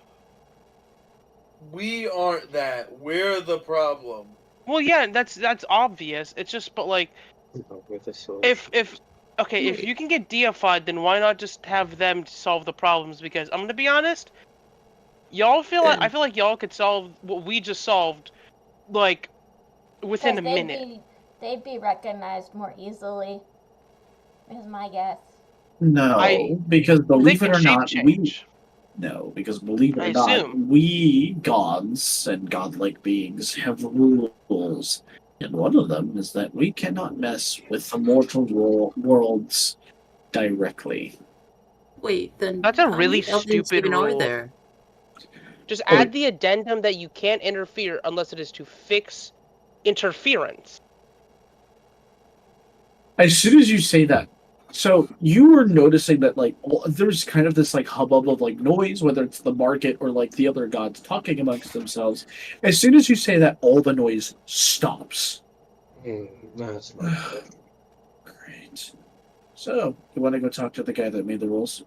We aren't that. We're the problem. Well, yeah, that's obvious. It's just, but like, With a sword. if you can get deified, then why not just have them solve the problems? Because I'm gonna be honest, I feel like y'all could solve what we just solved, like, within a Because minute. They'd be recognized more easily, is my guess. No, because believe it or not, because believe it I or not, assume. we gods and godlike beings have rules. And one of them is that we cannot mess with the mortal worlds directly. Wait, then That's a how really many Eldians stupid even are rule. there? Just Oh, add the addendum that you can't interfere unless it is to fix interference. As soon as you say that, so you were noticing that like there's kind of this like hubbub of like noise, whether it's the market or like the other gods talking amongst themselves. As soon as you say that, all the noise stops. That's not good. Great. So you want to go talk to the guy that made the rules?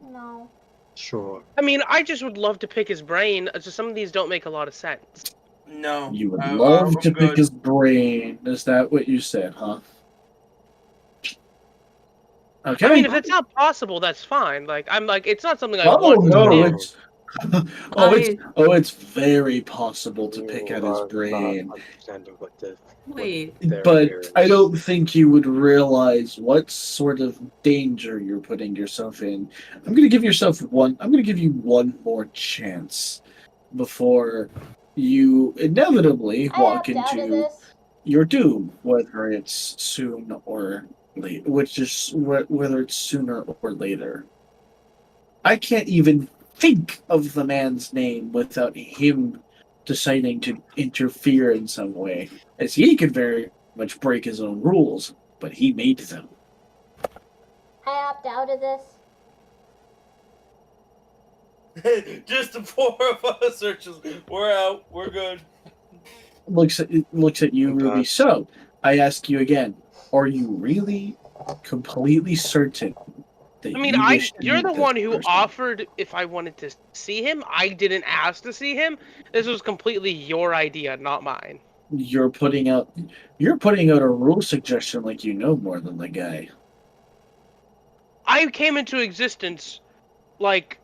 No. Sure. I mean, I just would love to pick his brain. Just some of these don't make a lot of sense. No. You would I'm love to pick good. his brain. Is that what you said, huh? Okay. I mean, if it's not possible, that's fine. Like, I'm like, it's not something I Oh want to no, do. it's it's very possible to pick at his brain. Wait, But I don't think you would realize what sort of danger you're putting yourself in. I'm gonna give you one more chance before you inevitably I walk opt out of into this. your doom, whether it's soon or late, whether it's sooner or later. I can't even think of the man's name without him deciding to interfere in some way, as he could very much break his own rules, but he made them. I opt out of this. Just the four of us are just, we're out, we're good. Looks at you, Ruby. So I ask you again: are you really completely certain that I mean, you wish to you're meet the this one who person? offered if I wanted to see him. I didn't ask to see him. This was completely your idea, not mine. You're putting out a rule suggestion like you know more than the guy. I came into existence like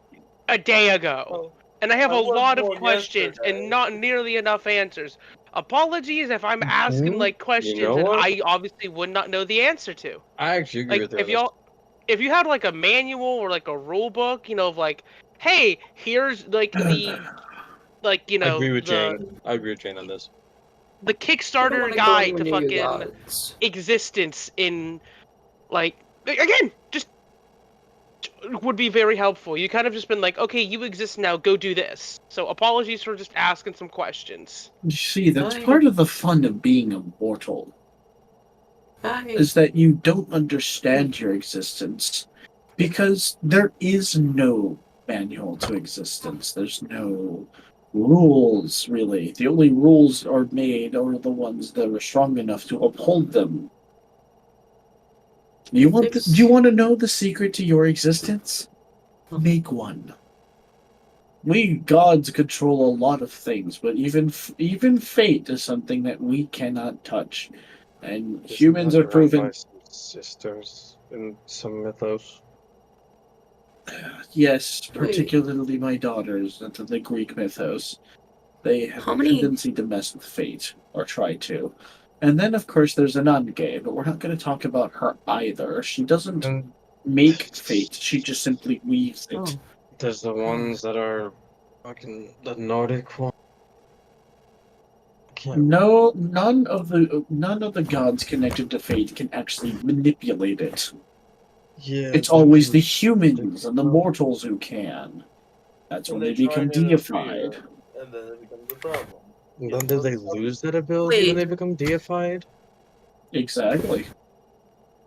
a day ago, and I have I a was lot of born questions yesterday. and not nearly enough answers. Apologies if I'm asking like questions know that what? I obviously would not know the answer to. I actually agree Like with you. if you had like a manual or like a rule book, of like, hey, here's like the like I agree with the Jane. I agree with Jane on this. the I don't Kickstarter wanna go guide anywhere to near your fucking gods. existence in like again just would be very helpful. You kind of just been like, okay, you exist now, go do this. So apologies for just asking some questions. You see, that's Fine. part of the fun of being immortal, Hi. is that you don't understand your existence, because there is no manual to existence. There's no rules, really. The only rules are made are the ones that are strong enough to uphold them. Do you want to know the secret to your existence? Make one. We gods control a lot of things, but even fate is something that we cannot touch. And humans have proven Sisters in some mythos. yes, particularly my daughters into the Greek mythos. They have How a many- tendency to mess with fate, or try to. And then, of course, there's Anange, but we're not going to talk about her either. She doesn't And make fate, she just simply weaves it. Oh. there's the ones that are fucking the Nordic one. No, none of the gods connected to fate can actually manipulate it. Yeah. It's always the humans and the mortals who can. That's when they try become and interfere, deified. And then it becomes a problem. And then do they lose that ability Wait. when they become deified? Exactly.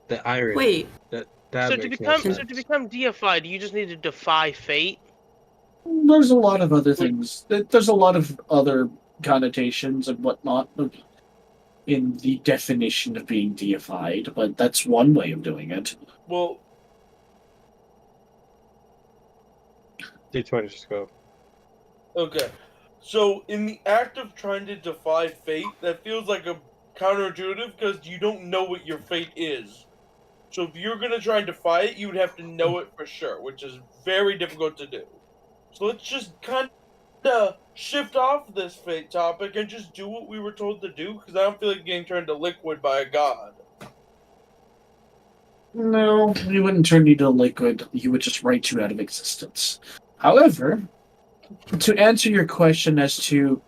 The irony. Wait, That So makes to no become sense. deified, you just need to defy fate. There's a lot of other things. There's a lot of other connotations and whatnot in the definition of being deified, but that's one way of doing it. Well, D20 just go. okay. So, in the act of trying to defy fate, that feels like a counterintuitive because you don't know what your fate is. So, if you're going to try and defy it, you would have to know it for sure, which is very difficult to do. So, let's just kind of shift off this fate topic and just do what we were told to do because I don't feel like getting turned to liquid by a god. No, he wouldn't turn you to liquid. He would just write you out of existence. However, to answer your question as to,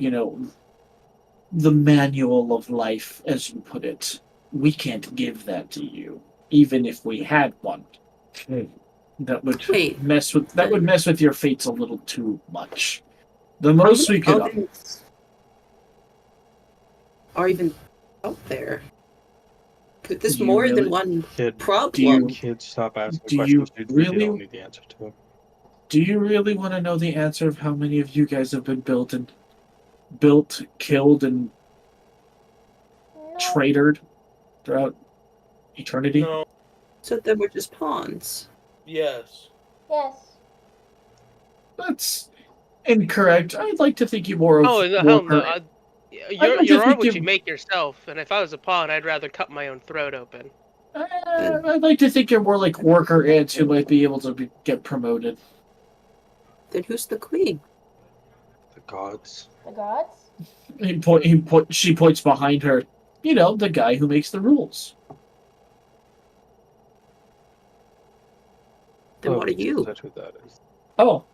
the manual of life, as you put it. We can't give that to you, even if we had one. That would Wait. mess with your fates a little too much. The How most many we could ovens are even out there? Could this Do you more really- than one Kid, problem? kids, stop asking do questions you you really- don't need the answer to. Do you really want to know the answer of how many of you guys have been built, killed, and No. traitored throughout eternity? No. So then we're just pawns. Yes. Yes. That's incorrect. I'd like to think you more of Oh, no, hell no. Walker. You like to are think what you- you make yourself, and if I was a pawn, I'd rather cut my own throat open. I'd like to think you're more like worker ants who might be able to get promoted. Then who's the queen? The gods. The gods? She points behind her. You know, the guy who makes the rules. Then what are you? That's what that is. Oh.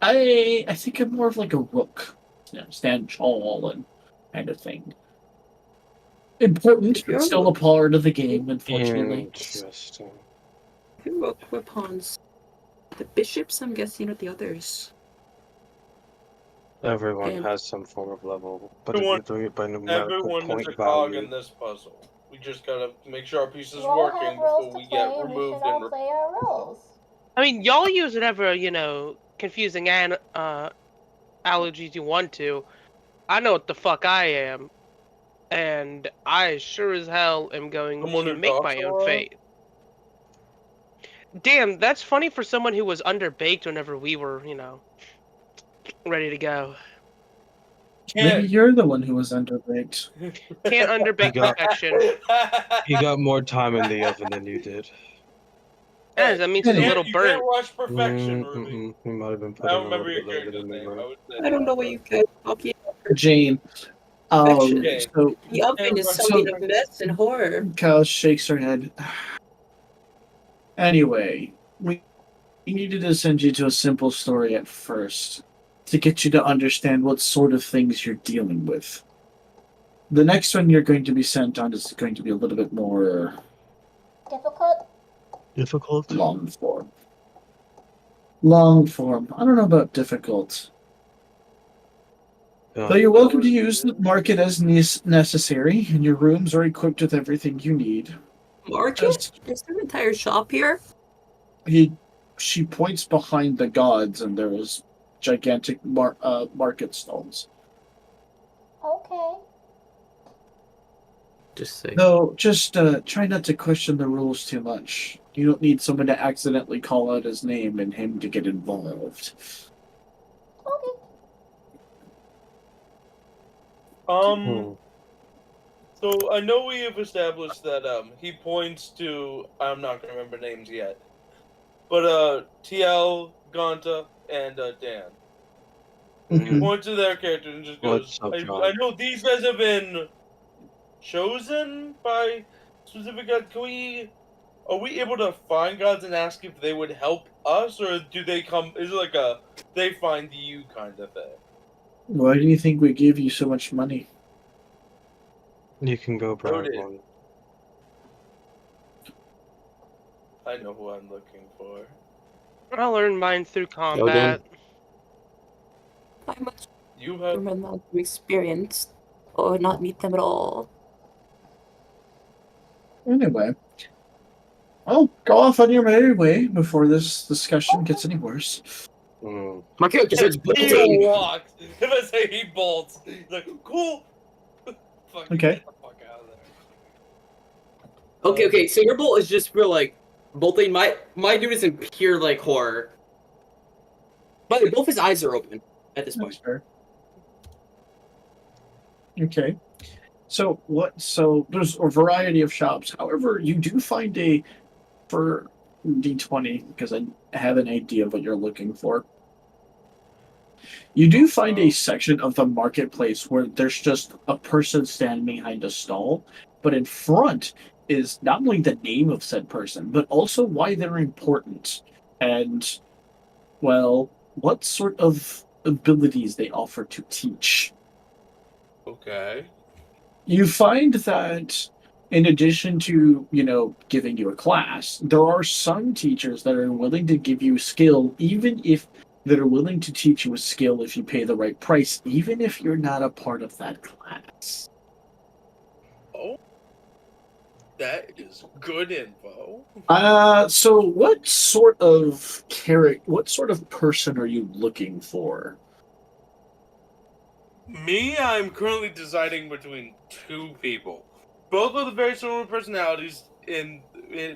I think I'm more of like a rook. You know, stand tall and kind of thing. Important, If you're but still a part of the game, unfortunately. Interesting. Who wrote the pawns? The bishops, I'm guessing, are the others. Everyone And- has some form of level, but if Everyone- you're doing it by numerical Everyone is point a cog value, in this puzzle. We just gotta make sure our piece is We all working have roles before to we play, get and we removed should all and play our roles. I mean, y'all use whatever, confusing allergies you want to. I know what the fuck I am. And I sure as hell am going Someone to who make talks my a own lot? fate. Damn, that's funny for someone who was underbaked whenever we were, ready to go. Maybe can't. you're the one who was underbaked. Can't underbake You got- perfection. you got more time in the oven than you did. Yeah, that means he's a You little You burnt. can't rush perfection, Ruby. You might have been I putting don't a remember little your bit later character's than me, name. right? I would say I don't know what you guys are talking about. Jane. Perfection. So The oven is something of mess and horror. Kyle shakes her head. Anyway, we needed to send you to a simple story at first to get you to understand what sort of things you're dealing with. The next one you're going to be sent on is going to be a little bit more Difficult? Difficult? long form. Long form. I don't know about difficult. Yeah. Though you're welcome to use the market as necessary, and your rooms are equipped with everything you need. Market? Just Is there an entire shop here? she points behind the gods, and there is gigantic market stalls. Okay. Just say. No, just try not to question the rules too much. You don't need someone to accidentally call out his name and him to get involved. Okay. So I know we have established that he points to, I'm not gonna remember names yet, but TL, Gonta, and Dan. He Mhm. points to their character and just goes, What's up, I John? know these guys have been chosen by specific god. Are we able to find gods and ask if they would help us, or do they come? Is it like a they find you kind of thing? Why do you think we give you so much money? You can go brag Noted. one. I know who I'm looking for. I learned mine through combat. How much You have am I not to experience or not meet them at all? Anyway, I'll go off on your merry way before this discussion gets any worse. Mm. My character starts he bolting. walks. If I say he bolts, he's like, cool. Fucking Okay. Get the fuck out of there. Okay, so your bolt is just for like bolting. My dude is in pure like horror. But both his eyes are open at this point. That's fair. Okay. So there's a variety of shops. However, you do find for D20, because I have an idea of what you're looking for. You do find a section of the marketplace where there's just a person standing behind a stall, but in front is not only the name of said person, but also why they're important and, well, what sort of abilities they offer to teach. Okay. You find that in addition to, giving you a class, there are some teachers that are willing to give you skill, even if that are willing to teach you a skill if you pay the right price, even if you're not a part of that class. Oh, that is good info. So what sort of person are you looking for? Me, I'm currently deciding between two people, both with very similar personalities.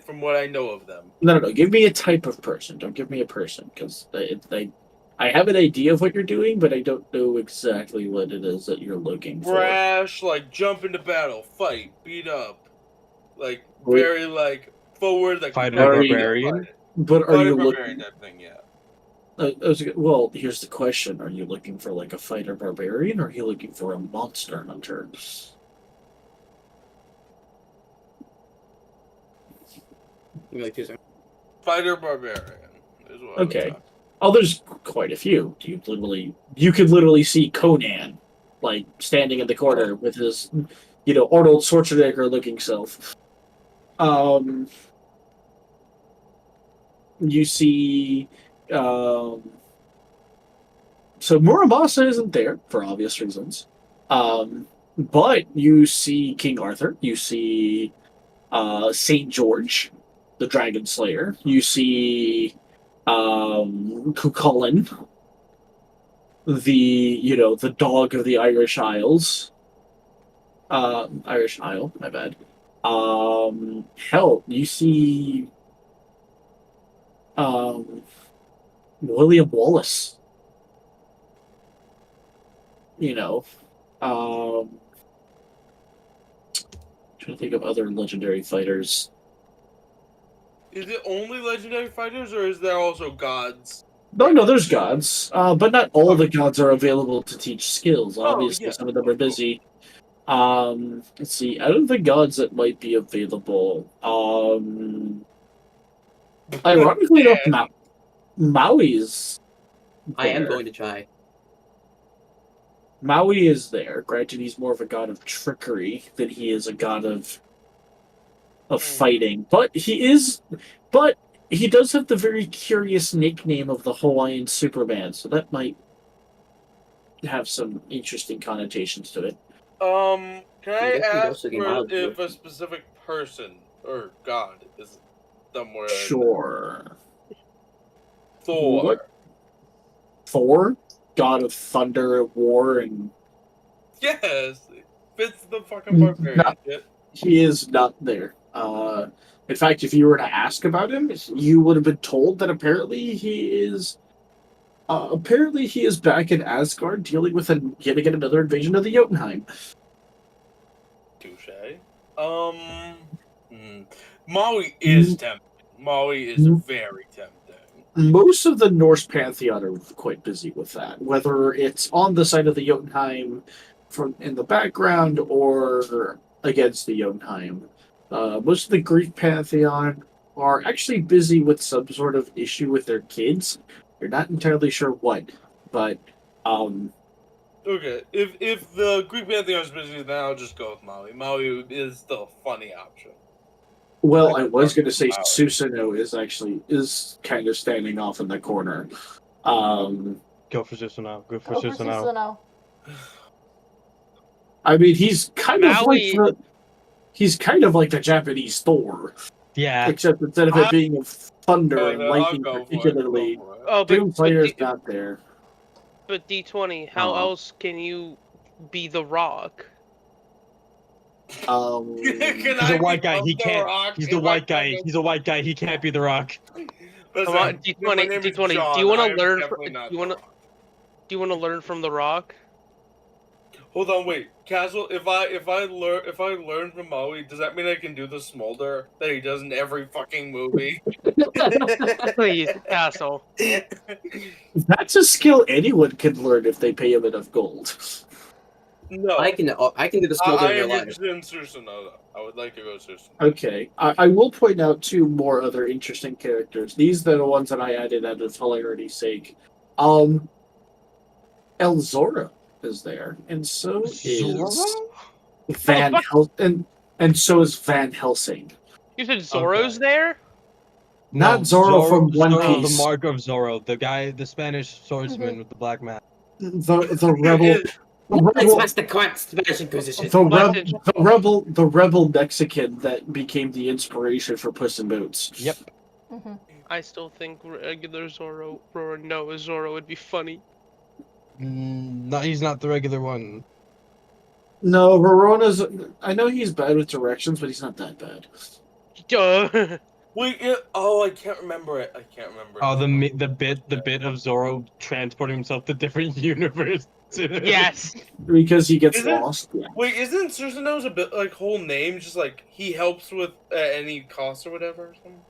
From what I know of them. No. Give me a type of person. Don't give me a person, because I have an idea of what you're doing, but I don't know exactly what it is that you're looking for. Brash, like jump into battle, fight, beat up, like Wait. very like forward, like Fighter barbarian. But are you looking? Barbarian type thing, yeah. Well, here's the question: are you looking for like a fighter barbarian, or are you looking for a monster hunter? Fighter barbarian is what Okay. Oh, there's quite a few. You could literally see Conan, like standing in the corner with his, Arnold Schwarzenegger looking self. You see, so Muramasa isn't there for obvious reasons. But you see King Arthur. You see, Saint George, the Dragon Slayer. You see, Cuchulainn, the dog of the Irish Isles. Irish Isle, my bad. Hell, you see, William Wallace. Trying to think of other legendary fighters. Is it only legendary fighters, or is there also gods? No, there's gods, but not all the gods are available to teach skills. Obviously, yeah. some of them are busy. Let's see. Out of the gods that might be available, ironically enough, Maui's I am there. going to try. Maui is there. Granted, he's more of a god of trickery than he is a god of fighting. But he does have the very curious nickname of the Hawaiian Superman, so that might have some interesting connotations to it. Can I guess he ask also came out if a specific person or god is somewhere? Sure. Thor. What? Thor? God of thunder, war, and... Yes, fits the fucking barbarian. No. Shit. He is not there. In fact, if you were to ask about him, you would have been told that apparently he is back in Asgard dealing with yet again another invasion of the Jotunheim. Touche. Maui is tempting. Maui is very tempting. Most of the Norse pantheon are quite busy with that, whether it's on the side of the Jotunheim in the background or against the Jotunheim. Most of the Greek pantheon are actually busy with some sort of issue with their kids. You're not entirely sure what, but Okay, if the Greek pantheon is busy, then I'll just go with Maui. Maui is the funny option. well, I was going to say Susanoo is kind of standing off in the corner. Go for Susanoo. Go for Susanoo. I mean, he's kind of Maui- he's kind of like the Japanese Thor, Yeah. except instead of it being of thunder and I'll lightning, go for it, particularly, go for it. Oh, Doomslayer's not there. but D20, how else can you be the Rock? Can He's I a white guy. become He the can't. Rock He's if the I white guy. fucking- He's a white guy. He can't be the Rock. Listen, Come on, my D20, name is D20. John. Do you want I to am learn? definitely Do not you the want to? Rock. Do you want to learn from the Rock? Hold on, wait. Castle, if I learn from Maui, does that mean I can do the smolder that he does in every fucking movie? Please, Castle. That's a skill anyone can learn if they pay him enough gold. No. I can do the smolder I in real am life. interested in Susanoo. I would like to go Susanoo. Okay, I will point out two more other interesting characters. These are the ones that I added out of hilarity's sake. Elzora is there, and so Zoro? is Van and so is Van Helsing. You said Zoro's Okay. there? Not Zoro from One Zoro, Piece. the mark of Zoro, the guy, the Spanish swordsman with the black mask. The rebel. That's the correct Spanish Inquisition. The rebel Mexican that became the inspiration for Puss in Boots. Yep. Mm-hmm. I still think regular Zoro or Noah Zoro would be funny. No, he's not the regular one. No, Rorona's. I know he's bad with directions, but he's not that bad. Duh. Wait, I can't remember it. Oh, the bit of Zoro transporting himself to different universes. Yes. Because he gets Isn't- lost. Yeah. Wait, isn't Susanoo's a bit like whole name just like he helps with any cost or whatever? Or something?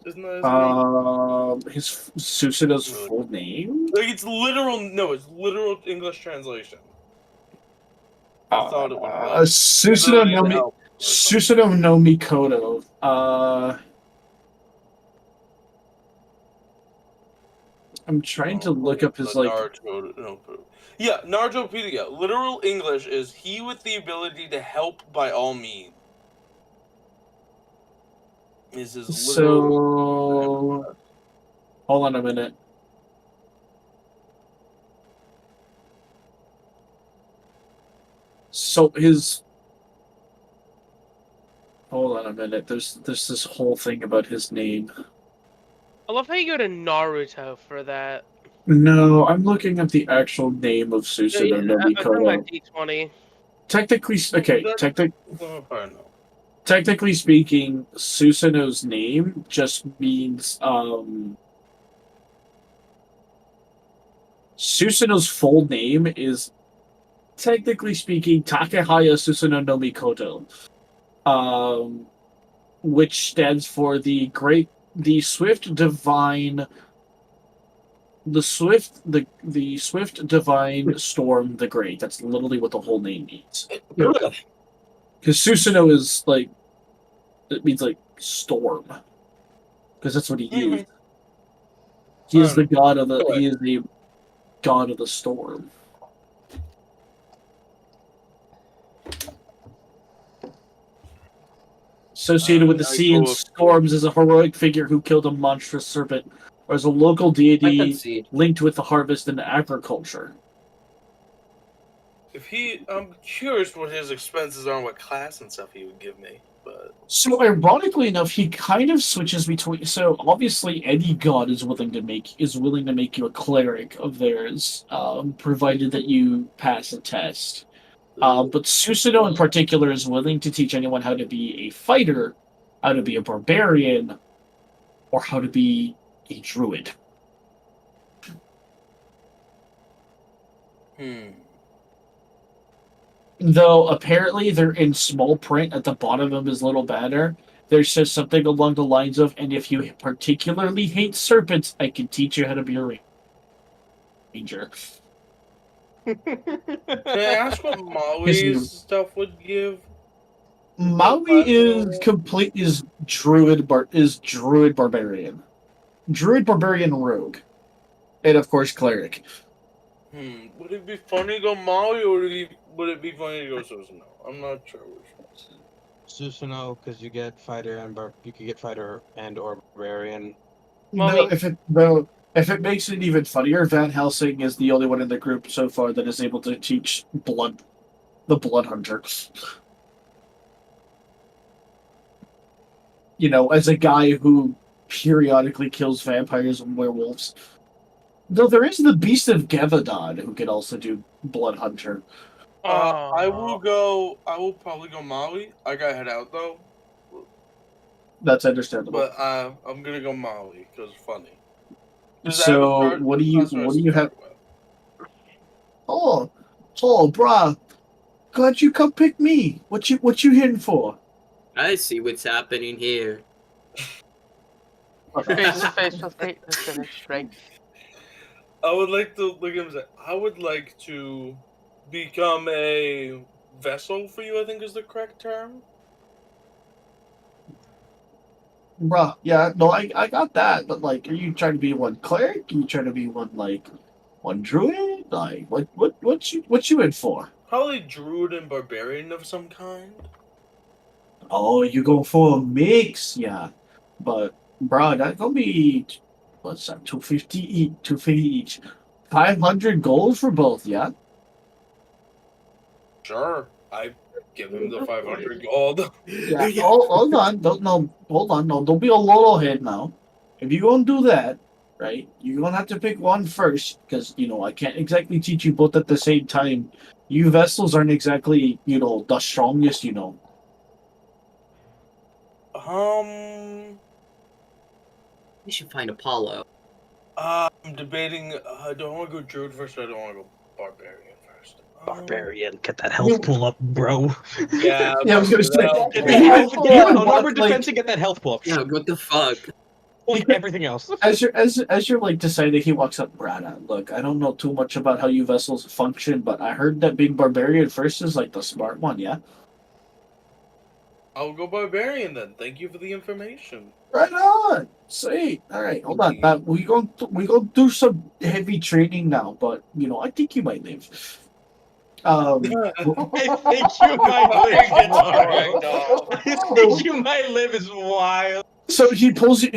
Isn't that his name? His Susanoo's full name. Like it's literal. No, it's literal English translation. I thought it was. Susanoo no Mikoto. I'm trying to look up his like. Yeah, Narutopedia. Literal English is he with the ability to help by all means. Is his literal. So, hold on a minute. So his. Hold on a minute. There's this whole thing about his name. I love how you go to Naruto for that. No, I'm looking at the actual name of Susanoo no I'm talking about Mikoto. D20. Technically, technically speaking, Susanoo's name just means Susanoo's full name is technically speaking Takehaya Susanoo no Mikoto, which stands for the swift divine storm the great. That's literally what the whole name means. Because Susanoo is like, it means like storm. Because that's what he used. He is the god of the storm. Associated with the sea and storms is a heroic figure who killed a monstrous serpent, or as a local deity linked with the harvest and agriculture. I'm curious what his expenses are and what class and stuff he would give me. But so ironically enough, he kind of switches between. So obviously, any god is willing to make you a cleric of theirs, provided that you pass a test. But Susanoo in particular is willing to teach anyone how to be a fighter, how to be a barbarian, or how to be a druid. Though apparently they're in small print at the bottom of his little banner. There says something along the lines of, "And if you particularly hate serpents, I can teach you how to be a ranger." can I ask what Maui's stuff would give? Maui is druid barbarian, druid barbarian rogue, and of course cleric. Would it be funny to go Maui or would it be funny to go Susanoo? I'm not sure which one. Susanoo, because you get fighter and or barbarian. No, if it makes it even funnier, Van Helsing is the only one in the group so far that is able to teach the Blood Hunter. You know, as a guy who periodically kills vampires and werewolves. Though there is the Beast of Gevaudan who can also do Blood Hunter. I will probably go Maui. I gotta head out though. That's understandable. But I'm gonna go Maui because it's funny. So what do you have? Oh, bruh. Glad you come pick me. What you hitting for? I see what's happening here. Face to face with greatness and its strength. I would like to look at him and say, I would like to become a vessel for you, I think is the correct term. Bruh, yeah, no, I got that, but like, are you trying to be one cleric? Are you trying to be one like One druid? Like, what you in for? Probably druid and barbarian of some kind. Oh, you go for a mix, yeah. But, bro, that's gonna be, what's that, 250 each, 250 each. 500 gold for both, yeah? Sure, I give him the 500 gold. Yeah, hold on, hold on, no, don't be a little head now. If you're gonna do that, right, you're gonna have to pick one first, because, I can't exactly teach you both at the same time. You vessels aren't exactly, the strongest, We should find Apollo. I'm debating. Do I want to go druid first, or do I want to go barbarian first? Barbarian, get that health pull up, bro. Yeah, Yeah, I was gonna say, Get Yeah, that health, yeah, on armor like- defense and get that health pull up. Yeah, what the fuck? Like everything else. As you're like deciding, he walks up, Brada. Look, I don't know too much about how you vessels function, but I heard that being barbarian first is like the smart one, yeah? I'll go barbarian then. Thank you for the information. Right on. Sweet. All right, hold on. We gonna do some heavy training now, but I think you might live. I think you might live. It's alright. I think you might live is wild. So he pulls you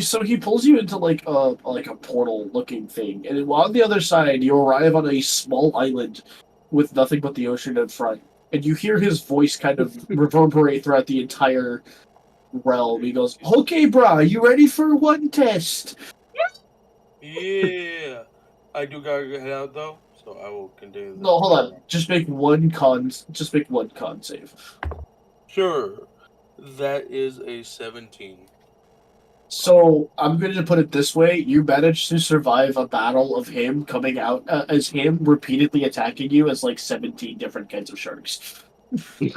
into like a portal looking thing, and on the other side you arrive on a small island with nothing but the ocean in front, and you hear his voice kind of reverberate throughout the entire realm. He goes, "Okay, brah, you ready for one test?" Yeah, I do gotta head out though, so I will continue. This. No, hold on. Just make one con save. Sure, that is a 17. So I'm going to put it this way: you managed to survive a battle of him coming out as him repeatedly attacking you as like 17 different kinds of sharks. Get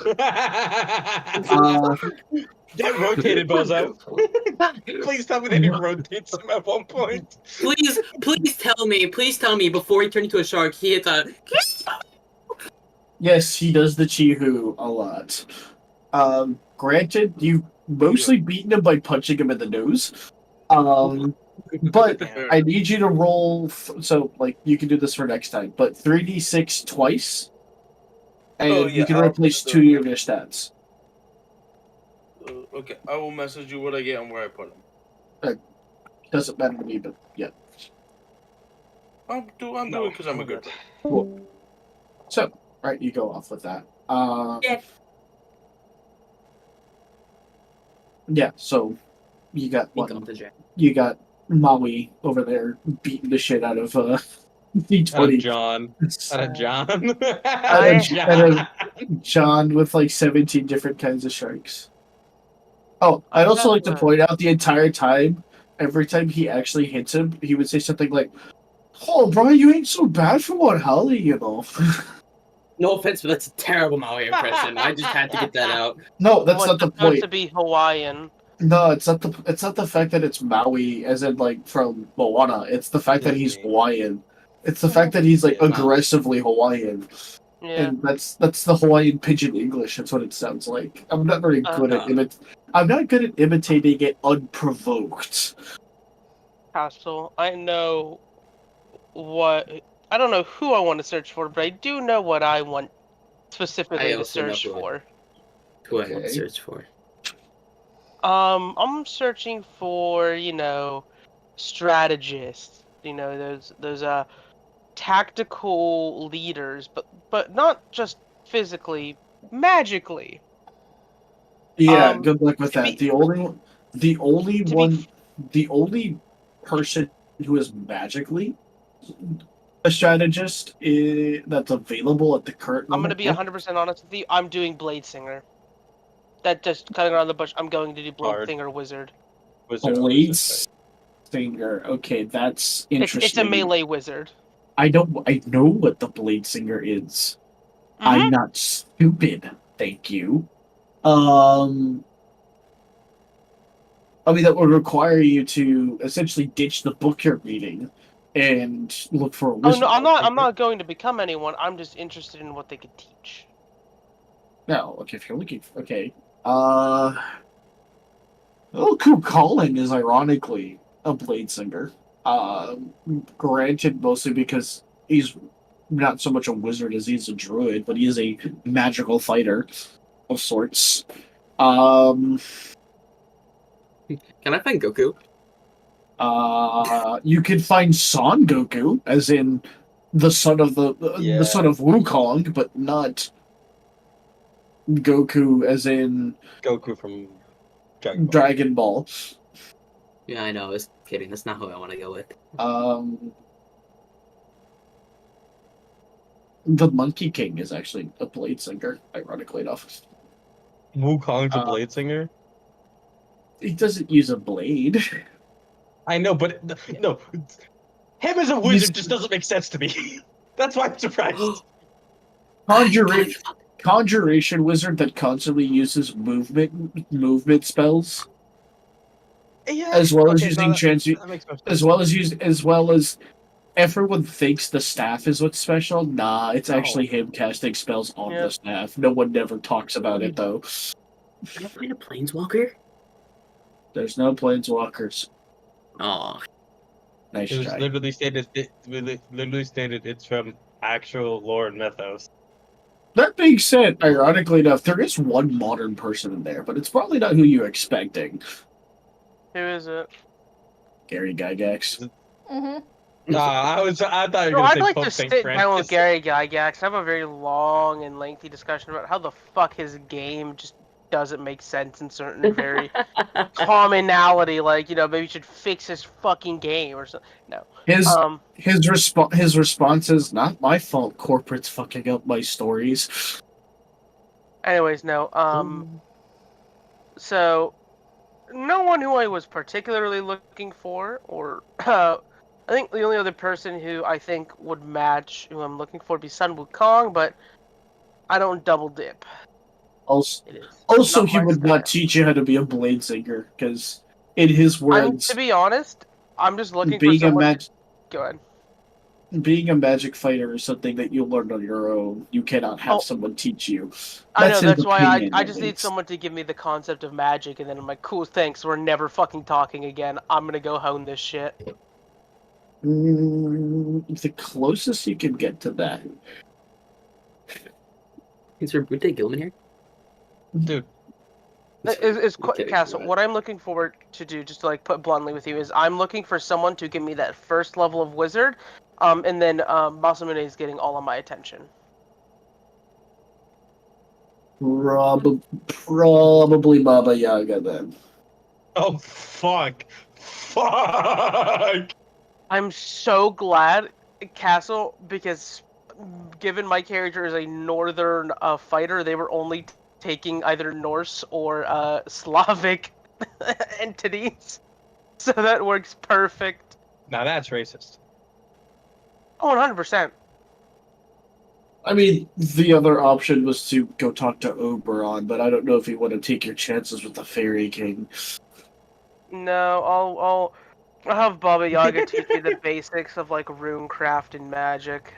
rotated, Bozo. Please tell me that he rotates him at one point. Please tell me before he turned into a shark, he hits a. Yes, he does the Chihu a lot. Granted, you've mostly beaten him by punching him in the nose. But I need you to roll. So, you can do this for next time, but 3d6 twice, and you can replace 2 of your stats. Okay, I will message you what I get and where I put them. Doesn't matter to me, but yeah. I'm doing because I'm a good. Cool. So, right, you go off with that. Yeah. So, you got You got Maui over there beating the shit out of D20. John. Out of John. Out of John with like 17 different kinds of sharks. Oh, I'd also like to point out the entire time, every time he actually hits him, he would say something like, "Oh, bro, you ain't so bad for one, Holly, No offense, but that's a terrible Maui impression. I just had to get that out. No, that's not the supposed point. to be Hawaiian. No, it's not the fact that it's Maui, as in like from Moana. It's the fact that he's Hawaiian. It's the fact that he's like aggressively Hawaiian. Yeah. And that's the Hawaiian pidgin English. That's what it sounds like. I'm not very good at I'm not good at imitating it unprovoked. Castle. I know what. I don't know who I want to search for, but I do know what I want specifically to search for. Who I want to search for? I'm searching for, strategists. Those tactical leaders, but not just physically, magically. Yeah, good luck with that. The only person who is magically a strategist that's available at the current I'm moment. going to be 100% honest with you. I'm doing Blade Singer. That just cutting around the bush. I'm going to do Blade Singer Wizard. Blade Singer. Okay, that's interesting. It's a melee wizard. I know what the Blade Singer is. Mm-hmm. I'm not stupid. Thank you. That would require you to essentially ditch the book you're reading and look for a wizard. Oh no, I'm not going to become anyone. I'm just interested in what they could teach. No, okay, if you're looking for, okay. Cool Colin is ironically a Blade Singer. Granted, mostly because he's not so much a wizard as he's a druid, but he is a magical fighter of sorts. Can I find Goku? You can find Son Goku, as in the son of the son of Wukong, but not Goku, as in Goku from Dragon Ball. Yeah, I know. I was kidding. That's not who I want to go with. The Monkey King is actually a blade singer, ironically enough. Wukong's a blade singer? He doesn't use a blade. I know, but no. Him as a wizard just doesn't make sense to me. That's why I'm surprised. Conjuration wizard that constantly uses movement spells. Yeah, As well as okay, using as well as everyone thinks the staff is what's special. Nah, it's actually him casting spells on the staff. No one never talks about it though. Can I find a planeswalker? There's no planeswalkers. Oh, nice It was try. literally stated it's from actual lore and mythos. That being said, ironically enough, there is one modern person in there, but it's probably not who you're expecting. Who is it? Gary Gygax. Mm-hmm. I thought you were So gonna I'd say like Pope to Saint sit down Francis. with Gary Gygax. Have a very long and lengthy discussion about how the fuck his game just doesn't make sense in certain very commonality. Like, maybe you should fix his fucking game or something. No. His response is not my fault. Corporate's fucking up my stories. Anyways, no. So no one who I was particularly looking for, or I think the only other person who I think would match who I'm looking for would be Sun Wukong, but I don't double dip. Also, he would not teach you how to be a blade singer, because in his words, to be honest, I'm just looking for someone. Go ahead. Being a magic fighter is something that you learn on your own. You cannot have someone teach you. I know, his that's why opinion, I at just need least. someone to give me the concept of magic, and then I'm like, cool, thanks, we're never fucking talking again. I'm gonna go hone this shit. The closest you can get to that. Is there Brute Gilman here? Dude. Castle, what I'm looking forward to do, just to like put bluntly with you, is I'm looking for someone to give me that first level of wizard, and then Masamune is getting all of my attention. Probably Baba Yaga then. Oh fuck! Fuck! I'm so glad, Castle, because given my character is a northern fighter, they were only taking either Norse or Slavic entities, so that works perfect. Now that's racist. Oh, 100%. I mean, the other option was to go talk to Oberon, but I don't know if you want to take your chances with the Fairy King. No, I'll have Baba Yaga teach me the basics of like runecraft and magic.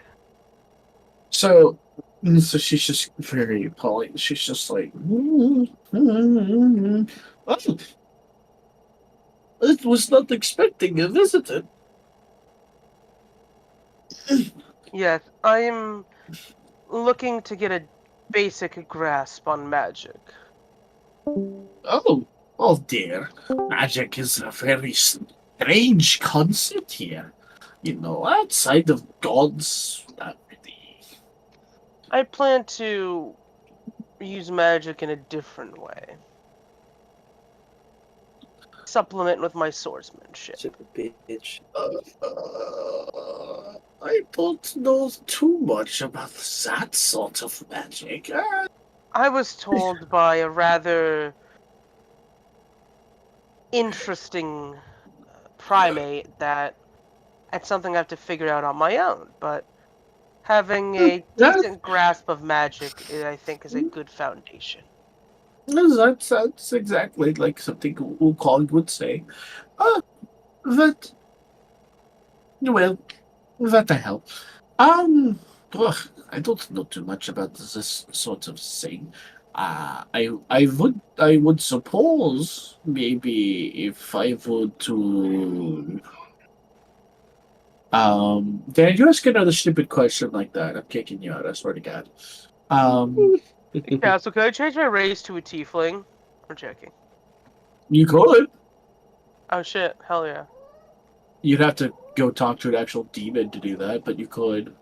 So she's just very polite. She's just like, oh, it was not expecting a visitor. Yes, I'm looking to get a basic grasp on magic. Oh dear. Magic is a very strange concept here. Outside of gods, not really. I plan to use magic in a different way. Supplement with my swordsmanship. Bitch. I don't know too much about that sort of magic. I was told by a rather interesting primate that it's something I have to figure out on my own, but having a decent grasp of magic, I think, is a good foundation. That's exactly like something Wukong would say. That the hell. I don't know too much about this sort of thing. I would suppose maybe if I were to Dan, you ask another stupid question like that, I'm kicking you out, I swear to God. Yeah, so can I change my race to a tiefling? I'm checking. You could. Oh shit, hell yeah. You'd have to go talk to an actual demon to do that, but you could.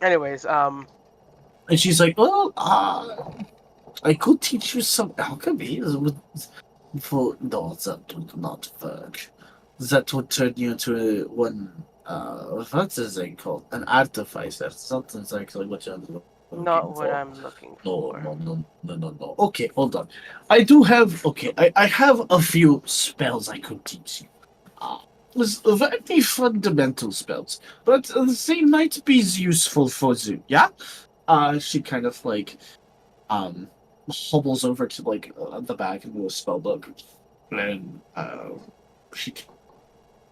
Anyways, And she's like, well, I could teach you some alchemy. For no, that would not work. That would turn you into what is it called? An artificer. Something like what you're looking not what for. I'm looking No, for. no. Okay, hold on. I do have. Okay, I have a few spells I could teach you. Very fundamental spells, but they might be useful for you. Yeah. She kind of like hobbles over to like the back into a spell book, and she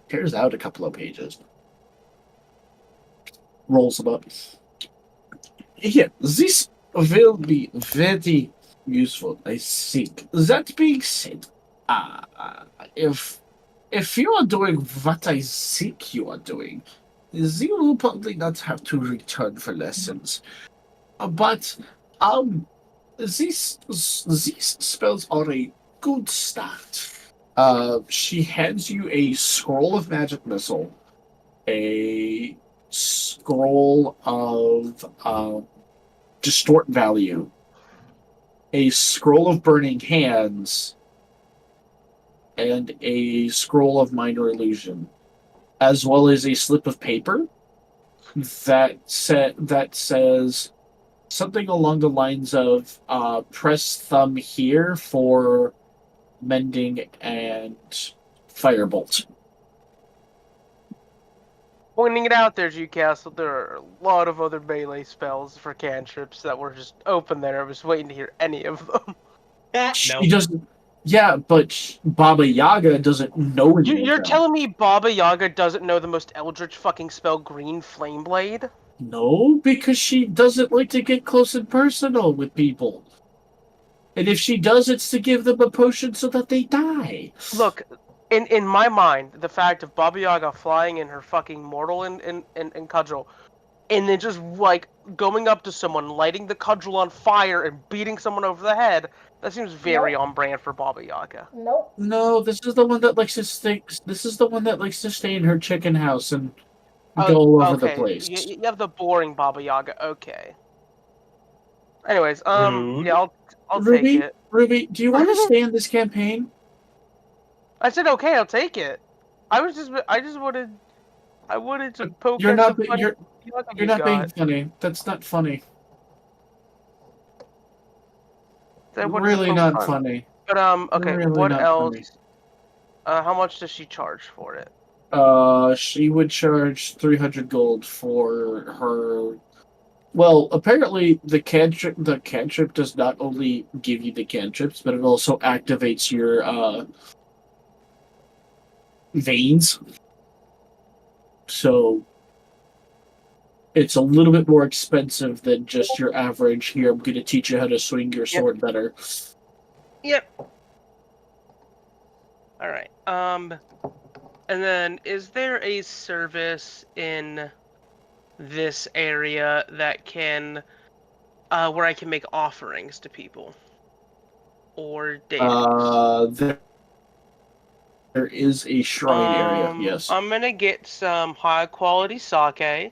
tears out a couple of pages, rolls them up. Here, this will be very useful, I think. That being said, if you are doing what I think you are doing, you will probably not have to return for lessons. But these spells are a good start. She hands you a scroll of magic missile, a scroll of distort value, a scroll of burning hands, and a scroll of minor illusion, as well as a slip of paper that says something along the lines of press thumb here for mending and firebolt. Pointing it out there, G-Castle, there are a lot of other melee spells for cantrips that were just open there. I was waiting to hear any of them. She doesn't. Yeah, but Baba Yaga doesn't know any of You're them. telling me Baba Yaga doesn't know the most eldritch fucking spell, Green Flame Blade? No, because she doesn't like to get close and personal with people. And if she does, it's to give them a potion so that they die. Look, in my mind, the fact of Baba Yaga flying in her fucking mortal and cudgel, and then just like going up to someone, lighting the cudgel on fire, and beating someone over the head, that seems very on brand for Baba Yaga. Nope. No, this is the one that likes to stay. This is the one that likes to stay in her chicken house and go all over the place. You have the boring Baba Yaga. Okay. Anyways, Rude. yeah, I'll Ruby, take it. Ruby, do you want to stay in this campaign? I said okay, I'll take it. I wanted to poke You're at not. the funny You're Yaga you're not being got. funny. That's not funny. I wanted to Really poke not fun. funny. But okay, Really what not else? funny. How much does she charge for it? She would charge 300 gold for her. Well, apparently the cantrip does not only give you the cantrips, but it also activates your veins. So it's a little bit more expensive than just your average. Here, I'm going to teach you how to swing your sword better. Yep. All right. And then is there a service in this area that can, where I can make offerings to people, or deities? There is a shrine area. Yes. I'm gonna get some high quality sake.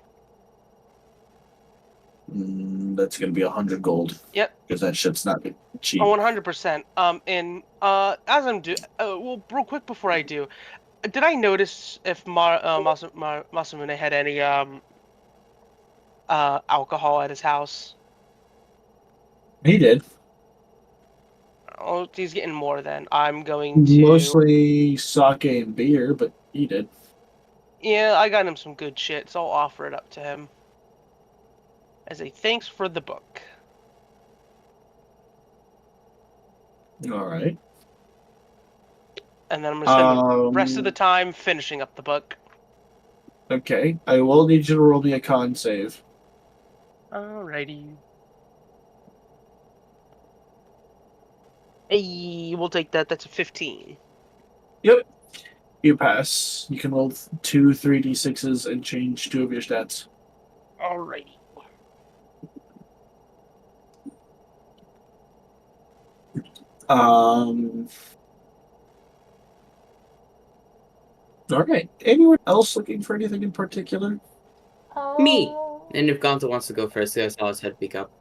That's going to be 100 gold. Yep. Because that shit's not cheap. Oh, 100%. And as I'm well, real quick before I do, did I notice if Masamune had any alcohol at his house? He did. Oh, he's getting more then. I'm going to Mostly sake and beer, but he did. Yeah, I got him some good shit, so I'll offer it up to him as a thanks for the book. All right. And then I'm gonna spend the rest of the time finishing up the book. Okay, I will need you to roll me a con save. Alrighty. Hey, we'll take that. That's a 15. Yep. You pass. You can roll 2 3d6s and change 2 of your stats. Alrighty. All right. Anyone else looking for anything in particular? Me. And if Gonzo wants to go first, I saw his head peek up.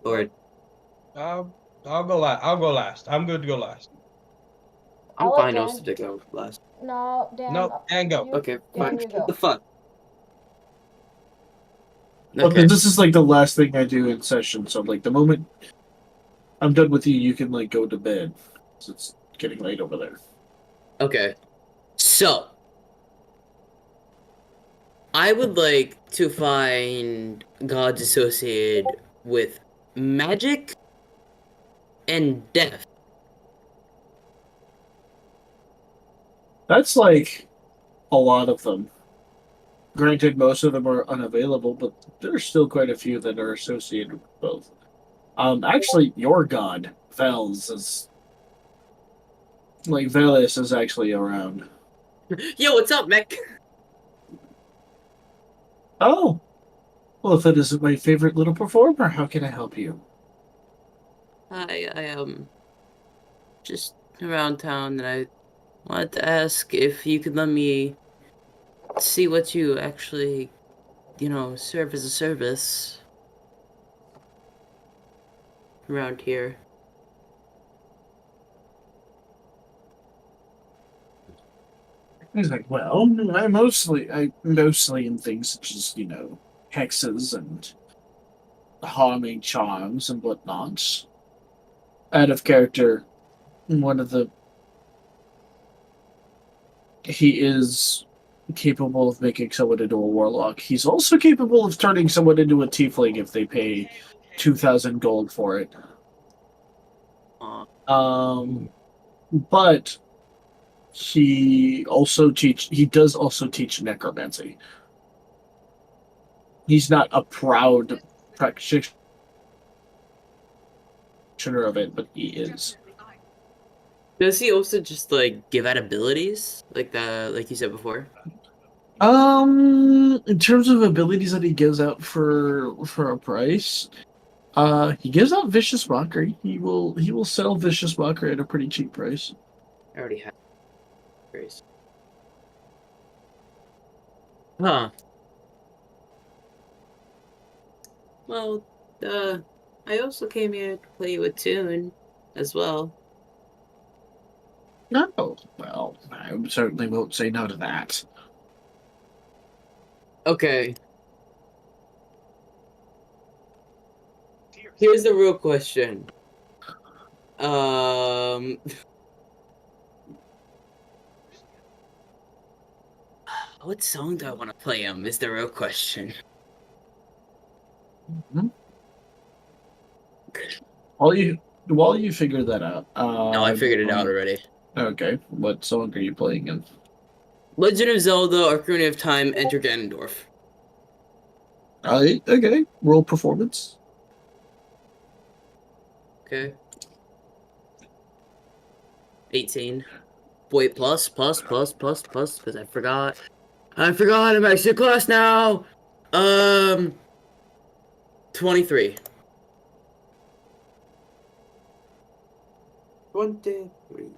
Or I'll go last. I'll go last. I'm good to go last. I'm I'll fine let also to go last. No, Dan. No, Dan, go. Okay, Dan, fine. you go. What the fuck? Okay, this is like the last thing I do in session, so like the moment I'm done with you, you can like go to bed. 'Cause it's getting late over there. Okay. So, I would like to find gods associated with magic and death. That's like a lot of them. Granted, most of them are unavailable, but there's still quite a few that are associated with both. Actually, your god, Vels, is like Velis is actually around. Yo, what's up, mech? Oh, well, if that isn't my favorite little performer, how can I help you? I just around town, and I wanted to ask if you could let me see what you actually, serve as a service around here. He's like, well, I mostly in things such as, hexes and harming charms and whatnot. Out of character, he is capable of making someone into a warlock. He's also capable of turning someone into a tiefling if they pay 2,000 gold for it. But he does also teach necromancy. He's not a proud practitioner of it, but he is. Does he also just give out abilities like you said before? In terms of abilities that he gives out for a price, he gives out vicious mockery. He will sell vicious mockery at a pretty cheap price. I already have grace. Huh. Well, I also came here to play you a tune as well. No, well, I certainly won't say no to that. Okay. Here's the real question. What song do I want to play him is the real question. Mm-hmm. While you figure that out. No, I figured it out already. Okay, what song are you playing in? Legend of Zelda: Ocarina of Time, Enter Ganondorf. Okay, roll performance. Okay. 18. Wait, plus, because I forgot. I'm actually in class now. 23. 23.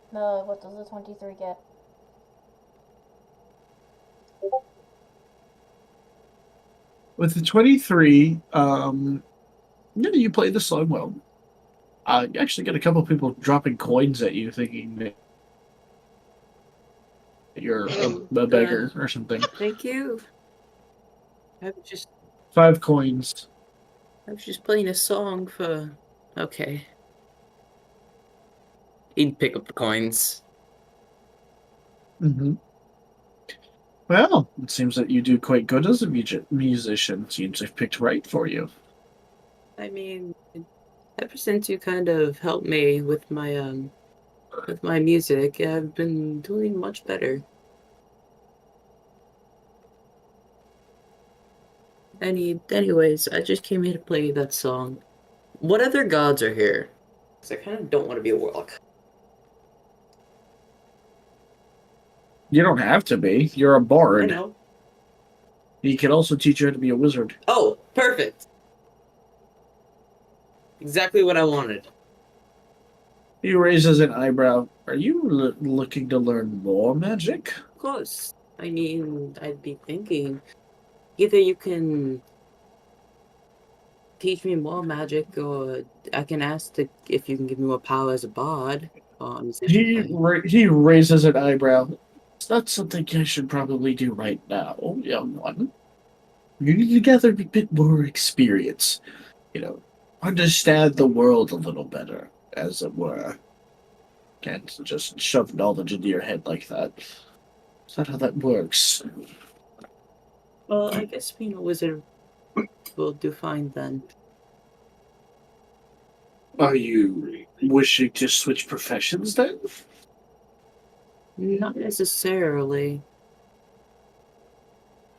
What does the 23 get? With the 23, you play the song well. You actually get a couple of people dropping coins at you, thinking that you're a beggar or something. Thank you. I was just 5 coins. playing a song for. Okay. He'd pick up the coins. Mm-hmm. Well, it seems that you do quite good as a musician. Seems they've picked right for you. I mean, ever since you kind of helped me with my music, I've been doing much better. Anyways, I just came here to play that song. What other gods are here? Because I kind of don't want to be a warlock. You don't have to be. You're a I bard. know. He can also teach you how to be a wizard. Oh, perfect. Exactly what I wanted. He raises an eyebrow. Are you looking to learn more magic? Of course. I mean, I'd be thinking either you can teach me more magic, or I can ask if you can give me more power as a bard. He raises an eyebrow. That's something I should probably do right now, young one. You need to gather a bit more experience. Understand the world a little better, as it were. Can't just shove knowledge into your head like that. Is that how that works? Well, I guess being a wizard will do fine then. Are you wishing to switch professions then? Not necessarily.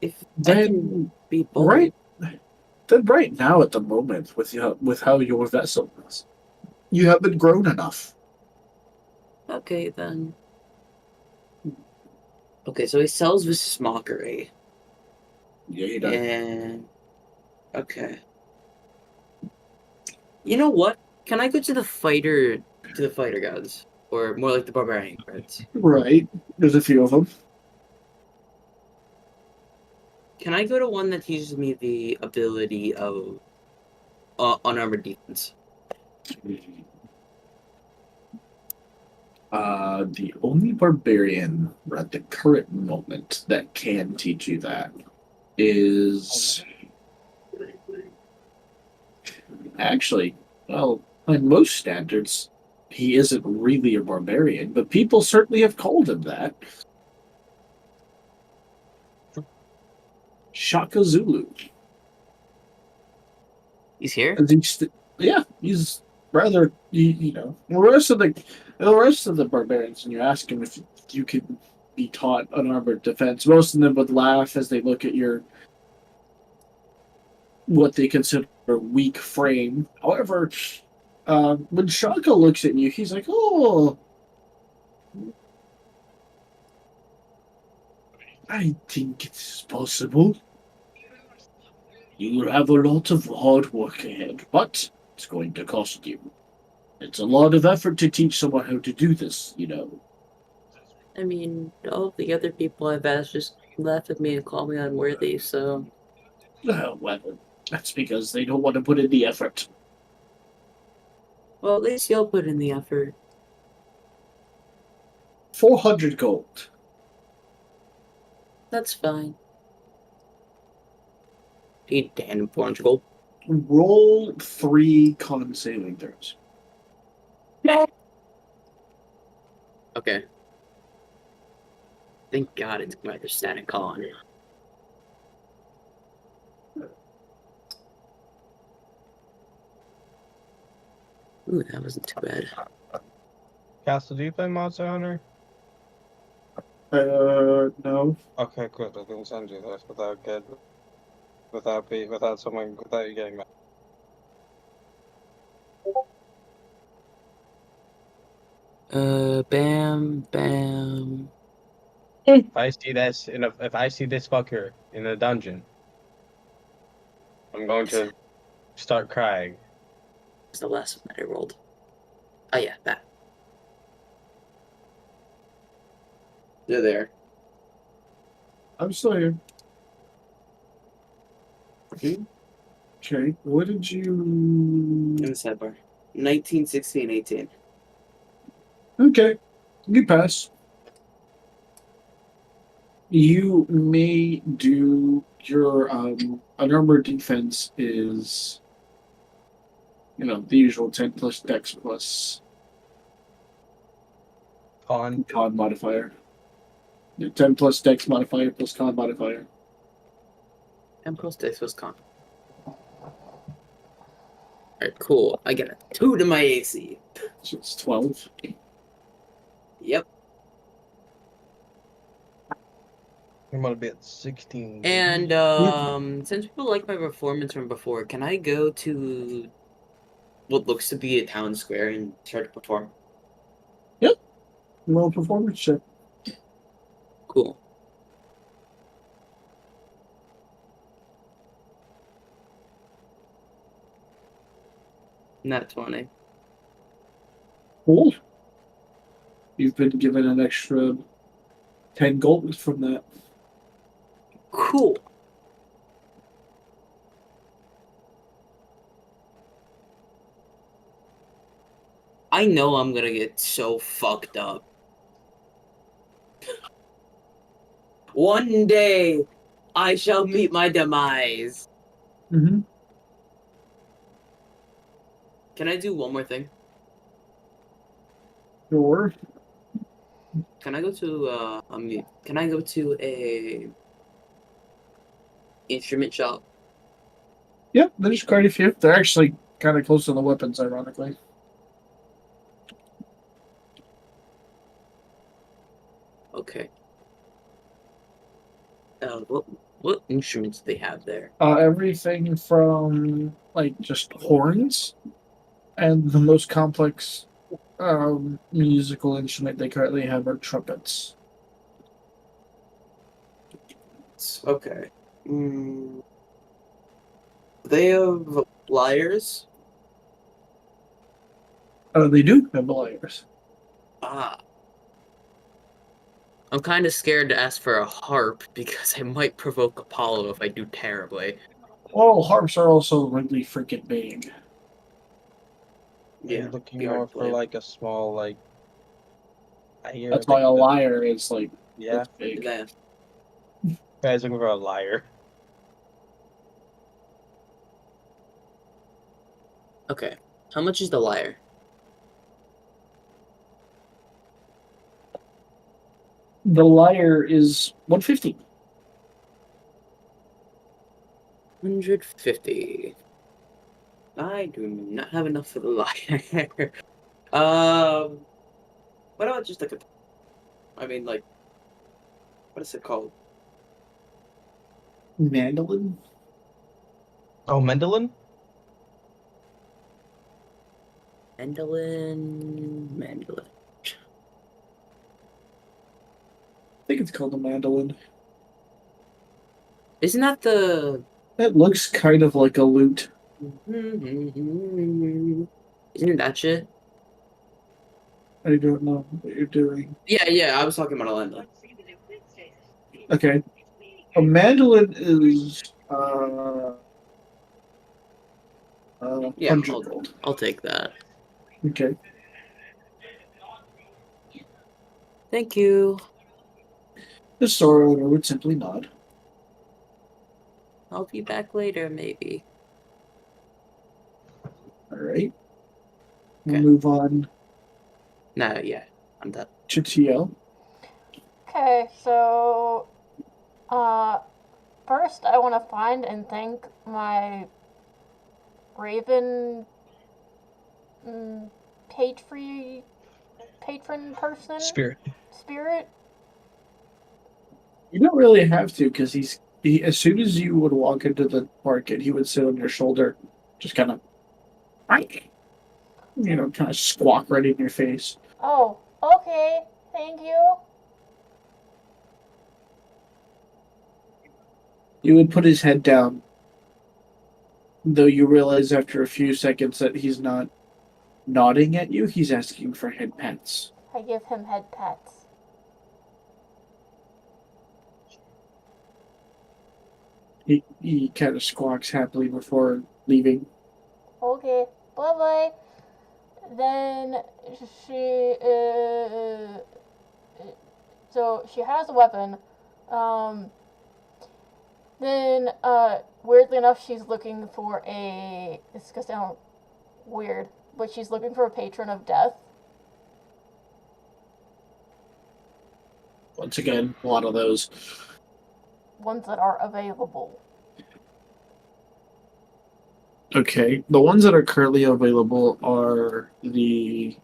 If Then I can be bold. right now at the moment, with how your vessel is, you haven't grown enough. Okay, then. Okay, so he sells Vicious Mockery. Yeah, he does. And... Okay. You know what? Can I go to the fighter gods? Or more like the barbarian gods? Right. There's a few of them. Can I go to one that teaches me the ability of unarmored defense? The only barbarian at the current moment that can teach you that is actually, well, by most standards, he isn't really a barbarian, but people certainly have called him that. Shaka Zulu. He's here? Yeah, he's rather, the rest of the barbarians, and you ask him if you can be taught unarmored defense, most of them would laugh as they look at your what they consider weak frame. However, when Shaka looks at you, he's like, "Oh, I think it's possible. You will have a lot of hard work ahead, but it's going to cost you. It's a lot of effort to teach someone how to do this, I mean, all the other people I've asked just laugh at me and call me unworthy, so... Well, that's because they don't want to put in the effort. Well, at least you'll put in the effort. 400 gold. That's fine. Need 400 gold. Roll 3 con saving throws. Okay. Thank God it's my static con. Ooh, that wasn't too bad. Castle, do you play Monster Hunter? No. Okay, good. I didn't send you this without you getting mad. Bam. If I see this if I see this fucker in a dungeon, I'm going to start crying. It's the last one that I rolled. Oh yeah, that. They're there. I'm still here. Okay, what did you... In the sidebar. 19, 16, 18. Okay, you pass. You may do your unarmored defense is, the usual 10 plus dex plus Con modifier. 10 plus dex modifier plus con modifier. 10 plus dex plus con. Alright, cool. I get a 2 to my AC. So it's 12. Yep. I'm gonna be at 16. And since people like my performance from before, can I go to what looks to be a town square and start to perform? Roll performance check. Cool. Not 20. Cool. You've been given an extra 10 gold from that. Cool. I know I'm gonna get so fucked up. One day, I shall meet my demise. Mm-hmm. Can I do one more thing? Sure. Can I go to can I go to a instrument shop? Yep, there's quite a few. They're actually kind of close to the weapons, ironically. Okay. What instruments do they have there? Everything from like just horns, and the most complex musical instrument they currently have are trumpets. Okay. They have lyres. They do have lyres. Ah. I'm kind of scared to ask for a harp because I might provoke Apollo if I do terribly. Well, harps are also really freaking big. You're looking more for like a small like. That's why a lyre is like yeah. big. Yeah. Guys looking for a lyre. Okay. How much is the lyre? The lyre is 150. 150. I do not have enough for the lyre. What about just like a? I mean, like, what is it called? Mandolin? Oh, mandolin? Mandolin. I think it's called a mandolin. Isn't that the? It looks kind of like a lute. Isn't that shit? I don't know what you're doing. Yeah, I was talking about Alenda. Okay. A mandolin is Yeah, 100 gold. I'll take that. Okay. Thank you. The store owner would simply nod. I'll be back later, maybe. Alright. We'll Okay. move on No, yeah, I'm done. to TL. Okay, so first I want to find and thank my Raven patron person Spirit. You don't really have to, because he as soon as you would walk into the market, he would sit on your shoulder, just kind of, kind of squawk right in your face. Oh, okay, thank you. You would put his head down, though you realize after a few seconds that he's not nodding at you, he's asking for head pats. I give him head pats. He kind of squawks happily before leaving. Okay, bye bye. Then she so she has a weapon. Then weirdly enough, she's looking for a. This goes down weird, but she's looking for a patron of death. Once again, a lot of those. Ones that are available. Okay, the ones that are currently available are the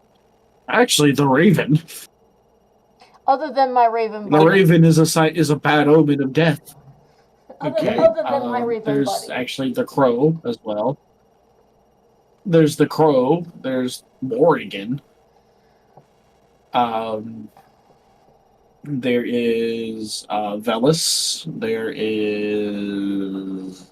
Raven. Other than my raven The buddy. raven is a bad omen of death. Okay. Other than my raven There's buddy. actually the crow as well. There's the crow. There's Morrigan. There is Velis. There is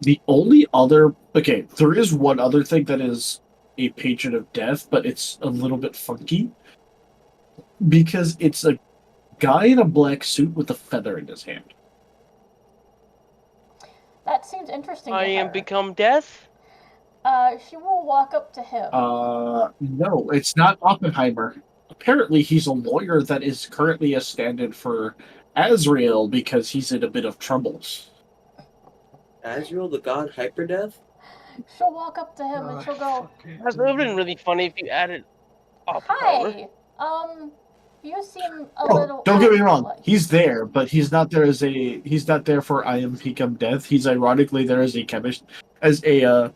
the only other. Okay, there is one other thing that is a patron of death, but it's a little bit funky because it's a guy in a black suit with a feather in his hand. That seems interesting to I am her. become death. She will walk up to him. No, it's not Oppenheimer. Apparently, he's a lawyer that is currently a stand-in for Azrael because he's in a bit of trouble. Azrael, the god Hyperdeath? She'll walk up to him and she'll go, That would have been really funny if you added Oppenheimer. "Hi, you seem a little." Don't get me wrong. like-" He's there, but he's not there he's not there for I am become death. He's ironically there as a chemist, as a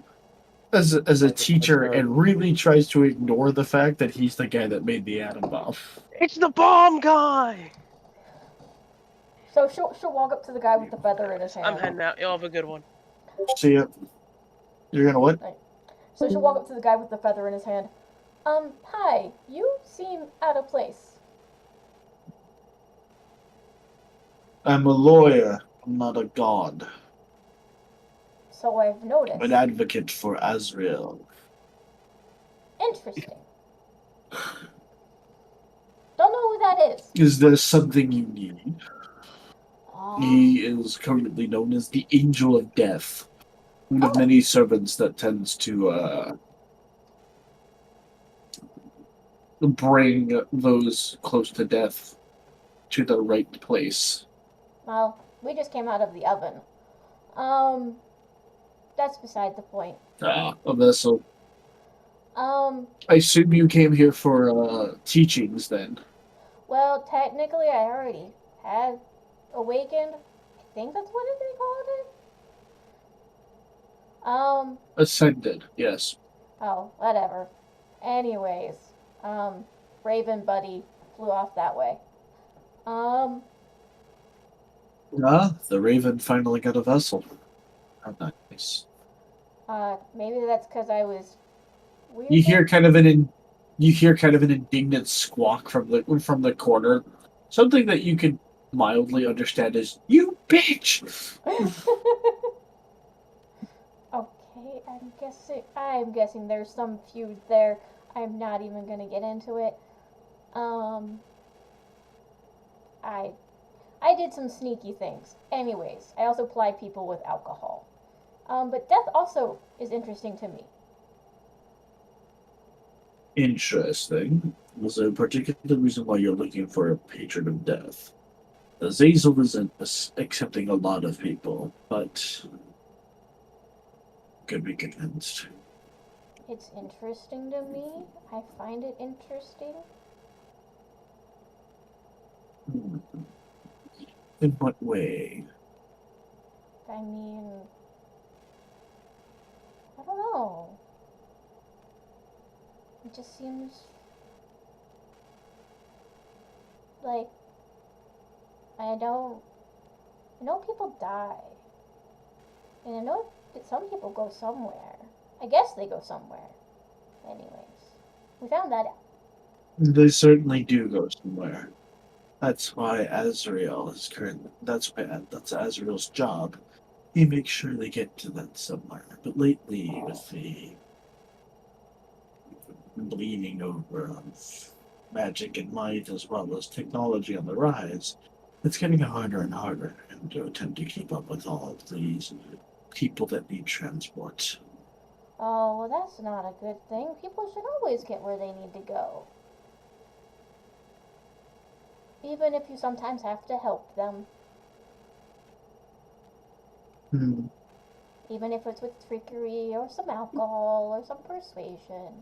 teacher, and really tries to ignore the fact that he's the guy that made the atom bomb. It's the bomb guy. So she'll walk up to the guy with the feather in his hand. I'm heading out. Y'all have a good one. See ya. You're gonna what? So she'll walk up to the guy with the feather in his hand. Hi, you seem out of place. I'm a lawyer. I'm not a god. So I've noticed. I'm an advocate for Azrael. Interesting. Don't know who that is. Is there something you need? Um, He is currently known as the Angel of Death, one of many servants that tends to bring those close to death to the right place. Well, we just came out of the oven. That's beside the point. A vessel. Um, I assume you came here for teachings then. well, technically I already have awakened. I think that's what they called it. Ascended, yes. Oh, whatever. Anyways, Raven Buddy flew off that way. The Raven finally got a vessel. How nice. Maybe that's because I was weird. You hear kind of an indignant squawk from the corner. Something that you could mildly understand is "You bitch!" Okay, I'm guessing there's some feud there. I'm not even gonna get into it. I did some sneaky things. Anyways, I also ply people with alcohol. But death also is interesting to me. Interesting. Was there a particular reason why you're looking for a patron of death? Azazel isn't accepting a lot of people, but could be convinced. It's interesting to me. I find it interesting. In what way? I mean, I don't know. It just seems like I know people die, and I know that some people go somewhere. I guess they go somewhere. Anyways, we found that out. They certainly do go somewhere. That's why Azrael is that's Azrael's job. He makes sure they get to that somewhere. But lately, with the bleeding over of magic and might as well as technology on the rise, it's getting harder and harder to attempt to keep up with all of these people that need transport. Oh, well, that's not a good thing. People should always get where they need to go. Even if you sometimes have to help them. Even if it's with trickery or some alcohol or some persuasion.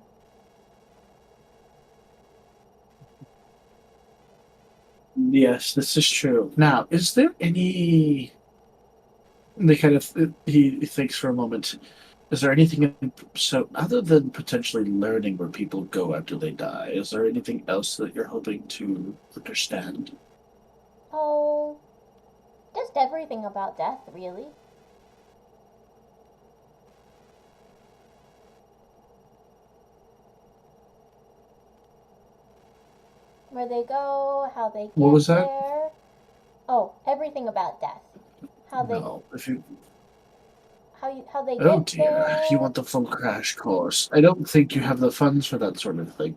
Yes, this is true. Now, is there any... He thinks for a moment. Is there anything so other than potentially learning where people go after they die? Is there anything else that you're hoping to understand? Oh, just everything about death, really. Where they go, how they get What was that? there. Oh, everything about death. How they No, if you how they oh get dear, there. you want the full crash course. I don't think you have the funds for that sort of thing.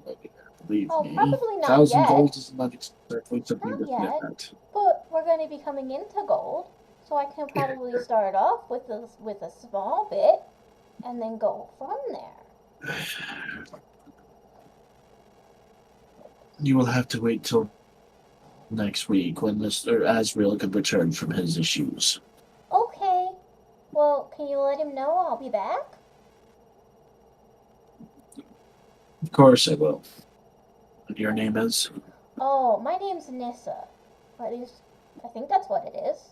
Believe Oh, me. probably not 1,000 yet. gold is not exactly something Not to sniff yet. at. But we're going to be coming into gold, so I can probably start off with a small bit, and then go from there. You will have to wait till next week when Mr. Asriel can return from his issues. Okay. Well, can you let him know I'll be back? Of course I will. And your name is? Oh, my name's Nissa. Or at least, I think that's what it is.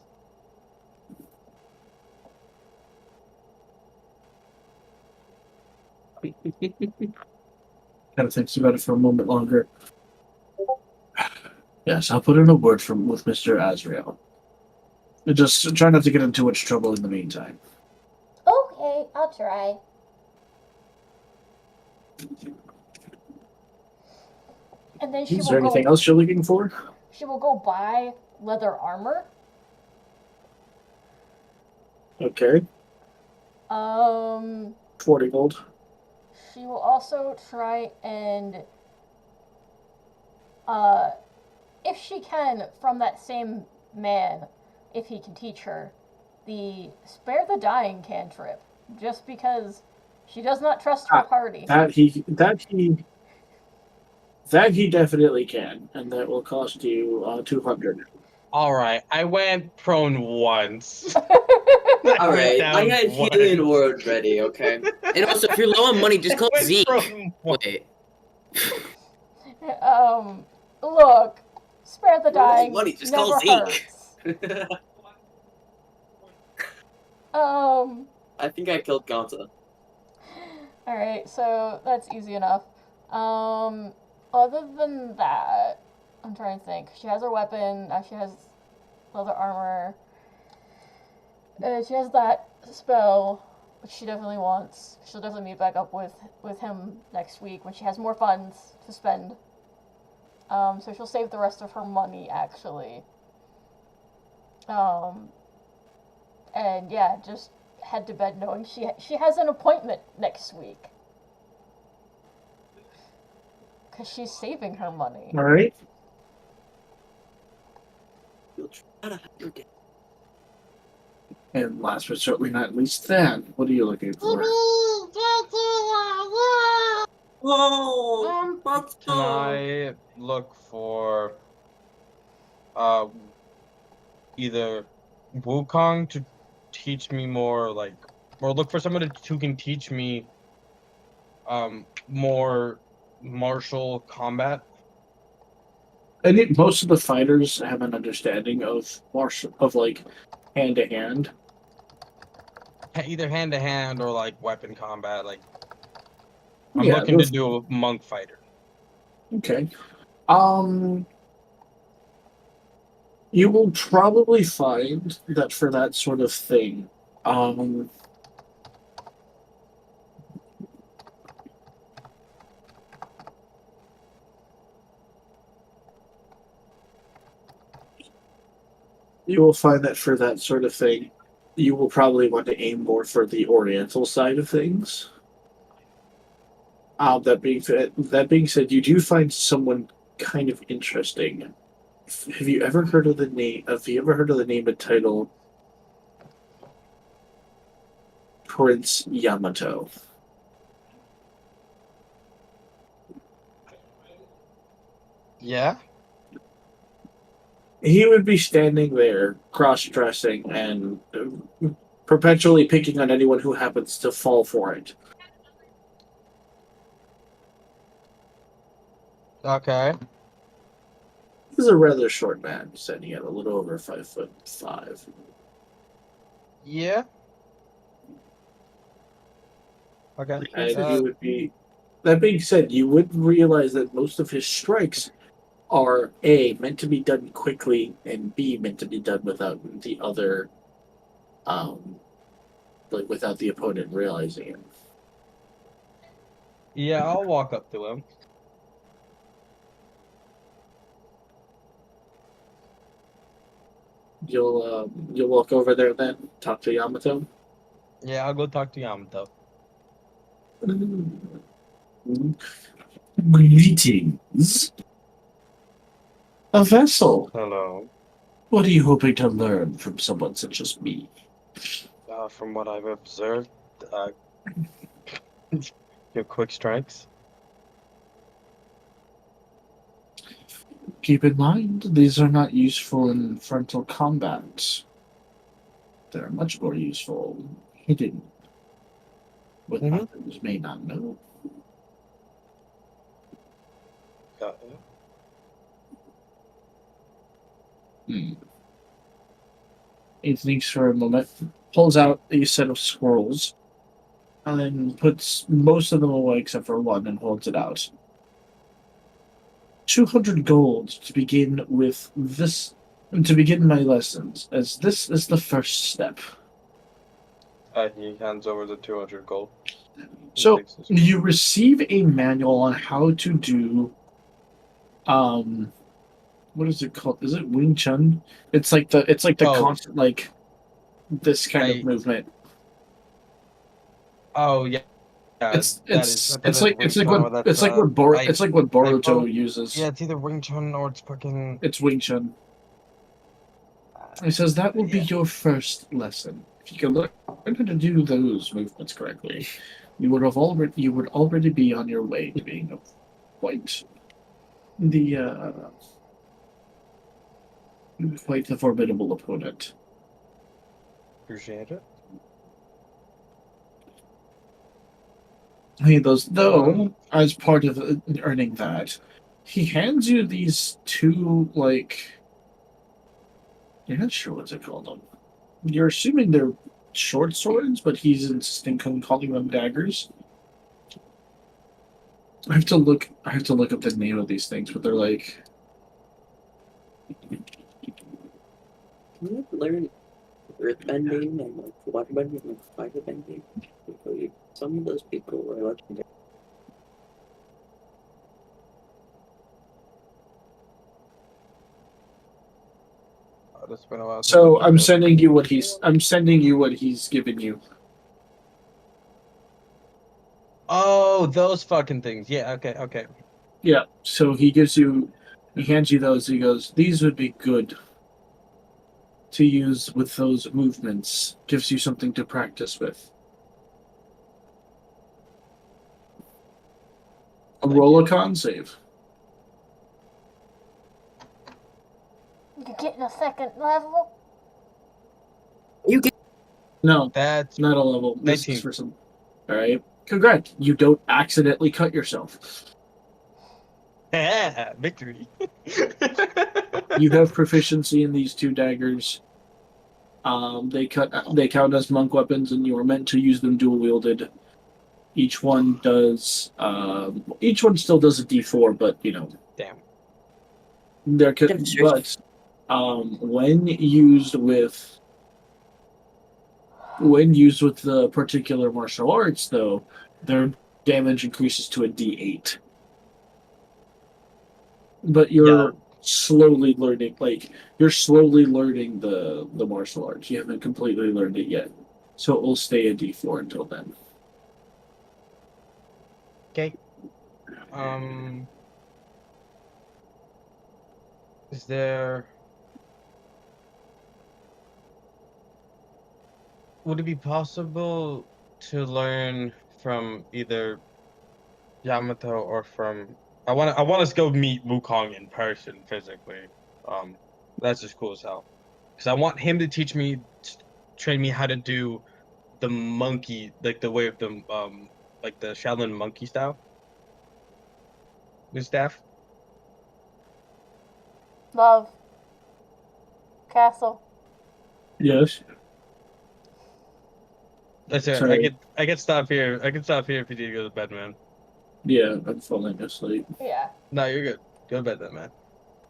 Kind of thinks about it for a moment longer. Yes, I'll put in a word with Mr. Asriel. Just try not to get in too much trouble in the meantime. Okay, I'll try. And then Is there anything else you're looking for? She will go buy leather armor. Okay. 40 gold. She will also try and, if she can, from that same man, if he can teach her, the spare the dying cantrip, just because she does not trust her party. That he definitely can, and that will cost you 200. All right, I went prone once. All right, I had healing word ready. Okay, and also if you're low on money, just call Zeke. Wait. Look, spare the dying. Money, just never call Zeke. Hurts. I think I killed Gonta. Alright, so that's easy enough. Other than that, I'm trying to think. She has her weapon, she has leather armor. She has that spell, which she definitely wants. She'll definitely meet back up with him next week when she has more funds to spend. So she'll save the rest of her money, actually. And yeah, just head to bed knowing she has an appointment next week. Because she's saving her money. All right. And last but certainly not least, then, what are you looking for? Can I look for either Wukong to teach me more, or look for someone who can teach me more martial combat? I think most of the fighters have an understanding of hand to hand. Either hand to hand or weapon combat. I'm Yeah, looking to do a monk fighter. Okay. You will probably find that for that sort of thing, you will find that for that sort of thing, you will probably want to aim more for the Oriental side of things. That being said, you do find someone kind of interesting. Have you ever heard of the name? Have you ever heard of the name and title Prince Yamato? Yeah. He would be standing there, cross-dressing and perpetually picking on anyone who happens to fall for it. Okay. He's a rather short man, standing at a little over 5'5". Yeah. Okay. And you would be. That being said, you would realize that most of his strikes are A, meant to be done quickly, and B, meant to be done without the other, without the opponent realizing it. Yeah, I'll walk up to him. You'll walk over there then, talk to Yamato. Yeah, I'll go talk to Yamato. Greetings. A vessel. Hello. What are you hoping to learn from someone such as me? From what I've observed, your quick strikes. Keep in mind, these are not useful in frontal combat. They're much more useful hidden, what others may not know. Got Hmm. He thinks for a moment, pulls out a set of scrolls, and then puts most of them away except for one and holds it out. 200 gold to begin with this, to begin my lessons, as this is the first step. He hands over the 200 gold. So you receive a manual on how to do, what is it called? Is it Wing Chun? It's like the constant this kind of movement. Oh yeah. It's like what Boruto uses. Yeah, it's either Wing Chun or it's fucking. It's Wing Chun. He says that will be your first lesson. If you can learn how to do those movements correctly, you would already be on your way to being quite the formidable opponent. Appreciate it. He goes, though, as part of earning that, he hands you these two, you're not sure what's it called. You're assuming they're short swords, but he's insisting on calling them daggers. I have to look up the name of these things, but they're like. You learn earthbending and waterbending and firebending. Some of those people were legendary. It's been a while. So I'm sending you what he's given you. Oh, those fucking things. Yeah. Okay. Yeah. So he hands you those. He goes, these would be good to use with those movements. Gives you something to practice with. Roll a con save. You getting a second level? No, that's not a level. This is for some. All right. Congrats. You don't accidentally cut yourself. Victory. You have proficiency in these two daggers. They count as monk weapons, and you are meant to use them dual wielded. Each one still does a D4, but damn. But when used with the particular martial arts, though, their damage increases to a D8. But you're slowly learning, the martial arts. You haven't completely learned it yet, so it will stay a D4 until then. Okay. Is there? Would it be possible to learn from either Yamato or from? I want us to go meet Wukong in person, physically. That's just cool as hell. Because I want him to train me how to do the monkey, like the way of the like the Shaolin monkey style. With staff. Love. Castle. Yes. That's it. Sorry. I can stop here. I can stop here if you need to go to bed, man. Yeah, I'm falling asleep. Yeah. No, you're good. Go to bed then, man.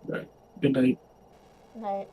Right. Good night. Night.